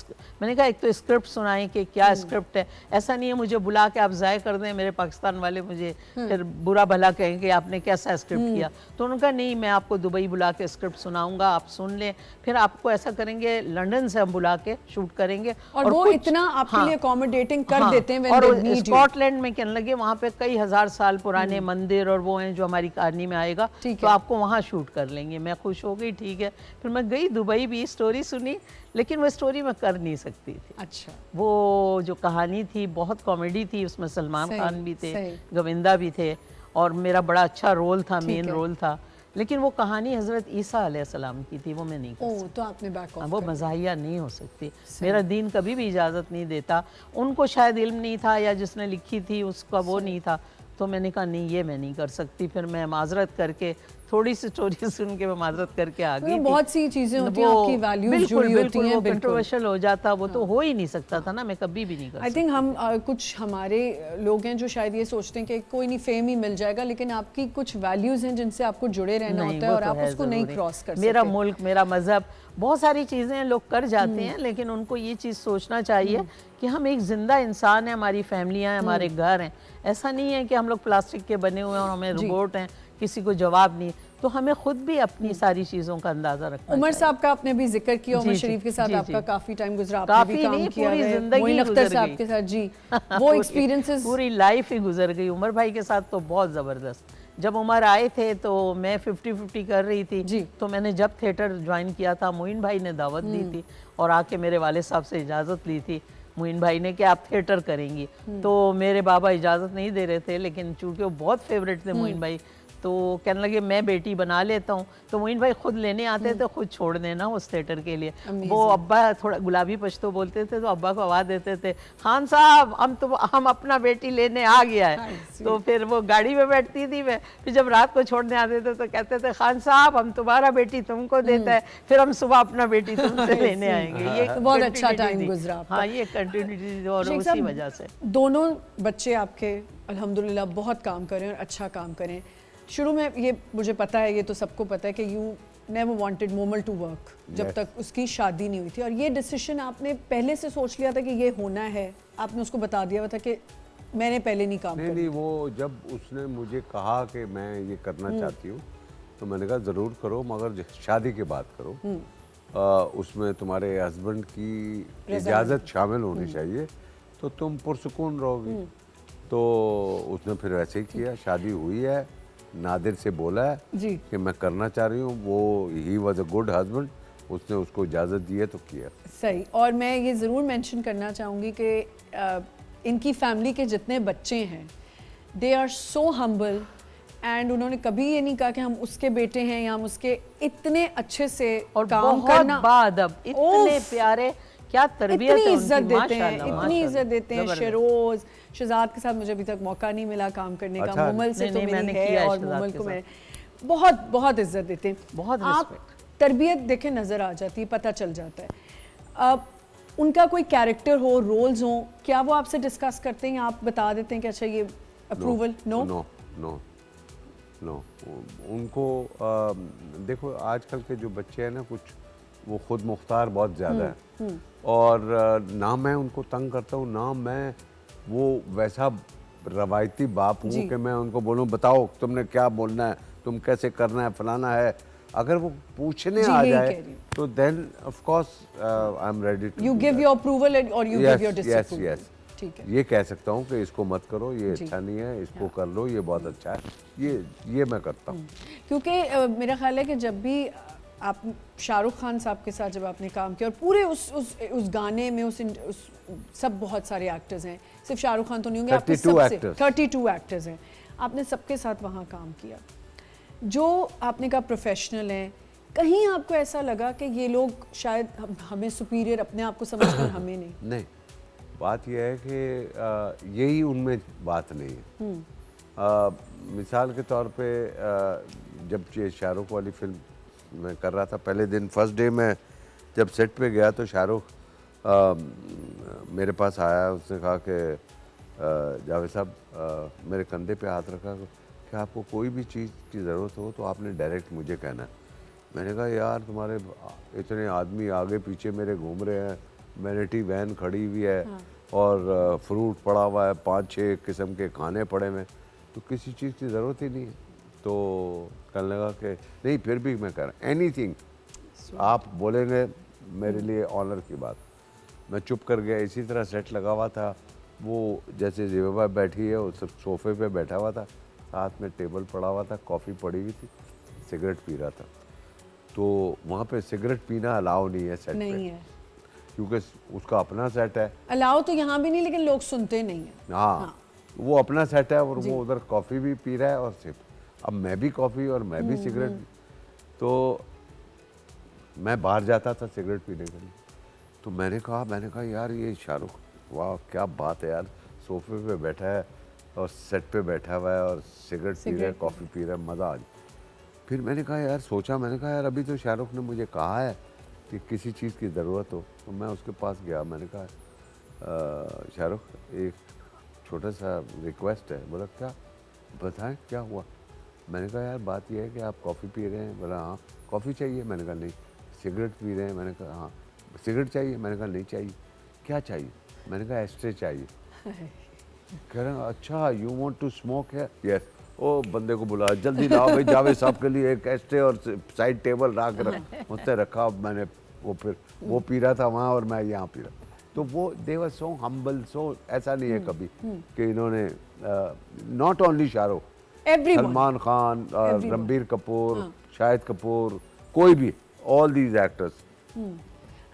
मैंने कहा एक तो स्क्रिप्ट सुनाएं कि क्या स्क्रिप्ट है। ऐसा नहीं है मुझे बुला के आप ज़ाय कर दें, मेरे पाकिस्तान वाले मुझे फिर बुरा भला कहेंगे आपने कैसा स्क्रिप्ट किया। तो उन्होंने कहा नहीं, मैं आपको दुबई बुला के स्क्रिप्ट सुनाऊंगा, आप सुन लें, फिर आपको ऐसा करेंगे लंदन से हम बुला के शूट करेंगे। और वो इतना आपके लिए अकोमोडेटिंग कर देते हैं। और स्कॉटलैंड में कहने लगे वहाँ पे कई हजार साल पुराने मंदिर और वो हैं जो हमारी कहानी में आएगा, तो आपको वहाँ शूट कर लेंगे। मैं खुश हो गई, ठीक है। फिर मैं गई दुबई भी, स्टोरी सुनी, लेकिन वो स्टोरी मैं कर नहीं सकती थी। अच्छा। वो जो कहानी थी बहुत कॉमेडी थी, उसमें सलमान खान भी थे, सही। गोविंदा भी थे, और मेरा बड़ा अच्छा रोल था, मेन रोल था। लेकिन वो कहानी हज़रत ईसा अलैहिस्सलाम की थी, वो मैं नहीं कर सकती। तो आपने बैक ऑफ वो मज़ाहिया नहीं हो सकती, मेरा दीन कभी भी इजाज़त नहीं देता। उनको शायद इल्म नहीं था, या जिसने लिखी थी उसका वो नहीं था, तो मैंने कहा नहीं, ये मैं नहीं कर सकती। फिर मैं माजरत करके, थोड़ी सी स्टोरी सुन के मैं माजरत करके आ गई। बहुत सी चीजें होती हैं, आपकी वैल्यूज जुड़ी होती हैं, वो कंट्रोवर्शियल हो जाता, वो तो हो ही नहीं सकता था ना, मैं कभी भी नहीं कर सकती। आई थिंक हम कुछ हमारे लोग हैं जो शायद ये सोचते हैं कि कोई नहीं, फेम ही मिल जाएगा, लेकिन आपकी कुछ वैल्यूज हैं जिनसे आपको जुड़े रहना होता है, और आप उसको नहीं क्रॉस कर सकते। मेरा मुल्क, मेरा मजहब, बहुत सारी चीज़ें लोग कर जाते हैं, लेकिन उनको ये चीज़ सोचना चाहिए कि हम एक जिंदा इंसान हैं, हमारी फैमिलियाँ हैं, हमारे घर हैं। ऐसा नहीं है कि हम लोग प्लास्टिक के बने हुए हैं और हमें रोबोट हैं, किसी को जवाब नहीं। तो हमें खुद भी अपनी सारी चीज़ों का अंदाज़ा रखना चाहिए। उमर साहब का आपने भी जिक्र किया, उमर शरीफ के साथ आपका काफ़ी टाइम गुजरा, आपने भी काम किया है। मोइन अख्तर साहब के साथ, जी, वो एक्सपीरियंसेस, पूरी लाइफ ही गुजर गई। उमर भाई के साथ तो बहुत ज़बरदस्त। जब उमर आए थे तो मैं 50-50 कर रही थी जी। तो मैंने जब थिएटर ज्वाइन किया था, मोइन भाई ने दावत दी थी और आके मेरे वाले साहब से इजाज़त ली थी मोइन भाई ने कि आप थिएटर करेंगी। तो मेरे बाबा इजाज़त नहीं दे रहे थे, लेकिन चूँकि वो बहुत फेवरेट थे मोइन भाई, तो कहने लगे मैं बेटी बना लेता हूँ। तो मोइन भाई खुद लेने आते थे, खुद छोड़ देना उस थिएटर के लिए। वो अब्बा थोड़ा गुलाबी पश्तो बोलते थे, तो अब्बा को आवाज़ देते थे, खान साहब हम अपना बेटी लेने आ गया है। तो फिर वो गाड़ी में बैठती थी मैं, फिर जब रात को छोड़ने आते थे तो कहते थे, खान साहब हम तुम्हारा बेटी तुमको देता है, फिर हम सुबह अपना बेटी तुमसे लेने आएंगे। ये बहुत अच्छा टाइम गुजरा। हाँ, ये कंटिन्यूटी और उसी वजह से। दोनों बच्चे आपके अल्हम्दुलिल्लाह बहुत काम करें और अच्छा काम करें। शुरू में ये मुझे पता है, ये तो सबको पता है कि you never wanted Momal to work, जब तक उसकी शादी नहीं हुई थी। और ये डिसीजन आपने पहले से सोच लिया था कि ये होना है, आपने उसको बता दिया हुआ था कि मैंने पहले नहीं काम नहीं, वो जब उसने मुझे कहा कि मैं ये करना चाहती हूँ, तो मैंने कहा ज़रूर करो, मगर शादी के बाद करो। उसमें तुम्हारे हस्बैंड की इजाज़त शामिल होनी चाहिए, तो तुम पुरसुकून रहोगी। तो उसने फिर वैसे ही किया, शादी हुई है। नादिर से बोला है कि मैं करना चाह रही हूँ। वो he was a good husband, उसने उसको इजाज़त दी है तो किया। सही। और मैं ये ज़रूर मेंशन करना चाहूँगी कि इनकी फैमिली के जितने बच्चे हैं they are so humble and उन्होंने कभी ये नहीं कहा कि हम उसके बेटे हैं या हम उसके, इतने अच्छे से और काम बहुत करना, बाअदब, इतने प्यारे, क्या तरबियत इतनी है इज्जत उनकी, देते हैं, माशाल्लाह, इतनी इज्जत देते हैं। जबरदस्त। शेरोज शहजाद के साथ मुझे अभी तक मौका नहीं मिला काम करने का, अच्छा। मोमल से नहीं, तो नहीं, मेरी मैंने है किया है और शहजाद मोमल के को साथ। मैं बहुत बहुत इज्जत देते हैं। बहुत आप रिस्पेक्ट। तरबियत देखें नज़र आ जाती है, पता चल जाता है। अब उनका कोई कैरेक्टर हो, रोल्स हो, क्या वो आपसे डिस्कस करते हैं या आप बता देते हैं कि अच्छा ये approval? No no no no. उनको देखो आजकल के जो बच्चे हैं ना, कुछ वो खुद मुख्तार बहुत ज़्यादा है, और ना मैं उनको तंग करता हूँ, ना मैं वो वैसा रवायती बाप हूँ जी। कि मैं उनको बोलूँ बताओ तुमने क्या बोलना है, तुम कैसे करना है, फलाना है। अगर वो पूछने जी, आ यही जाए कह रही हूँ। तो then of course I am ready to you give your approval और you give your disapproval. Yes. ठीक है। ये कह सकता हूँ कि इसको मत करो, ये जी। अच्छा नहीं है, इसको कर लो, ये बहुत अच्छा है, ये मैं करता हूँ। क्योंकि मेरा ख्याल है कि जब भी आप शाहरुख खान साहब के साथ जब आपने काम किया और पूरे उस गाने में उस सब बहुत सारे एक्टर्स हैं, सिर्फ शाहरुख खान तो नहीं होंगे, आपके 32 सबसे actors। 32 एक्टर्स हैं, आपने सबके साथ वहाँ काम किया, जो आपने कहा प्रोफेशनल हैं, कहीं आपको ऐसा लगा कि ये लोग शायद हमें सुपीरियर अपने आप को समझकर हमें नहीं? नहीं, बात यह है कि यही उनमें बात नहीं है। मिसाल के तौर पे जब ये शाहरुख वाली फिल्म मैं कर रहा था, पहले दिन फर्स्ट डे में जब सेट पे गया तो शाहरुख मेरे पास आया, उसने कहा कि जावेद साहब, मेरे कंधे पे हाथ रखा कि आपको कोई भी चीज़ की ज़रूरत हो तो आपने डायरेक्ट मुझे कहना है। मैंने कहा यार तुम्हारे इतने आदमी आगे पीछे मेरे घूम रहे हैं, वैनिटी वैन खड़ी हुई है, और फ्रूट पड़ा हुआ है, 5-6 किस्म के खाने पड़े हुए हैं, तो किसी चीज़ की ज़रूरत ही नहीं है। तो कहने लगा कि नहीं फिर भी मैं कर एनीथिंग आप बोलेंगे, मेरे लिए ऑनर की बात। मैं चुप कर गया। इसी तरह सेट लगा हुआ था, वो जैसे जेबा बैठी है उस सोफे पे बैठा हुआ था, साथ में टेबल पड़ा हुआ था, कॉफ़ी पड़ी हुई थी, सिगरेट पी रहा था। तो वहाँ पे सिगरेट पीना अलाउ नहीं है सेट नहीं पे, है। क्योंकि उसका अपना सेट है। अलाउ तो यहाँ भी नहीं, लेकिन लोग सुनते नहीं हैं। हाँ, वो अपना सेट है और वो उधर कॉफ़ी भी पी रहा है और सिर्फ अब मैं भी कॉफ़ी और मैं भी सिगरेट। तो मैं बाहर जाता था सिगरेट पीने के लिए, तो मैंने कहा यार ये शाहरुख, वाह क्या बात है यार, सोफे पे बैठा है और सेट पे बैठा हुआ है और सिगरेट पी रहा है, कॉफ़ी पी रहा है, मज़ा आ जाए। फिर मैंने कहा यार अभी तो शाहरुख ने मुझे कहा है कि किसी चीज़ की ज़रूरत हो, तो मैं उसके पास गया। मैंने कहा शाहरुख एक छोटा सा रिक्वेस्ट है। बोला क्या? बताएं क्या हुआ? मैंने कहा यार बात यह है कि आप कॉफ़ी पी रहे हैं। बोला हाँ। कॉफ़ी चाहिए? मैंने कहा नहीं। सिगरेट पी रहे हैं? मैंने कहा हाँ। सिगरेट चाहिए? मैंने कहा नहीं चाहिए। क्या चाहिए? मैंने कहा एस्ट्रे चाहिए। कह रहे हैं अच्छा यू वांट टू स्मोक है? यस। ओ बंदे को बुला, जल्दी लाओ भाई, जावेद साहब के लिए एक एस्ट्रे और साइड टेबल उसने रखा। मैंने वो पी रहा था वहाँ और मैं यहाँ पी रहा। तो वो दे वर सो हम्बल, सो ऐसा नहीं है कभी कि इन्होंने नॉट ओनली शाहरुख, सलमान खान, रणबीर कपूर, शाहिद कपूर, कोई भी, ऑल दीज एक्टर्स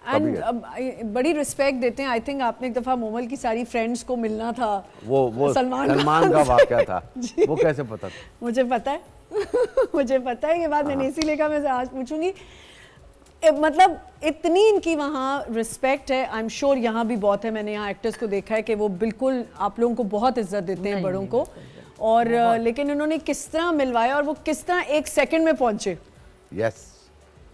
एंड बड़ी रिस्पेक्ट देते हैं। आई थिंक आपने एक दफ़ा मोमल की सारी फ्रेंड्स को मिलना था, वो सलमान का वाकया था। वो कैसे पता था? मुझे पता है मुझे पता है। ये बात मैंने इसीलिए कहा मैं आज पूछूंगी। मतलब इतनी इनकी वहाँ रिस्पेक्ट है। आई एम श्योर यहाँ भी बहुत है। मैंने यहाँ एक्टर्स को देखा है कि वो बिल्कुल आप लोगों को बहुत इज्जत देते हैं, बड़ों को। और लेकिन उन्होंने किस तरह मिलवाया और वो किस तरह एक सेकंड में पहुंचे। Yes,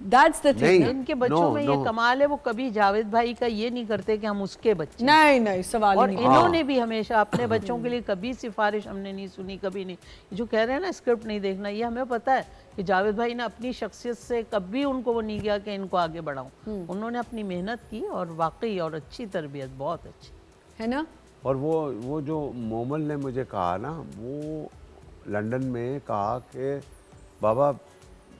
that's the thing. इनके बच्चों में ये कमाल है, वो कभी जावेद भाई का ये नहीं करते कि हम उसके बच्चे। नहीं सवाल ही और नहीं। इन्होंने भी हमेशा अपने बच्चों के लिए कभी सिफारिश हमने नहीं सुनी, कभी नहीं। जो कह रहे हैं ना स्क्रिप्ट नहीं देखना, ये हमें पता है कि जावेद भाई ने अपनी शख्सियत से कभी उनको वो नहीं किया कि इनको आगे बढ़ाऊं। उन्होंने अपनी मेहनत की और वाकई और अच्छी तरबियत, बहुत अच्छी है ना। और वो जो मोमल ने मुझे कहा ना, वो लंदन में कहा कि बाबा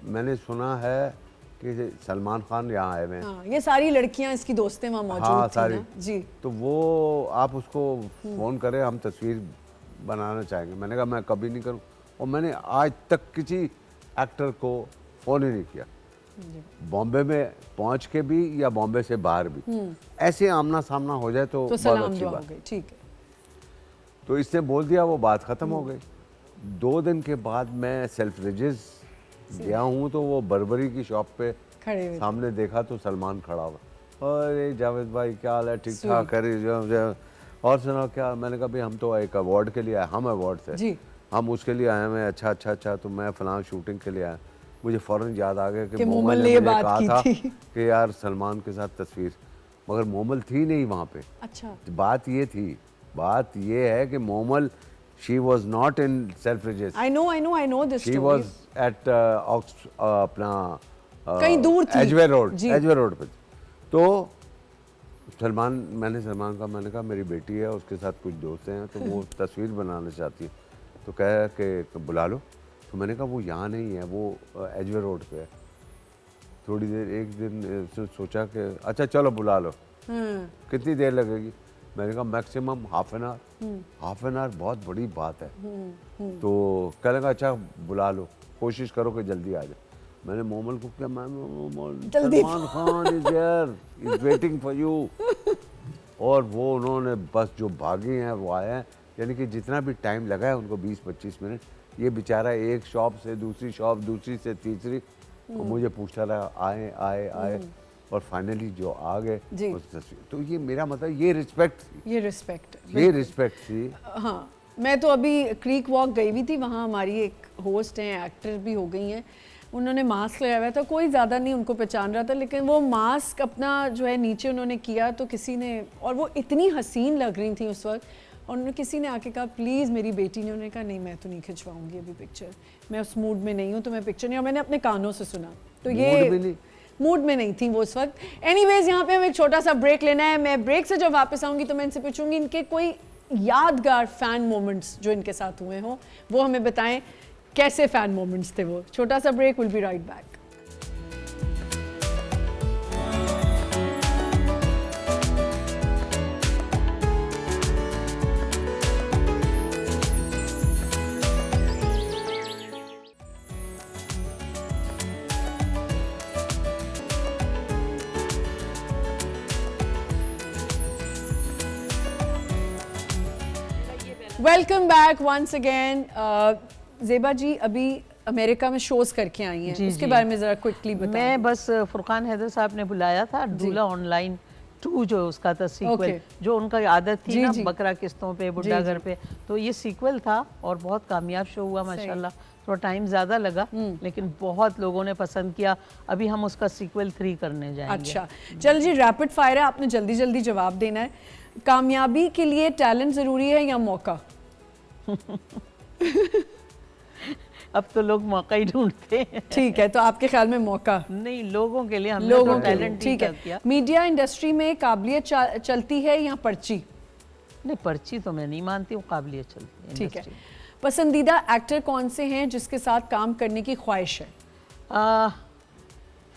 मैंने सुना है कि सलमान खान यहाँ आए हुए हैं। हाँ, ये सारी लड़कियां इसकी दोस्तें वहाँ मौजूद हाँ, थी सारी ना? जी। तो वो आप उसको फ़ोन करें, हम तस्वीर बनाना चाहेंगे। मैंने कहा मैं कभी नहीं करूँ, और मैंने आज तक किसी एक्टर को फ़ोन ही नहीं किया। बॉम्बे में पहुंच के भी या बॉम्बे से बाहर भी ऐसे आमना सामना हो जाए तो तो बहुत सलाम अच्छी दुआ बात। हो गई, ठीक है। तो इसने बोल दिया, वो बात ख़त्म हो गई। 2 दिन के बाद मैं सेल्फ्रिजेस गया हूँ तो वो बर्बरी की शॉप पे खड़े हुए। सामने देखा तो सलमान खड़ा हुआ। अरे जावेद भाई क्या हाल है, ठीक ठाक है, और सुनाओ क्या। मैंने कहा भाई हम तो एक अवार्ड के लिए आए, हम अवार्ड से जी। हम उसके लिए आए हैं। अच्छा अच्छा अच्छा, तो मैं फलां शूटिंग के लिए आया। मुझे फ़ौरन याद आ गया कि मोमल ने ये मुझे बात कहा की था थी। कि यार सलमान के साथ तस्वीर, मगर मोमल थी नहीं वहाँ पे। अच्छा, बात ये है कि Momal, she was not in Selfridges, I know this she story. Was at अपना कहीं दूर थी। एजवे रोड, जी। एजवे रोड पे। तो मैंने सलमान का, मैंने कहा मेरी बेटी है, उसके साथ कुछ दोस्त हैं तो वो तस्वीर बनाना चाहती है, तो कहा कि बुला लो। तो मैंने कहा वो यहाँ नहीं है, वो एजवे रोड पे है। थोड़ी देर, एक दिन सोचा कि अच्छा चलो बुला लो। कितनी देर लगेगी? मैंने कहा मैक्सिमम हाफ एन आवर बहुत बड़ी बात है। तो कहने लगा अच्छा बुला लो, कोशिश करो कि जल्दी आ जाए। मैंने मोमल को किया, जल्दी। Salman Khan is here, is waiting for you. और वो उन्होंने बस जो भागे हैं वो आए हैं, यानी कि जितना भी टाइम लगा है उनको 20-25 मिनट, ये बेचारा एक शॉप से दूसरी शॉप, दूसरी से तीसरी, और मुझे पूछता रहा आए आए आए, और फाइनली जो आ गए जी। उस तस्वीर। तो ये मेरा मतलब ये रिस्पेक्ट थी, ये रिस्पेक्ट। ये रिस्पेक्ट थी। हाँ, मैं तो अभी क्रीक वॉक गई हुई थी, वहाँ हमारी एक होस्ट हैं, एक्टर भी हो गई हैं, उन्होंने मास्क लगाया हुआ था, कोई ज़्यादा नहीं उनको पहचान रहा था, लेकिन वो मास्क अपना जो है नीचे उन्होंने किया तो किसी ने, और वो इतनी हसीन लग रही थी उस वक्त, और उन्होंने किसी ने आके कहा प्लीज़ मेरी बेटी ने, उन्होंने कहा नहीं मैं तो नहीं खिंचवाऊंगी अभी पिक्चर, मैं उस मूड में नहीं हूँ तो मैं पिक्चर नहीं, और मैंने अपने कानों से सुना। तो ये मूड में नहीं थी वो उस वक्त। एनीवेज, यहाँ पे हमें एक छोटा सा ब्रेक लेना है। मैं ब्रेक से जब वापस आऊँगी तो मैं इनसे पूछूंगी इनके कोई यादगार फैन मोमेंट्स जो इनके साथ हुए हों, वो हमें बताएं कैसे फैन मोमेंट्स थे वो। छोटा सा break, will be right back. Welcome back once again. Zeba ji अभी अमेरिका में शोज करके आई हैं, उसके बारे में ज़रा क्विकली बताएं। मैं बस फुरकान हैदर साहब ने बुलाया था, दूल्हा ऑनलाइन 2 जो उसका था सीक्वल, जो उनका आदत थी ना बकरा किस्तों पे, बुड्ढा घर पे, तो ये सीक्वल था और बहुत कामयाब शो हुआ माशाल्लाह। थोड़ा टाइम ज़्यादा लगा लेकिन बहुत लोगों ने पसंद किया। अभी हम उसका सीक्वल 3 करने जाएंगे। अच्छा, चल जी, रैपिड फायर है, आपने जल्दी जल्दी जवाब देना है। कामयाबी के लिए टैलेंट ज़रूरी है या मौका? अब तो लोग मौका ही ढूंढते हैं। ठीक है, तो आपके ख्याल में मौका नहीं, लोगों के लिए, हमने लोगों तो के लिए टैलेंट ठीक है। किया। मीडिया इंडस्ट्री में काबिलियत चलती है या पर्ची? नहीं, पर्ची तो मैं नहीं मानती हूँ, काबिलियत चलती है। ठीक है। पसंदीदा एक्टर कौन से हैं जिसके साथ काम करने की ख्वाहिश है?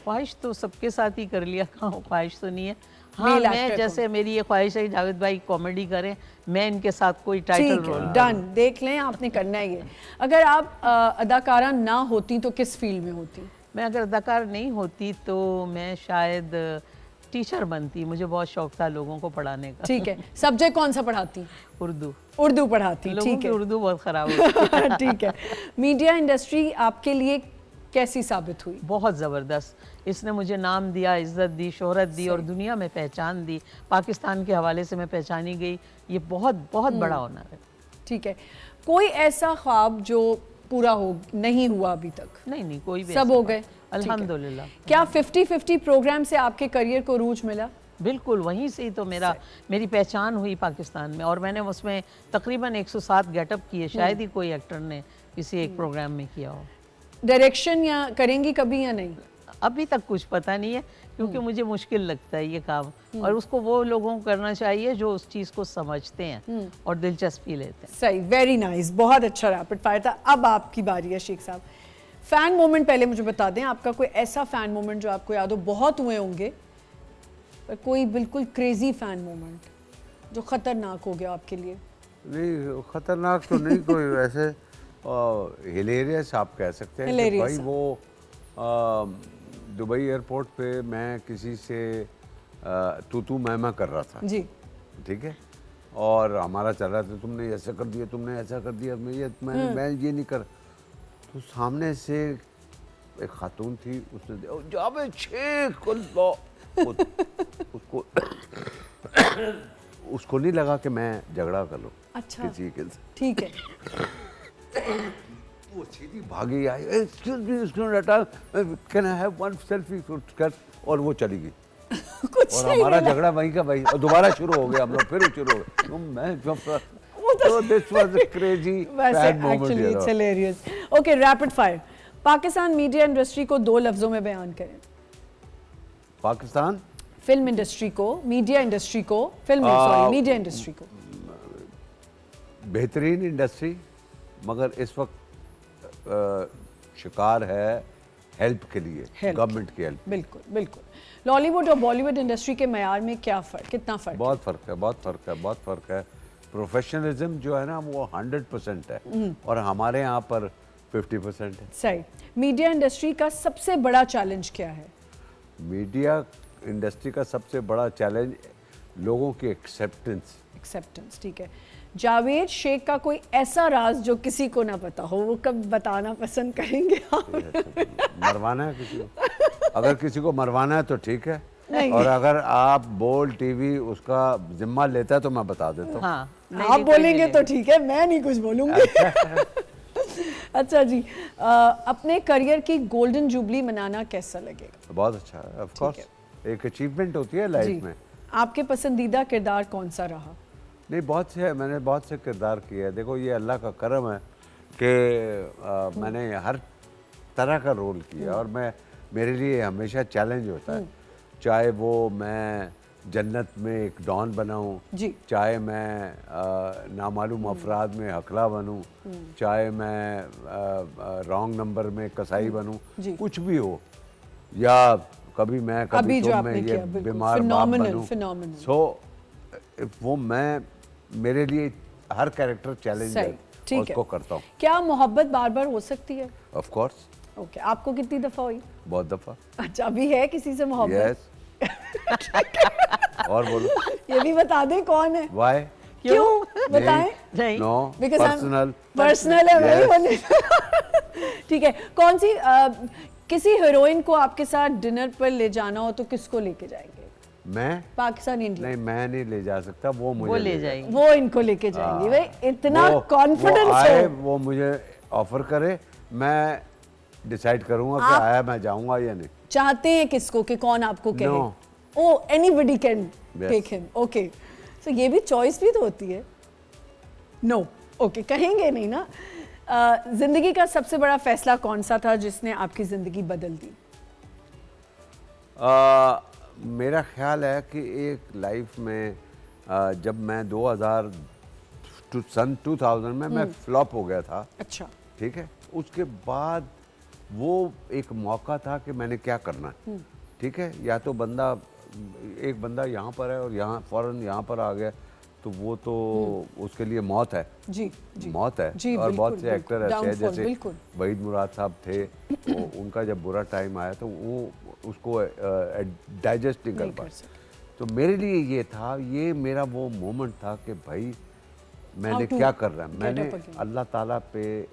ख्वाहिश तो सबके साथ ही कर लिया, ख्वाहिश तो नहीं है। हाँ, मैं जैसे मेरी ये ख्वाहिश है जावेद भाई कॉमेडी करें, मैं इनके साथ कोई टाइटल रोल। डन, देख लें, आपने करना ही है। अगर आप अदाकारा ना होती तो किस फील्ड में होती? मैं अगर अदाकार नहीं होती तो मैं शायद टीचर बनती, मुझे बहुत शौक था लोगों को पढ़ाने का। ठीक है। सब्जेक्ट कौन सा पढ़ाती? उर्दू। उर्दू पढ़ाती, ठीक है। उर्दू बहुत खराब होती है। ठीक है। मीडिया इंडस्ट्री आपके लिए कैसी साबित हुई? बहुत ज़बरदस्त। इसने मुझे नाम दिया, इज़्ज़त दी, शोहरत दी और दुनिया में पहचान दी। पाकिस्तान के हवाले से मैं पहचानी गई, ये बहुत बहुत बड़ा ऑनर है। ठीक है। कोई ऐसा ख्वाब जो पूरा हो नहीं हुआ अभी तक? नहीं, कोई भी, सब हो गए अल्हम्दुलिल्लाह। क्या 50-50 प्रोग्राम से आपके करियर को रूज मिला? बिल्कुल, वहीं से ही तो मेरी पहचान हुई पाकिस्तान में, और मैंने उसमें तकरीबन 107 गेटअप किए, शायद ही कोई एक्टर ने किसी एक प्रोग्राम में किया हो। डायरेक्शन या करेंगी कभी या नहीं? अभी तक कुछ पता नहीं है, क्योंकि मुझे मुश्किल लगता है ये काम, और उसको वो लोगों को करना चाहिए जो उस चीज़ को समझते हैं और दिलचस्पी लेते हैं। सही, वेरी नाइस, बहुत अच्छा रैपिड फायर था। अब आपकी बारी है शेख साहब। फैन मोमेंट पहले मुझे बता दें, आपका कोई ऐसा फैन मोमेंट जो आपको याद हो, बहुत हुए होंगे, पर कोई बिल्कुल क्रेजी फैन मोमेंट जो खतरनाक हो गया आपके लिए? नहीं, खतरनाक तो नहीं कोई वैसे, हिलेरियस आप कह सकते हैं कि भाई वो दुबई एयरपोर्ट पे मैं किसी से तू मैं कर रहा था, जी ठीक है, और हमारा चल रहा था, तुमने ऐसा कर दिया, तुमने ऐसा कर दिया, मैं ये नहीं कर। तो सामने से एक खातून थी, उसने जावेद शेख उसको उसको नहीं लगा कि मैं झगड़ा कर लूं अच्छा किसी के साथ। ठीक है वो सीधी भागी आई, excuse me, can I have one selfie, और वो चली गई। कुछ और नहीं हमारा मिला। झगड़ा वहीं का वहीं, और दोबारा शुरू हो गया, हम लोग फिर शुरू हो गए। तो मैं तो दिस वाज अ क्रेजी वैसे bad moment, actually you it's no. Hilarious. Okay, rapid fire. Pakistan media industry को 2 लफ्जों में बयान करें। पाकिस्तान फिल्म इंडस्ट्री को, मीडिया इंडस्ट्री को, सॉरी मीडिया इंडस्ट्री को। बेहतरीन इंडस्ट्री, मगर इस वक्त शिकार है हेल्प के लिए, Help। गवर्नमेंट की हेल्प। बिल्कुल बिल्कुल। लॉलीवुड और बॉलीवुड इंडस्ट्री के मयार में क्या फ़र्क, कितना फ़र्क? बहुत फ़र्क है, बहुत फ़र्क है, बहुत फ़र्क है। प्रोफेशनलिज्म जो है ना वो 100% है, और हमारे यहाँ पर 50% है। सही। मीडिया इंडस्ट्री का सबसे बड़ा चैलेंज क्या है? मीडिया इंडस्ट्री का सबसे बड़ा चैलेंज लोगों की एक्सेप्टेंस। एक्सेप्टेंस, ठीक है। जावेद शेख का कोई ऐसा राज जो किसी को ना पता हो, वो कब बताना पसंद करेंगे आप? मरवाना है किसी को? अगर किसी को मरवाना है तो ठीक है, नहीं। और अगर आप बोल टीवी उसका जिम्मा लेता है तो मैं बता देता हूँ। हाँ, नहीं, आप नहीं, कोई बोलेंगे नहीं तो ठीक है, मैं नहीं कुछ बोलूंगी। अच्छा जी, अपने करियर की गोल्डन जुबली मनाना कैसा लगेगा? बहुत अच्छा है, ऑफ कोर्स एक अचीवमेंट होती है जी। लाइफ में। आपके पसंदीदा किरदार कौन सा रहा? नहीं, बहुत से है, मैंने बहुत से किरदार किए हैं। देखो, ये अल्लाह का करम है कि मैंने हर तरह का रोल किया, और मेरे लिए हमेशा चैलेंज होता है, चाहे वो मैं जन्नत में एक डॉन बनाऊं, जी। चाहे मैं नामालूम अफराद में हकला बनूं, चाहे मैं रॉन्ग नंबर में कसाई बनूं, जी। कुछ भी हो, या कभी मैं अभी कभी जो तुम आपने में ये किया, बिल्कुल, बीमार बाप phenomenal, बनूं। phenomenal। सो वो मेरे लिए हर कैरेक्टर चैलेंज है, सही, और ठीक उसको है। करता हूँ। क्या मोहब्बत बार बार हो सकती है? ऑफ कोर्स, ओके, आपको कितनी दफा हुई? बहुत दफा। अच्छा, अभी है किसी से मोहब्बत? यस। और बोलो, ये भी बता दें कौन है? व्हाई? क्यों बताएं? नहीं। No, Because personal. पर्सनल है भाई, Yes। वरना- ठीक है। कौन सी किसी हीरोइन को आपके साथ डिनर पर ले जाना हो तो किसको लेके जाएंगे? मैं पाकिस्तान, इंडिया? नहीं, मैं नहीं ले जा सकता, वो मुझे वो ले जाएंगे। वो इनको लेके जाएंगे भाई, इतना वो कॉन्फिडेंस आए, हो। वो मुझे ऑफर करे, मैं डिसाइड करूंगा कि आप- आया मैं जाऊंगा या नहीं। चाहते हैं किसको, कि कौन आपको कहे? No। Oh, anybody can Yes। Take him. Okay, so ये भी चॉइस भी तो होती है। नो, ओके, कहेंगे नहीं ना। जिंदगी का सबसे बड़ा फैसला कौन सा था जिसने आपकी जिंदगी बदल दी? मेरा ख्याल है कि एक लाइफ में जब मैं 2000 में मैं फ्लॉप हो गया था, अच्छा। ठीक है, उसके बाद वो एक मौका था कि मैंने क्या करना है, ठीक है। या तो एक बंदा यहाँ पर है और यहाँ फौरन यहाँ पर आ गया, तो वो तो उसके लिए मौत है, जी जी मौत है। जी, और बहुत बिल्कुल, से एक्टर बिल्कुल, ऐसे हैं, downfall, जैसे बिल्कुल। वहीद मुराद साहब थे, उनका जब बुरा टाइम आया तो वो उसको डाइजेस्ट नहीं नहीं कर कर पाए। सके। तो मेरे लिए ये था, ये मेरा वो मोमेंट था कि भाई मैंने How to क्या कर रहा है। get मैंने up again। अल्लाह ताला पे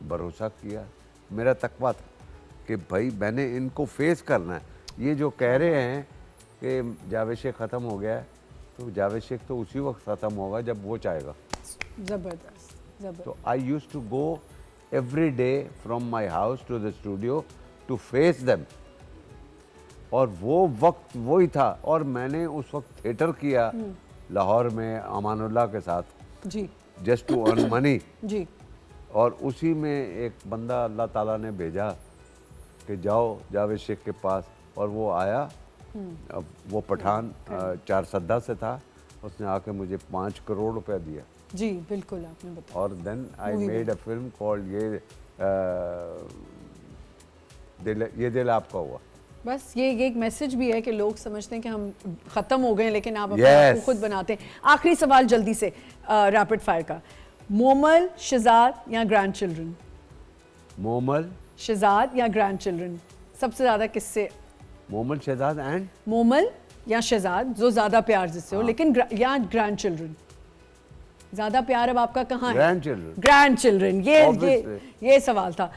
भरोसा किया, मेरा तकवा था कि भाई मैंने इनको फेस करना है। ये जो कह रहे हैं कि जावेद शेख ख़त्म हो गया है, तो जावेद शेख तो उसी वक्त ख़त्म होगा जब वो चाहेगा। जबरदस्त, जबरदस्त। तो I use to go every day from my house to the studio to face them, और वो वक्त वही था। और मैंने उस वक्त थिएटर किया लाहौर में अमानुल्लाह के साथ, जी जस्ट टू अर्न मनी। जी। और उसी में एक बंदा अल्लाह ताला ने भेजा कि जाओ जावेद शेख के पास, और वो आया। अब वो पठान चारसद्दा से था, उसने आके मुझे 5 करोड़ रुपया दिया, जी बिल्कुल, आपने बताया। और then I Movie made a film called Yeh Dil आपका हुआ। बस ये एक मैसेज भी है कि लोग समझते हैं कि हम ख़त्म हो गए हैं, लेकिन आप अपने Yes। आप को खुद बनाते हैं। आखिरी सवाल जल्दी से, रैपिड फायर का। मोमल, शहजाद या ग्रैंड चिल्ड्रन? मोमल, शहजाद या ग्रैंड चिल्ड्रन? सबसे ज्यादा किससे? मोहम्मद शहजाद एंड मोमल या शहजाद, जो ज्यादा प्यार जिससे हो, लेकिन या ग्रैंड चिल्ड्रन? ज्यादा प्यार अब आपका कहाँ है? Grand children. Grand children, Obviously. ये सवाल था।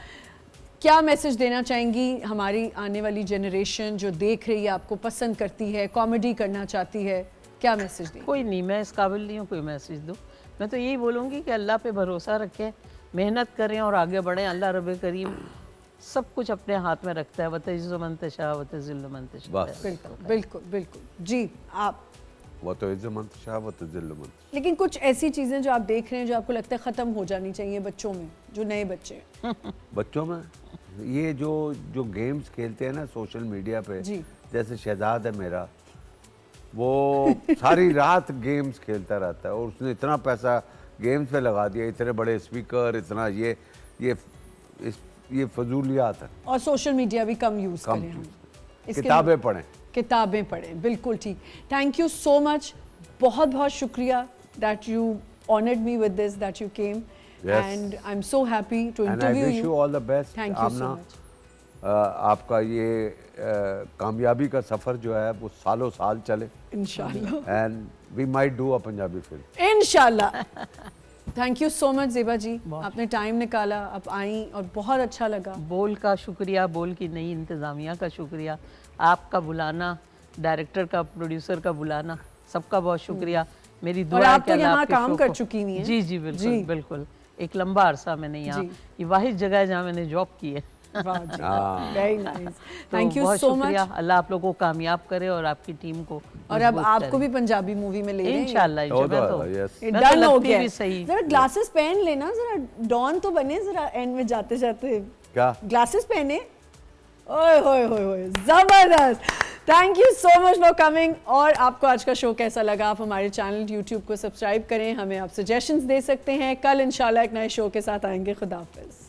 क्या मैसेज देना चाहेंगी हमारी आने वाली जनरेशन जो देख रही है, आपको पसंद करती है, कॉमेडी करना चाहती है, क्या मैसेज दें? कोई नहीं, मैं इस काबिल नहीं हूँ कोई मैसेज दूँ। मैं तो यही बोलूँगी कि अल्लाह पे भरोसा रखें, मेहनत करें और आगे बढ़ें। अल्लाह रब करीम सब कुछ अपने हाथ में रखता है। वतइज़्ज़ु मन तशा वतुज़िल्लु मन तशा। बस। बिल्कुल बिल्कुल बिल्कुल जी। आप वो तो इज़्ज़त मंद शाह वो तो जिल्ल मंद। लेकिन कुछ ऐसी चीज़ें जो आप देख रहे हैं जो आपको लगता है ख़त्म हो जानी चाहिए बच्चों में, जो नए बच्चे हैं? बच्चों में ये जो गेम्स खेलते हैं ना सोशल मीडिया पे, जी। जैसे शहजाद है मेरा, वो सारी रात गेम्स खेलता रहता है और उसने इतना पैसा गेम्स पे लगा दिया, इतने बड़े स्पीकर, इतना ये फजूलियात है। और सोशल मीडिया भी कम यूज़ कम करें हम। इसके किताबें पढ़ें। किताबें पढ़ें, बिल्कुल ठीक। थैंक यू सो मच, बहुत बहुत शुक्रिया that you honoured me with this, that you came, Yes. And I am so happy to and I interview wish you all the best. Thank you so much. आपका ये कामयाबी का सफ़र जो है वो सालों साल चले इंशाल्लाह and we might do a Punjabi film. इंशाल्लाह। Thank you so much Zeba ji, आपने टाइम निकाला, आप आई और बहुत अच्छा लगा। बोल का शुक्रिया, बोल की नई इंतज़ामिया का शुक्रिया, आपका बुलाना, डायरेक्टर का, प्रोड्यूसर का बुलाना, सबका बहुत शुक्रिया। मेरी दुआ और है आप कि तो अल्लाह यहाँ आपके काम शो कर को- चुकी हुई हैं। जी जी बिल्कुल जी। बिल्कुल। एक लंबा अरसा मैंने यहाँ, जी। ये वाहिद जगह है जहाँ मैंने जॉब की है। वाह जी, हाँ। वेरी नाइस, तो थैंक यू बहुत सो शुक्रिया, मच। अल्लाह आप लोगों को कामयाब करे और आपकी टीम को और अब मजबूत आपको करे। भी पंजाबी मूवी में ले रहे हैं। इंशाल्लाह वो तो मैं तो है, yes. ये मैं तो डन हो लगती गया भी है। सही। जरा ग्लासेस पहन लेना, जरा डॉन तो बने, जरा एंड में जाते जाते क्या ग्लासेस पहने। ओए होए होए होए, जबरदस्त। Thank you so much for coming. और आपको आज का शो कैसा लगा? आप हमारे चैनल यूट्यूब को सब्सक्राइब करें, हमें आप सजेशंस दे सकते हैं। कल इंशाल्लाह एक नए शो के साथ आएंगे। खुदा हाफिज़।